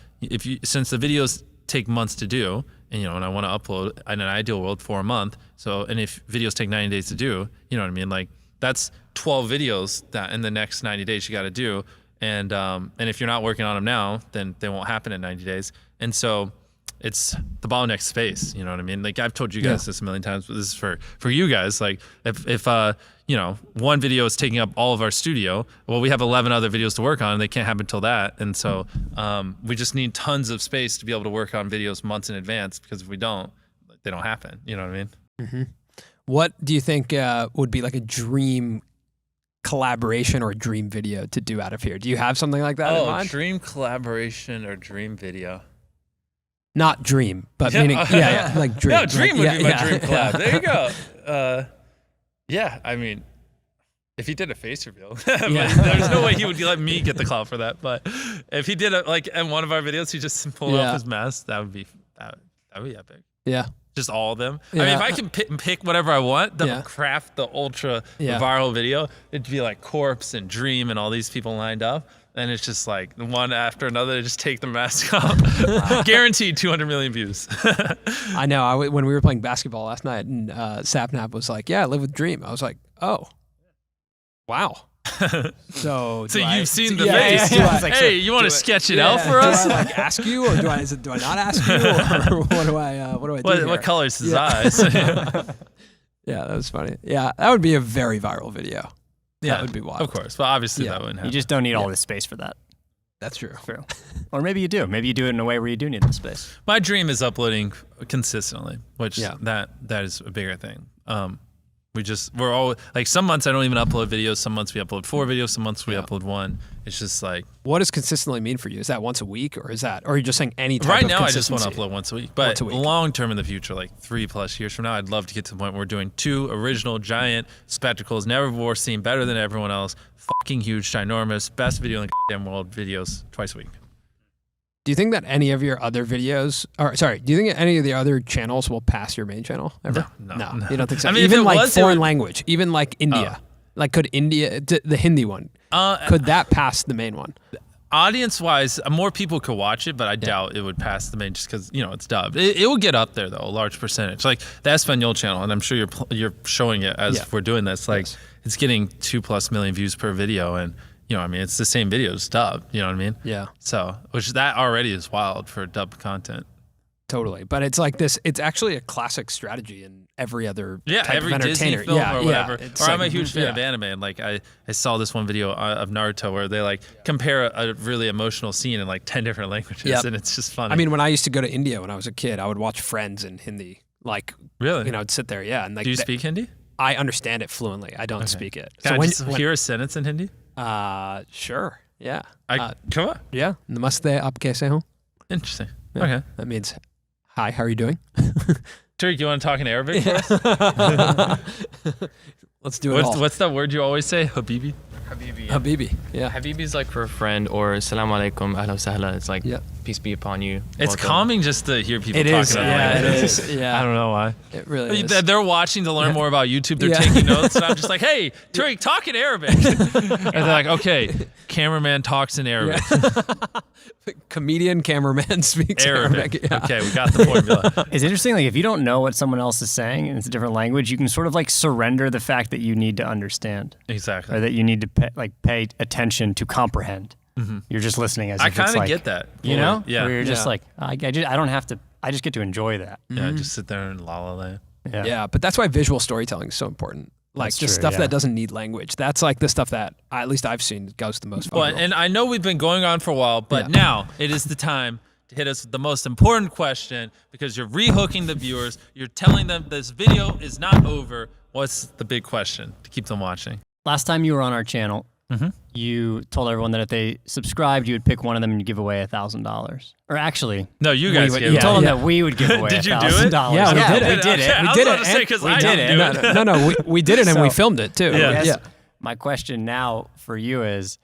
Speaker 1: since the videos take months to do, and I want to upload in an ideal world for a month. So, and if videos take 90 days to do, you know what I mean? Like that's 12 videos that in the next 90 days you got to do. And if you're not working on them now, then they won't happen in 90 days. And so it's the bottleneck space, you know what I mean? Like I've told you guys this a million times, but this is for you guys. Like if one video is taking up all of our studio, well, we have 11 other videos to work on and they can't happen until that. And so we just need tons of space to be able to work on videos months in advance, because if we don't, they don't happen. You know what I mean?
Speaker 3: Mm-hmm. What do you think would be like a dream collaboration or a dream video to do out of here? Do you have something like that in mind?
Speaker 1: Dream collaboration or dream video?
Speaker 3: Not dream, but meaning, like dream.
Speaker 1: No, dream
Speaker 3: like,
Speaker 1: would be my dream collab. There you go. Yeah, I mean, if he did a face reveal, there's no way he would let me get the clout for that. But if he did in one of our videos, he just pulled off his mask, that would be epic. Yeah. Just all of them. Yeah. I mean, if I can pick whatever I want, craft the ultra viral video, it'd be like Corpse and Dream and all these people lined up. And it's just like one after another, they just take the mask off. Guaranteed 200 million views.
Speaker 3: I know. When we were playing basketball last night, and Sapnap was like, "Yeah, I live with Dream." I was like, "Oh, wow." So
Speaker 1: you've seen the face.
Speaker 3: Yeah.
Speaker 1: Like, hey, you want to sketch it out for us?
Speaker 3: Do I like ask you, or do I not ask you, or what do I do?
Speaker 1: What color's his eyes?
Speaker 3: Yeah, that was funny. Yeah, that would be a very viral video.
Speaker 1: Yeah,
Speaker 3: that would be wild.
Speaker 1: Of course, but obviously that wouldn't happen.
Speaker 4: You just don't need all this space for that.
Speaker 3: That's true.
Speaker 4: Or maybe you do. Maybe you do it in a way where you do need the space.
Speaker 1: My dream is uploading consistently, which that is a bigger thing. We're all like, some months I don't even upload videos. Some months we upload 4 videos. Some months we upload 1. It's just like,
Speaker 3: what does consistently mean for you? Is that once a week, or are you just saying any type
Speaker 1: right
Speaker 3: of
Speaker 1: now? I just
Speaker 3: consistency?
Speaker 1: want to upload once a week. But long term in the future, like 3+ years from now, I'd love to get to the point where we're doing 2 original giant spectacles, never before seen, better than everyone else, fucking huge, ginormous, best video in the goddamn world videos twice a week.
Speaker 3: Do you think that any of your other videos, do you think any of the other channels will pass your main channel ever? No. You don't think so?
Speaker 1: I mean,
Speaker 3: even
Speaker 1: if it
Speaker 3: like
Speaker 1: was,
Speaker 3: foreign language, even like India, like could India, the Hindi one, could that pass the main one?
Speaker 1: Audience-wise, more people could watch it, but I doubt it would pass the main, just because it's dubbed. It will get up there though, a large percentage. Like the Espanol channel, and I'm sure you're showing it as we're doing this. Like it's getting 2+ million views per video, and I mean, it's the same video, it's dubbed. You know what I mean? Yeah. So, which that already is wild for dubbed content.
Speaker 3: Totally, but it's like this. It's actually a classic strategy in every other type
Speaker 1: every
Speaker 3: of entertainer.
Speaker 1: Disney film or whatever. Or
Speaker 3: Like,
Speaker 1: I'm a huge fan of anime, and like I saw this one video of Naruto where they like compare a really emotional scene in like 10 different languages, and it's just funny.
Speaker 3: I mean, when I used to go to India when I was a kid, I would watch Friends in Hindi. Like,
Speaker 1: really,
Speaker 3: I'd sit there, and like.
Speaker 1: Do you speak Hindi?
Speaker 3: I understand it fluently. I don't speak it.
Speaker 1: Can I just hear a sentence in Hindi?
Speaker 3: Sure. Yeah.
Speaker 1: Come on.
Speaker 3: Yeah. Namaste, aap kaise ho?
Speaker 1: Interesting. Yeah. Okay.
Speaker 3: That means, hi, how are you doing?
Speaker 1: Tariq, you want to talk in Arabic for us?
Speaker 3: Let's do it all.
Speaker 1: What's that word you always say? Habibi?
Speaker 3: Habibi. Yeah.
Speaker 6: Habibi's like for a friend, or Assalamu alaikum, ahla wa sahla. It's like peace be upon you.
Speaker 1: It's
Speaker 6: welcome.
Speaker 1: calming just to hear people
Speaker 3: It
Speaker 1: talking.
Speaker 3: is. Yeah, it is. Yeah.
Speaker 1: I don't know why.
Speaker 3: It really is.
Speaker 1: They're watching to learn more about YouTube. They're taking notes, and I'm just like, hey, Tariq, talk in Arabic. And they're like, okay, cameraman talks in Arabic.
Speaker 3: Comedian cameraman speaks Arabic. Yeah.
Speaker 1: Okay, we got the formula.
Speaker 4: It's interesting, like if you don't know what someone else is saying and it's a different language, you can sort of like surrender the fact that you need to understand.
Speaker 1: Exactly.
Speaker 4: Or that you need to pay attention to comprehend. You're just listening as if it's like,
Speaker 1: I kind of get that.
Speaker 4: You know?
Speaker 1: Yeah.
Speaker 4: Where you're just like, I don't have to, I just get to enjoy that.
Speaker 1: Yeah, just sit there and la la land.
Speaker 3: Yeah, but that's why visual storytelling is so important. Like
Speaker 4: That's
Speaker 3: the
Speaker 4: true,
Speaker 3: stuff that doesn't need language. That's like the stuff that at least I've seen goes the most viral.
Speaker 1: Well, and I know we've been going on for a while, but now it is the time to hit us with the most important question, because you're rehooking the viewers. You're telling them this video is not over. What's the big question to keep them watching?
Speaker 4: Last time you were on our channel, you told everyone that if they subscribed, you would pick one of them and you give away $1,000. Or actually,
Speaker 1: no, you guys gave
Speaker 4: you
Speaker 1: it.
Speaker 4: told them that we would give away
Speaker 1: Did you do
Speaker 4: $1,000.
Speaker 1: it?
Speaker 3: Yeah, we did it.
Speaker 4: We did it.
Speaker 3: We
Speaker 1: I
Speaker 3: did
Speaker 1: was about
Speaker 3: it.
Speaker 1: to say, 'cause I
Speaker 4: did
Speaker 1: didn't
Speaker 4: it.
Speaker 1: do it.
Speaker 3: No, we did it and we
Speaker 4: So,
Speaker 3: filmed it too.
Speaker 1: Yeah.
Speaker 3: Yeah.
Speaker 4: My question now for you is,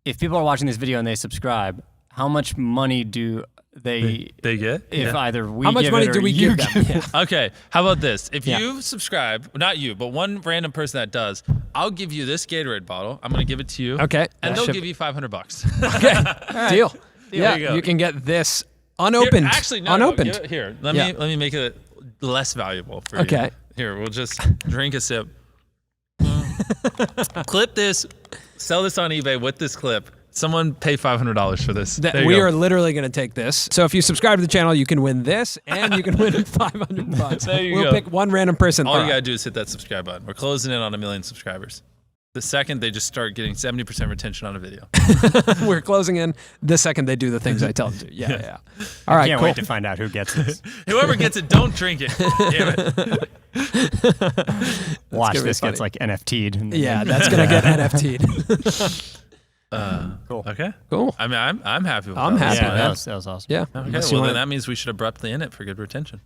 Speaker 4: if people are watching this video and they subscribe, how much money do they
Speaker 1: get?
Speaker 4: if either we
Speaker 3: How much
Speaker 4: give
Speaker 3: money
Speaker 4: it or
Speaker 3: do we
Speaker 4: you
Speaker 3: give them? Yeah.
Speaker 1: Okay, how about this? If you subscribe, not you, but one random person that does, I'll give you this Gatorade bottle. I'm gonna give it to you.
Speaker 3: Okay.
Speaker 1: And they'll give you $500.
Speaker 3: Okay. Deal. Yeah,
Speaker 1: you go.
Speaker 3: you can get this unopened.
Speaker 1: Here, actually, no,
Speaker 3: unopened.
Speaker 1: No, here, let me make it less valuable for you.
Speaker 3: Okay.
Speaker 1: Here, we'll just drink a sip. Clip this, sell this on eBay with this clip. Someone pay $500 for this.
Speaker 3: We are literally going to take this. So if you subscribe to the channel, you can win this, and you can win $500.
Speaker 1: There you
Speaker 3: we'll
Speaker 1: go.
Speaker 3: pick one random person.
Speaker 1: All you gotta do is hit that subscribe button. We're closing in on 1 million subscribers. The second they just start getting 70% retention on a video.
Speaker 3: We're closing in the second they do the things I tell them to. Yeah. All right,
Speaker 4: Can't
Speaker 3: cool.
Speaker 4: wait to find out who gets this.
Speaker 1: Whoever gets it, don't drink it. Damn it.
Speaker 4: Watch
Speaker 3: gonna be
Speaker 4: this
Speaker 3: funny.
Speaker 4: gets like NFT'd. And then-
Speaker 3: Yeah, that's going to get NFT'd.
Speaker 4: Cool.
Speaker 1: Okay.
Speaker 3: Cool.
Speaker 1: I mean, I'm happy with
Speaker 3: I'm
Speaker 1: that.
Speaker 3: happy.
Speaker 4: Yeah,
Speaker 3: man.
Speaker 4: that was awesome.
Speaker 3: Yeah.
Speaker 1: Okay,
Speaker 3: Unless
Speaker 1: well
Speaker 3: you
Speaker 1: then
Speaker 3: want-
Speaker 1: that means we should abruptly end it for good retention.